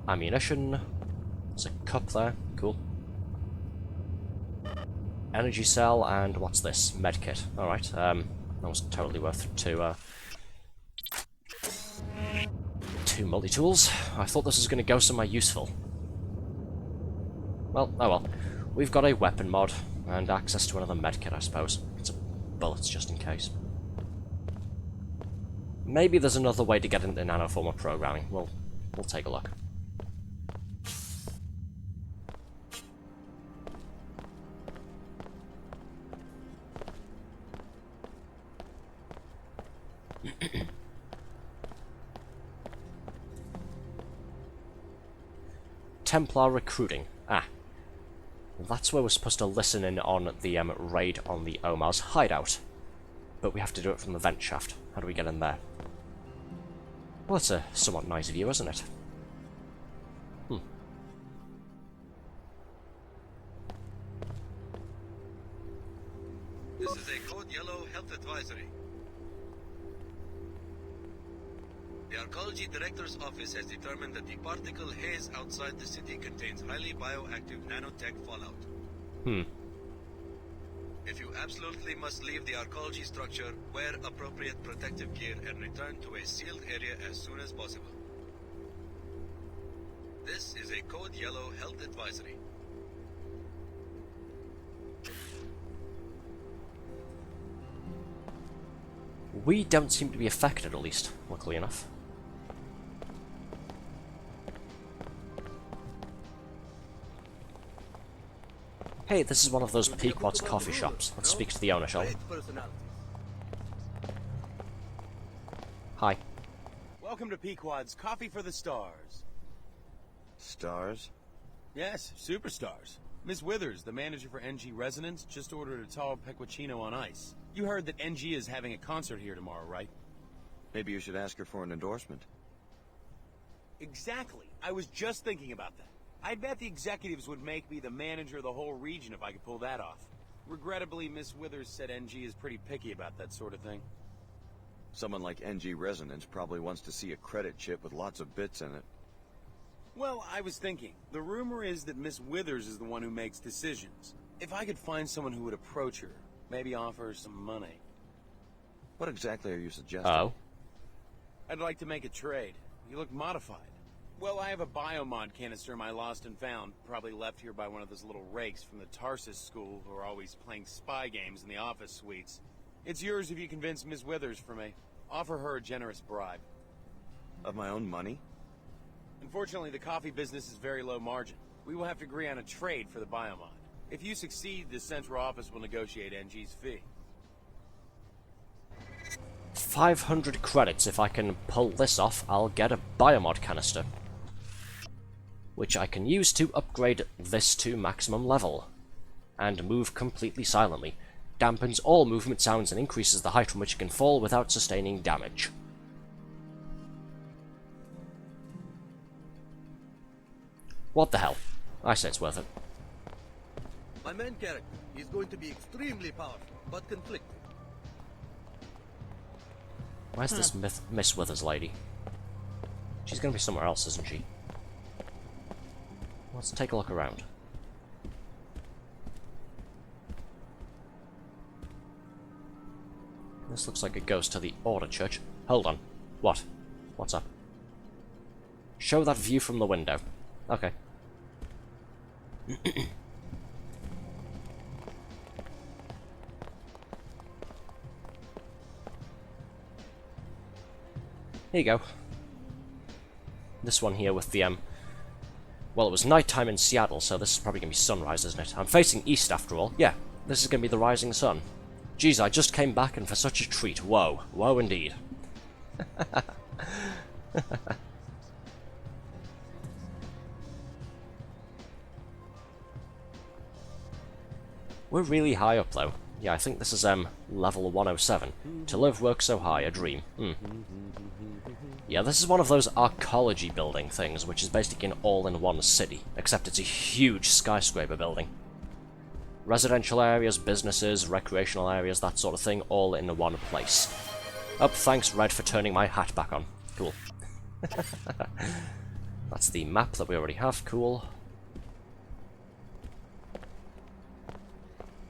Ammunition. There's a cup there. Cool. Energy cell, and what's this? Medkit. Alright, that was totally worth two multi-tools. I thought this was going to go somewhere useful. Well, oh well. We've got a weapon mod, and access to another medkit, I suppose. It's bullets just in case. Maybe there's another way to get into nanoformer programming. We'll take a look. Templar recruiting. Ah. That's where we're supposed to listen in on the raid on the Omar's hideout. But we have to do it from the vent shaft. How do we get in there? Well, it's a somewhat nice view, isn't it? This is a code yellow health advisory. The Archaeology Director's Office has determined that the particle haze outside the city contains highly bioactive nanotech fallout. If you absolutely must leave the archaeology structure, wear appropriate protective gear and return to a sealed area as soon as possible. This is a code yellow health advisory. We don't seem to be affected, at least, luckily enough. Hey, this is one of those Pequod's coffee shops. Let's speak to the owner, shall we? Hi. Welcome to Pequod's Coffee for the Stars. Stars? Yes, superstars. Miss Withers, the manager for NG Resonance, just ordered a tall pecorino on ice. You heard that NG is having a concert here tomorrow, right? Maybe you should ask her for an endorsement. Exactly. I was just thinking about that. I bet the executives would make me the manager of the whole region if I could pull that off. Regrettably, Miss Withers said NG is pretty picky about that sort of thing. Someone like NG Resonance probably wants to see a credit chip with lots of bits in it. Well, I was thinking, the rumor is that Miss Withers is the one who makes decisions. If I could find someone who would approach her, maybe offer her some money. What exactly are you suggesting? Oh. I'd like to make a trade. You look modified. Well, I have a biomod canister I lost and found, probably left here by one of those little rakes from the Tarsus school who are always playing spy games in the office suites. It's yours if you convince Miss Withers for me. Offer her a generous bribe. Of my own money? Unfortunately, the coffee business is very low margin. We will have to agree on a trade for the biomod. If you succeed, the central office will negotiate NG's fee. 500 credits. If I can pull this off, I'll get a biomod canister, which I can use to upgrade this to maximum level, and move completely silently. Dampens all movement sounds and increases the height from which it can fall without sustaining damage. What the hell? I say it's worth it. My main character is going to be extremely powerful, but conflicted. Where's this Miss Withers lady? She's gonna be somewhere else, isn't she? Let's take a look around. This looks like it goes to the Order Church. Hold on. What? What's up? Show that view from the window. Okay. Here you go. This one here with the, well, it was nighttime in Seattle, so this is probably going to be sunrise, isn't it? I'm facing east, after all. Yeah, this is going to be the rising sun. Geez, I just came back, and for such a treat. Whoa. Whoa, indeed. We're really high up, though. Yeah, I think this is, level 107. To live, work so high, a dream. Yeah, this is one of those arcology building things, which is basically an all-in-one city, except it's a huge skyscraper building. Residential areas, businesses, recreational areas, that sort of thing, all in one place. Oh, thanks, Red, for turning my hat back on. Cool. That's the map that we already have, cool.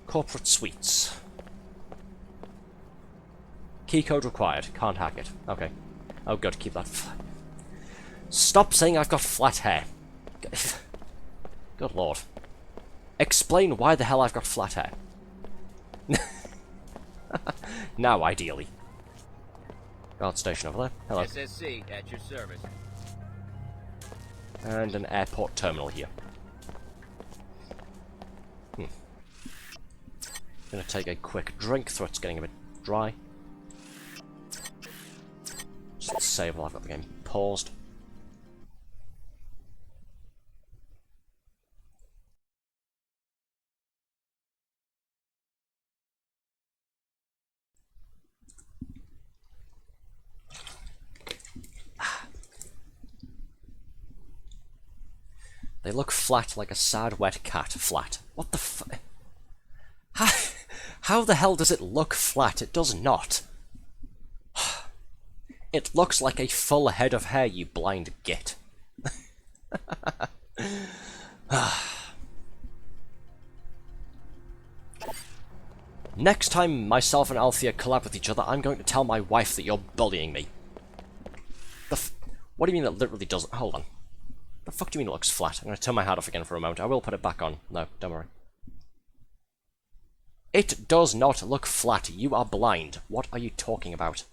Corporate suites. Keycode required. Can't hack it. Okay. Oh good, keep that Stop saying I've got flat hair. Good lord. Explain why the hell I've got flat hair. Now, ideally. Guard station over there. Hello. SSC at your service. And an airport terminal here. Gonna take a quick drink, throat's getting a bit dry. Just save while I've got the game paused. They look flat like a sad wet cat. Flat. What the f... How the hell does it look flat? It does not. It looks like a full head of hair, you blind git. Next time myself and Althea collab with each other, I'm going to tell my wife that you're bullying me. What do you mean it literally doesn't? Hold on. The fuck do you mean it looks flat? I'm going to turn my hat off again for a moment. I will put it back on. No, don't worry. It does not look flat. You are blind. What are you talking about?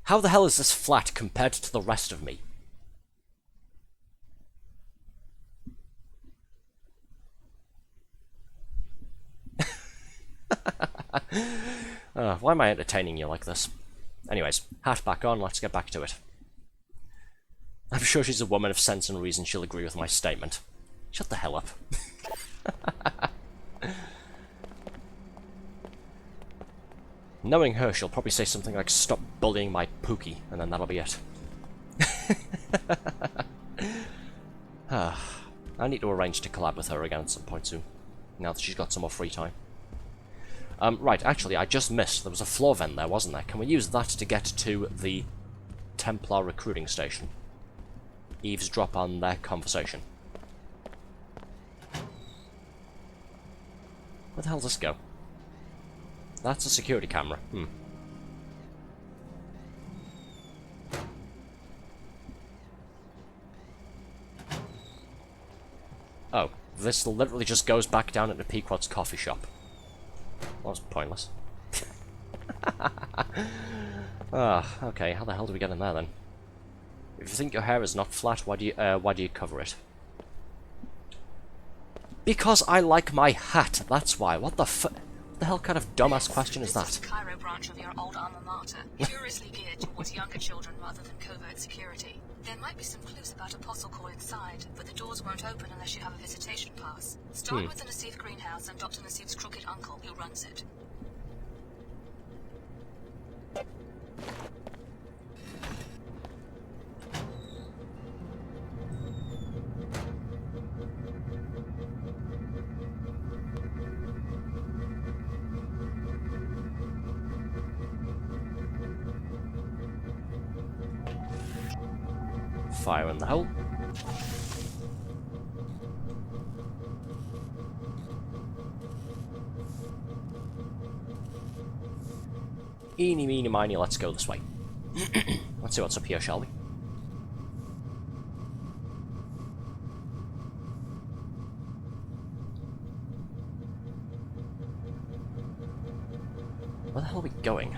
How the hell is this flat compared to the rest of me? Why am I entertaining you like this? Anyways, hat back on, let's get back to it. I'm sure she's a woman of sense and reason, she'll agree with my statement. Shut the hell up. Knowing her, she'll probably say something like, "Stop bullying my Pookie," and then that'll be it. I need to arrange to collab with her again at some point soon, now that she's got some more free time. Right, actually, I just missed. There was a floor vent there, wasn't there? Can we use that to get to the Templar recruiting station? Eavesdrop on their conversation. Where the hell does this go? That's a security camera. Oh, this literally just goes back down into Pequod's coffee shop. That was pointless. Okay, how the hell do we get in there then? If you think your hair is not flat, why do you cover it? Because I like my hat, that's why. What the hell kind of dumbass question is that? This is the Cairo branch of your old alma mater, curiously geared towards younger children rather than covert security. There might be some clues about Apostle Core inside, but the doors won't open unless you have a visitation pass. Start with the Nassif greenhouse and Dr. Nassif's crooked uncle, who runs it. Fire in the hole. Eeny, meeny, miny, let's go this way. Let's see what's up here, shall we? Where the hell are we going?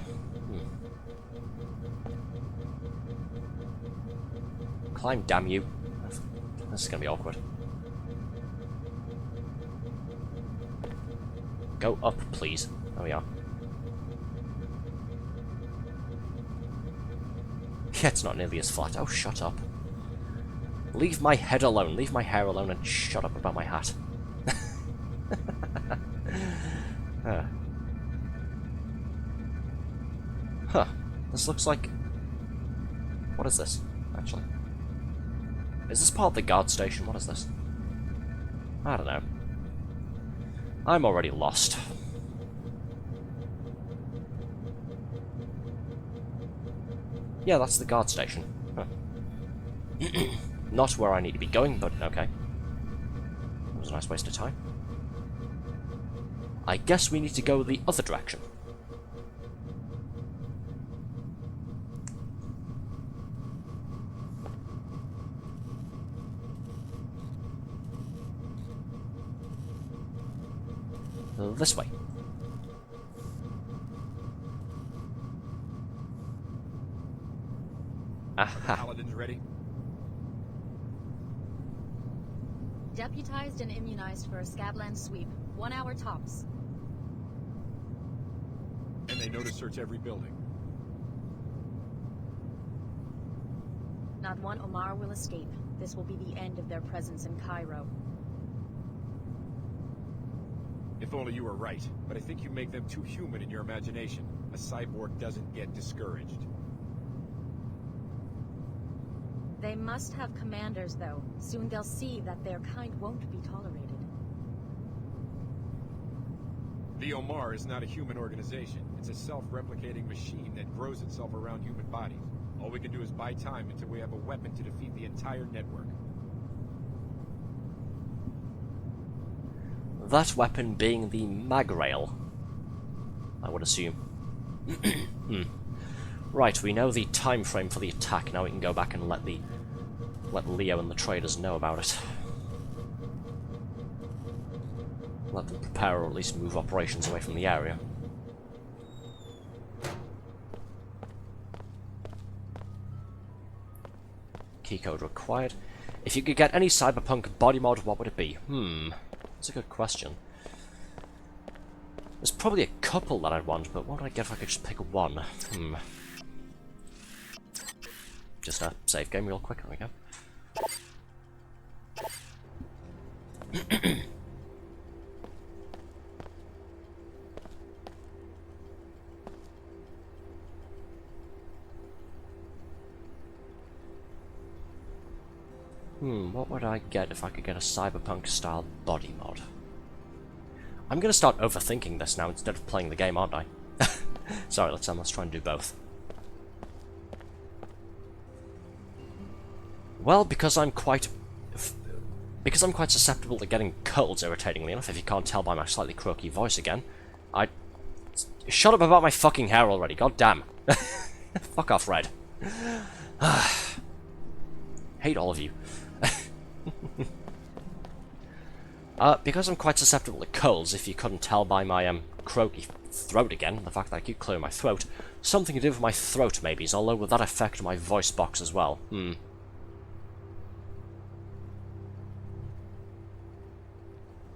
Climb, damn you. This is gonna be awkward. Go up, please. There we are. Yeah, it's not nearly as flat. Oh, shut up. Leave my head alone, leave my hair alone, and shut up about my hat. Huh. This looks like... What is this, actually? Is this part of the guard station? What is this? I don't know. I'm already lost. Yeah, that's the guard station. Huh. Not where I need to be going, but okay. That was a nice waste of time. I guess we need to go the other direction. This way. Aha. Paladin's ready. Deputized and immunized for a Scabland sweep. 1 hour tops. And they know to search every building. Not one Omar will escape. This will be the end of their presence in Cairo. If only you were right, but I think you make them too human in your imagination. A cyborg doesn't get discouraged. They must have commanders, though. Soon they'll see that their kind won't be tolerated. The Omar is not a human organization. It's a self-replicating machine that grows itself around human bodies. All we can do is buy time until we have a weapon to defeat the entire network. That weapon being the mag rail, I would assume. Right, we know the time frame for the attack. Now we can go back and let Leo and the traders know about it. Let them prepare, or at least move operations away from the area. Keycode required. If you could get any cyberpunk body mod, what would it be? That's a good question. There's probably a couple that I'd want, but what would I get if I could just pick one? Just a save game real quick, there we go. What would I get if I could get a cyberpunk-style body mod? I'm gonna start overthinking this now instead of playing the game, aren't I? Sorry, let's try and do both. Well, because I'm quite susceptible to getting colds, irritatingly enough, if you can't tell by my slightly croaky voice again. Shut up about my fucking hair already, god damn. Fuck off, Red. Hate all of you. Because I'm quite susceptible to colds, if you couldn't tell by my croaky throat again, the fact that I keep clearing my throat, something to do with my throat maybe, although would that affect my voice box as well?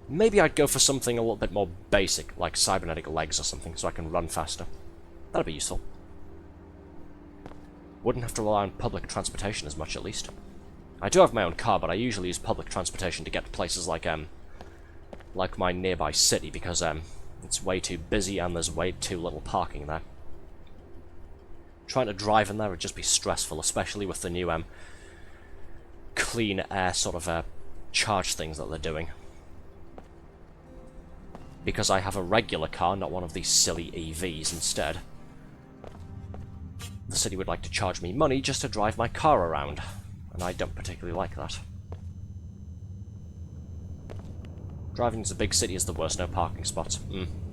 Maybe I'd go for something a little bit more basic, like cybernetic legs or something, so I can run faster. That'd be useful. Wouldn't have to rely on public transportation as much, at least. I do have my own car, but I usually use public transportation to get to places like my nearby city, because it's way too busy and there's way too little parking there. Trying to drive in there would just be stressful, especially with the new clean air sort of charge things that they're doing. Because I have a regular car, not one of these silly EVs instead. The city would like to charge me money just to drive my car around, and I don't particularly like that. Driving to a big city is the worst, no parking spots.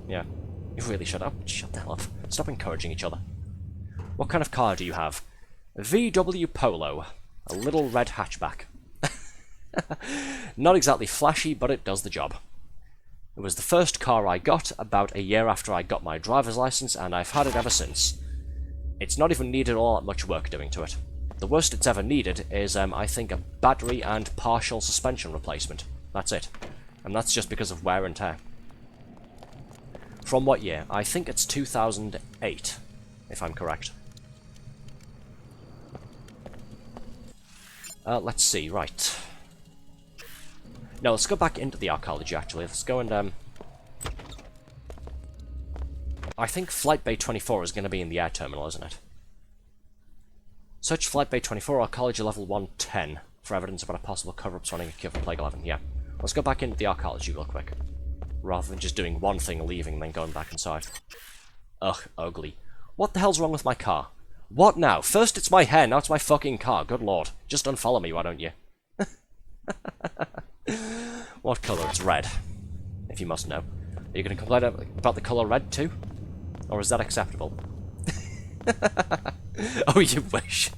Yeah. You really should. Oh, shut the hell up. Stop encouraging each other. What kind of car do you have? VW Polo. A little red hatchback. Not exactly flashy, but it does the job. It was the first car I got about a year after I got my driver's license, and I've had it ever since. It's not even needed all that much work doing to it. The worst it's ever needed is, I think, a battery and partial suspension replacement. That's it. And that's just because of wear and tear. From what year? I think it's 2008, if I'm correct. Let's see, right. No, let's go back into the archaeology, actually. Let's go and, I think Flight Bay 24 is going to be in the air terminal, isn't it? Search Flight Bay 24, archaeology level 110, for evidence about a possible cover-up surrounding a cure for Plague 11. Yeah. Let's go back into the archaeology real quick. Rather than just doing one thing, leaving, and then going back inside. Ugh, ugly. What the hell's wrong with my car? What now? First it's my hair, now it's my fucking car. Good lord. Just unfollow me, why don't you? What colour? It's red. If you must know. Are you going to complain about the colour red too? Or is that acceptable? Oh, you wish.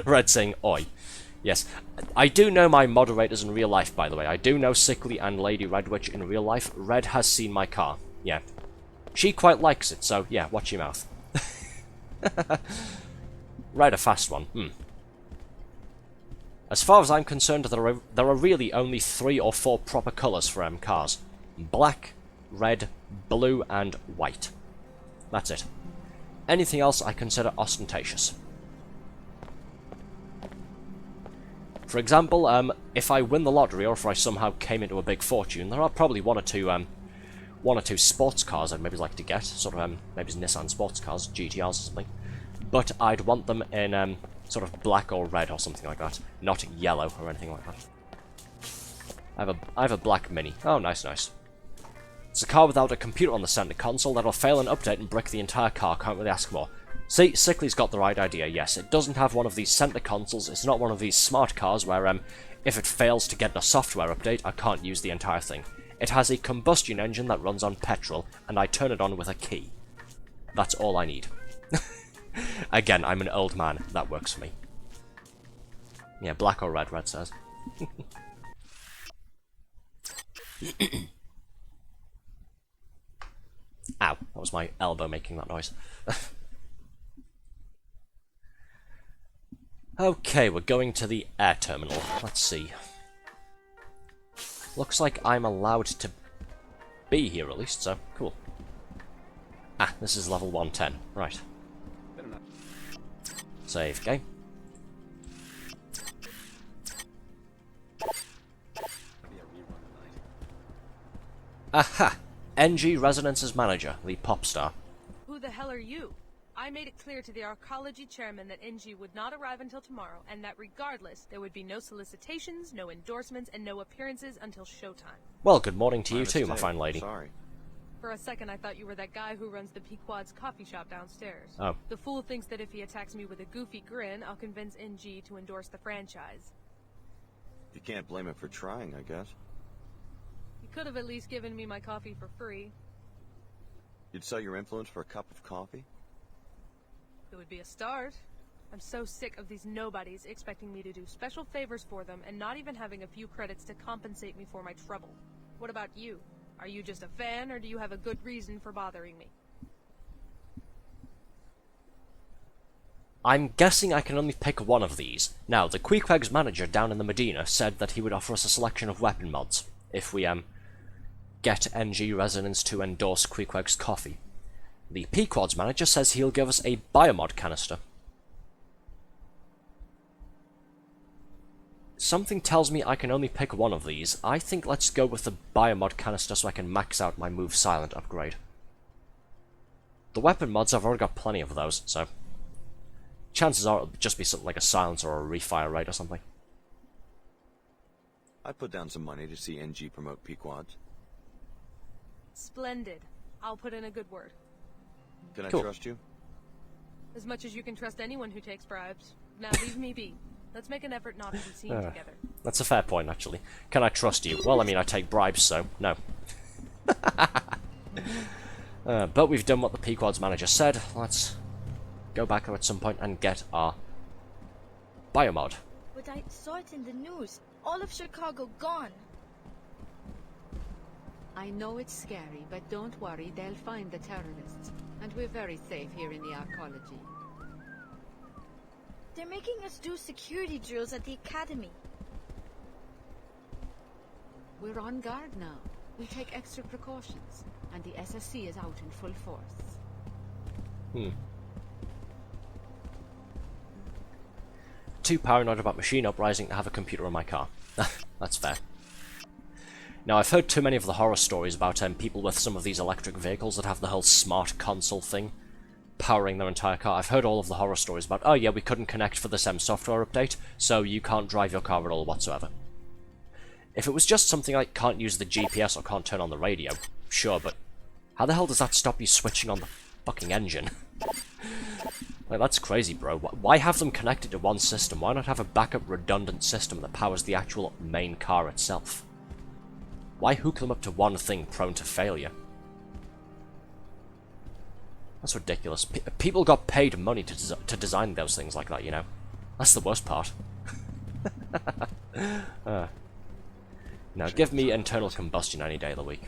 Red saying, oi. Yes. I do know my moderators in real life, by the way. I do know Sickly and Lady Red Witch in real life. Red has seen my car. Yeah. She quite likes it, so yeah, watch your mouth. Ride a fast one. As far as I'm concerned, there are really only 3 or 4 proper colours for cars. Black, red, blue, and white. That's it. Anything else I consider ostentatious. For example, if I win the lottery, or if I somehow came into a big fortune, there are probably one or two sports cars I'd maybe like to get. Sort of, maybe Nissan sports cars, GTRs or something. But I'd want them in, sort of black or red or something like that. Not yellow or anything like that. I have a black Mini. Oh, nice, nice. It's a car without a computer on the center console that'll fail an update and brick the entire car. Can't really ask more. See, Sickly's got the right idea, yes. It doesn't have one of these center consoles. It's not one of these smart cars where, if it fails to get a software update, I can't use the entire thing. It has a combustion engine that runs on petrol, and I turn it on with a key. That's all I need. Again, I'm an old man. That works for me. Yeah, black or red, Red says. Ow, that was my elbow making that noise. Okay, we're going to the air terminal. Let's see. Looks like I'm allowed to be here at least, so cool. Ah, this is level 110. Right. Save game. Aha! NG Resonance's manager, the pop star. Who the hell are you? I made it clear to the arcology chairman that NG would not arrive until tomorrow, and that regardless, there would be no solicitations, no endorsements, and no appearances until showtime. Well, good morning to you too, my fine lady. Sorry. For a second, I thought you were that guy who runs the Pequod's coffee shop downstairs. Oh. The fool thinks that if he attacks me with a goofy grin, I'll convince NG to endorse the franchise. You can't blame him for trying, I guess. He could have at least given me my coffee for free. You'd sell your influence for a cup of coffee? It would be a start. I'm so sick of these nobodies expecting me to do special favors for them and not even having a few credits to compensate me for my trouble. What about you? Are you just a fan, or do you have a good reason for bothering me? I'm guessing I can only pick one of these. Now, the Queequeg's manager down in the Medina said that he would offer us a selection of weapon mods if we get NG Resonance to endorse Queequeg's coffee. The Pequod's manager says he'll give us a biomod canister. Something tells me I can only pick one of these. I think let's go with the biomod canister so I can max out my move silent upgrade. The weapon mods, I've already got plenty of those, so chances are it'll just be something like a silencer or a refire rate or something. I put down some money to see NG promote Pequods. Splendid. I'll put in a good word. Can I Cool. trust you? As much as you can trust anyone who takes bribes. Now leave me be. Let's make an effort not to be seen together. That's a fair point, actually. Can I trust you? Well, I mean, I take bribes, so no. But we've done what the Pequod's manager said. Let's go back there at some point and get our biomod. But I saw it in the news. All of Chicago gone. I know it's scary, but don't worry, they'll find the terrorists. And we're very safe here in the arcology. They're making us do security drills at the academy. We're on guard now. We take extra precautions. And the SSC is out in full force. Too paranoid about machine uprising to have a computer in my car. That's fair. Now, I've heard too many of the horror stories about people with some of these electric vehicles that have the whole smart console thing powering their entire car. I've heard all of the horror stories about, oh yeah, we couldn't connect for this software update, so you can't drive your car at all whatsoever. If it was just something like can't use the GPS or can't turn on the radio, sure, but how the hell does that stop you switching on the fucking engine? Like, that's crazy, bro. Why have them connected to one system? Why not have a backup redundant system that powers the actual main car itself? Why hook them up to one thing prone to failure? That's ridiculous. People got paid money to design those things like that, you know? That's the worst part. Now, give me internal combustion any day of the week.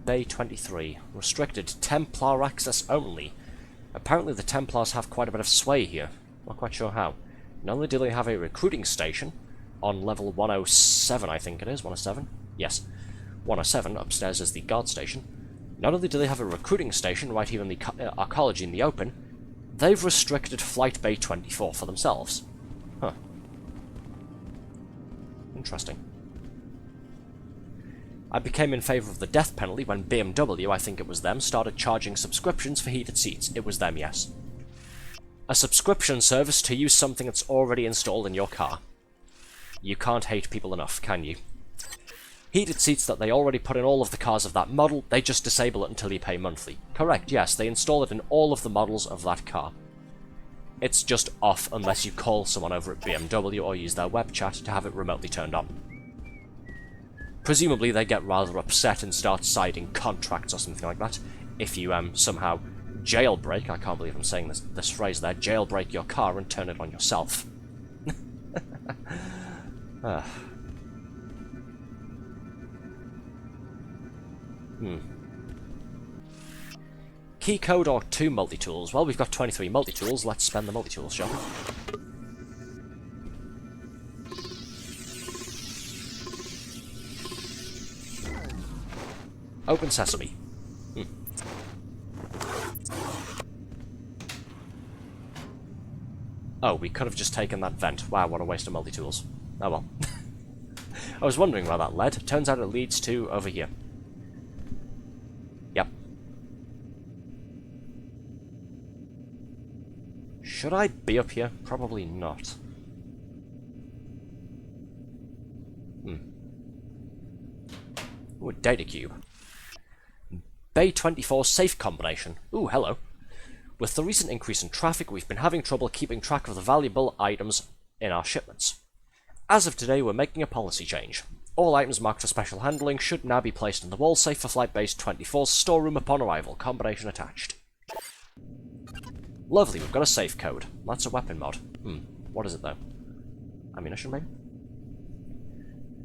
Bay 23. Restricted Templar access only. Apparently the Templars have quite a bit of sway here. Not quite sure how. Not only do they have a recruiting station on level 107, I think it is. 107? Yes. 107, upstairs is the guard station. Not only do they have a recruiting station right here in the arcology in the open, they've restricted Flight Bay 24 for themselves. Huh. Interesting. I became in favour of the death penalty when BMW, I think it was them, started charging subscriptions for heated seats. It was them, yes. A subscription service to use something that's already installed in your car. You can't hate people enough, can you? Heated seats that they already put in all of the cars of that model, they just disable it until you pay monthly. Correct, yes, they install it in all of the models of that car. It's just off unless you call someone over at BMW or use their web chat to have it remotely turned on. Presumably they get rather upset and start citing contracts or something like that if you somehow jailbreak, I can't believe I'm saying this phrase there, jailbreak your car and turn it on yourself. Key code or 2 multi-tools? Well, we've got 23 multi-tools. Let's spend the multi-tools, shall we? Open sesame. Oh, we could have just taken that vent. Wow, what a waste of multi-tools. Oh well. I was wondering where that led. Turns out it leads to over here. Yep. Should I be up here? Probably not. Ooh, a data cube. Bay 24 safe combination. Ooh, hello. With the recent increase in traffic, we've been having trouble keeping track of the valuable items in our shipments. As of today, we're making a policy change. All items marked for special handling should now be placed in the wall safe for Flight Base 24's storeroom upon arrival. Combination attached. Lovely, we've got a safe code. That's a weapon mod. What is it though? Ammunition maybe?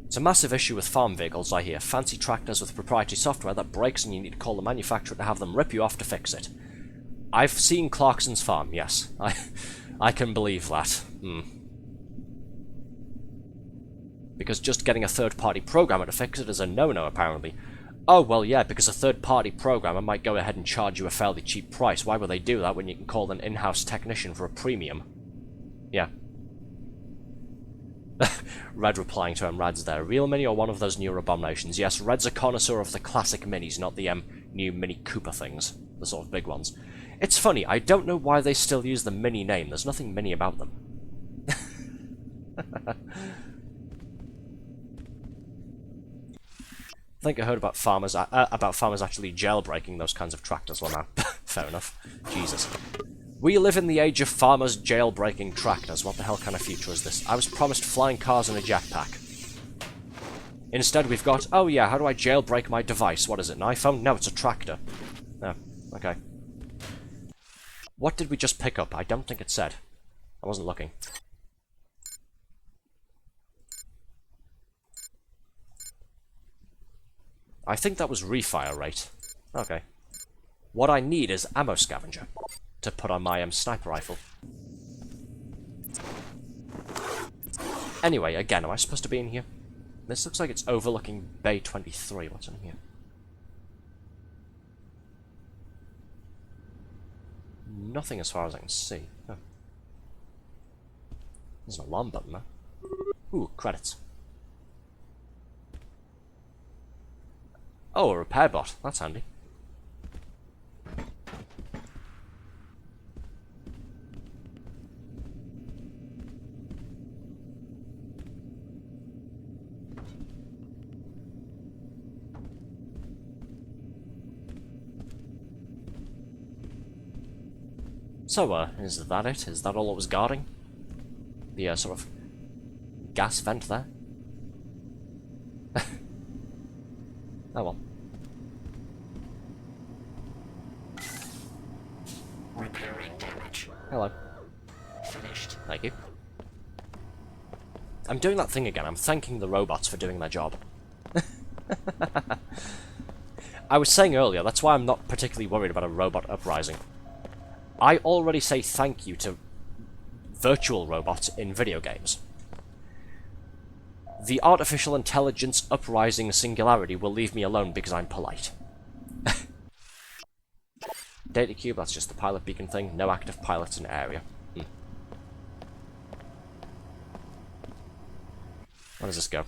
It's a massive issue with farm vehicles, I hear. Fancy tractors with proprietary software that breaks and you need to call the manufacturer to have them rip you off to fix it. I've seen Clarkson's farm, yes. I can believe that. Because just getting a third-party programmer to fix it is a no-no, apparently. Oh, well, yeah, because a third-party programmer might go ahead and charge you a fairly cheap price. Why would they do that when you can call an in-house technician for a premium? Yeah. Red replying to him, Rad's there. Real Mini or one of those newer abominations? Yes, Red's a connoisseur of the classic Minis, not the new Mini Cooper things. The sort of big ones. It's funny, I don't know why they still use the Mini name. There's nothing Mini about them. I think I heard about farmers actually jailbreaking those kinds of tractors. Well, now, fair enough. Jesus. We live in the age of farmers jailbreaking tractors. What the hell kind of future is this? I was promised flying cars and a jetpack. Instead, we've got, oh yeah, how do I jailbreak my device? What is it, an iPhone? No, it's a tractor. Oh, okay. What did we just pick up? I don't think it said. I wasn't looking. I think that was refire rate. Okay. What I need is ammo scavenger to put on my sniper rifle. Anyway, again, am I supposed to be in here? This looks like it's overlooking Bay 23. What's in here? Nothing as far as I can see. Oh. There's an alarm button there. Ooh, credits. Oh, a repair bot. That's handy. So, is that it? Is that all it was guarding? The, sort of gas vent there? Oh well. Repairing damage. Hello. Finished. Thank you. I'm doing that thing again. I'm thanking the robots for doing their job. I was saying earlier, that's why I'm not particularly worried about a robot uprising. I already say thank you to virtual robots in video games. The artificial intelligence uprising singularity will leave me alone because I'm polite. Data cube, that's just the pilot beacon thing. No active pilots in area. Where does this go?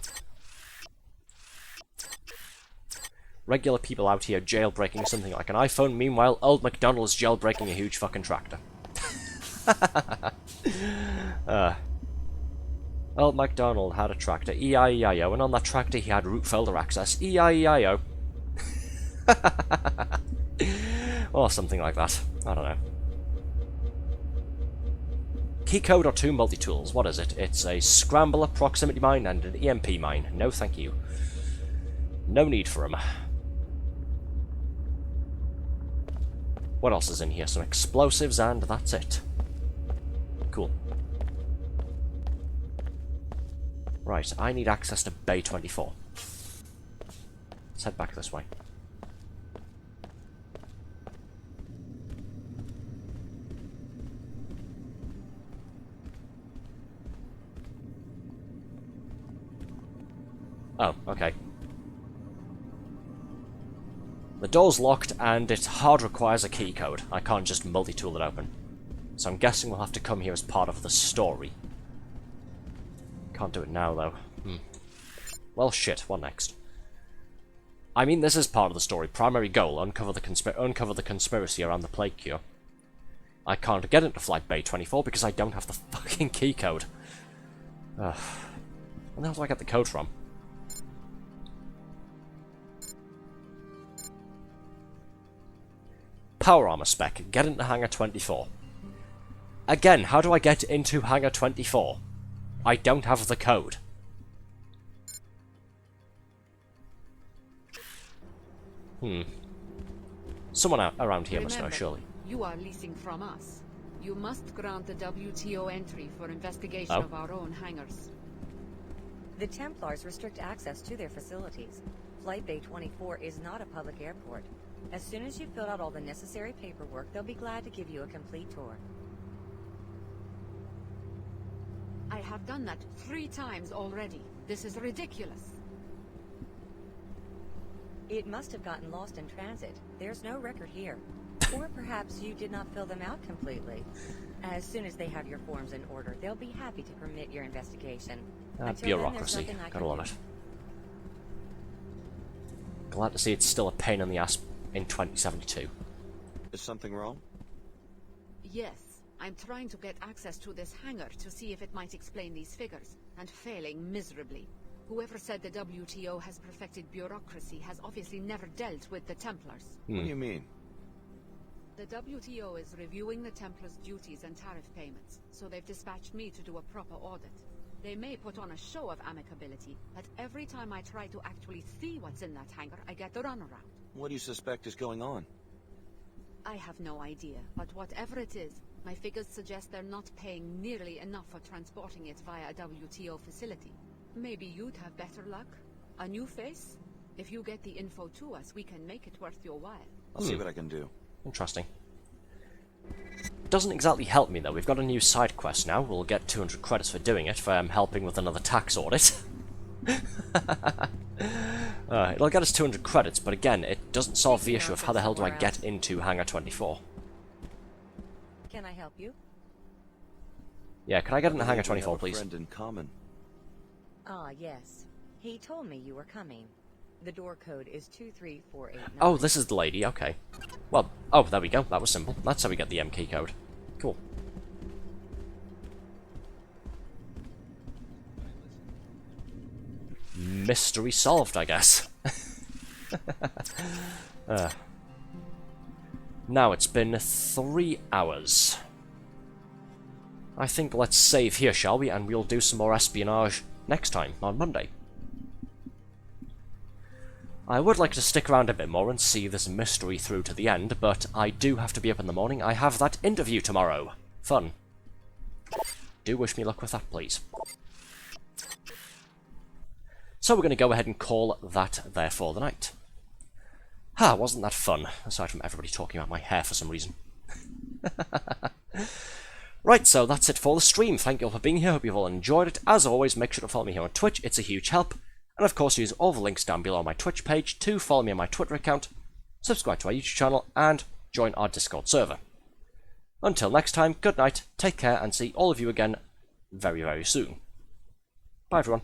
Regular people out here jailbreaking something like an iPhone, meanwhile Old MacDonald's jailbreaking a huge fucking tractor. Old MacDonald had a tractor, E-I-E-I-O, and on that tractor he had root folder access, E-I-E-I-O. Or something like that, I don't know. Key code or 2 multi-tools, what is it? It's a scrambler, proximity mine, and an EMP mine. No thank you. No need for them. What else is in here? Some explosives, and that's it. Cool. Right, I need access to Bay 24. Let's head back this way. Oh, okay. The door's locked, and it hard requires a key code. I can't just multi-tool it open. So I'm guessing we'll have to come here as part of the story. Can't do it now, though. Well, shit. What next? I mean, this is part of the story. Primary goal, uncover the conspiracy around the plague cure. I can't get into Flight Bay 24 because I don't have the fucking key code. Where the hell do I get the code from? Power armor spec. Get into Hangar 24. Again, how do I get into Hangar 24? I don't have the code. Someone around here must know, surely. You are leasing from us. You must grant the WTO entry for investigation of our own hangars. The Templars restrict access to their facilities. Flight Bay 24 is not a public airport. As soon as you've filled out all the necessary paperwork, they'll be glad to give you a complete tour. I have done that 3 times already. This is ridiculous. It must have gotten lost in transit. There's no record here. Or perhaps you did not fill them out completely. As soon as they have your forms in order, they'll be happy to permit your investigation. Bureaucracy. Gotta love it. Glad to see it's still a pain in the ass in 2072. Is something wrong? Yes. I'm trying to get access to this hangar to see if it might explain these figures, and failing miserably. Whoever said the WTO has perfected bureaucracy has obviously never dealt with the Templars. What do you mean? The WTO is reviewing the Templars' duties and tariff payments, so they've dispatched me to do a proper audit. They may put on a show of amicability, but every time I try to actually see what's in that hangar, I get the runaround. What do you suspect is going on? I have no idea, but whatever it is, my figures suggest they're not paying nearly enough for transporting it via a WTO facility. Maybe you'd have better luck? A new face? If you get the info to us, we can make it worth your while. I'll see what I can do. Interesting. Doesn't exactly help me, though. We've got a new side quest now. We'll get 200 credits for doing it, for helping with another tax audit. It'll get us 200 credits, but again, it doesn't solve the issue of how the hell do I get into Hangar 24. Can I help you? Yeah, can I get into Hangar 24, please? Friend in common. Ah, yes. He told me you were coming. The door code is 23489. Oh, this is the lady, okay. Well, oh, there we go, that was simple. That's how we get the key code. Cool. Mystery solved, I guess. Now, it's been 3 hours. I think let's save here, shall we? And we'll do some more espionage next time, on Monday. I would like to stick around a bit more and see this mystery through to the end, but I do have to be up in the morning. I have that interview tomorrow. Fun. Do wish me luck with that, please. So we're going to go ahead and call that there for the night. Wasn't that fun? Aside from everybody talking about my hair for some reason. Right, so that's it for the stream. Thank you all for being here. Hope you've all enjoyed it. As always, make sure to follow me here on Twitch. It's a huge help. And of course, use all the links down below on my Twitch page to follow me on my Twitter account, subscribe to our YouTube channel, and join our Discord server. Until next time, good night, take care, and see all of you again very, very soon. Bye, everyone.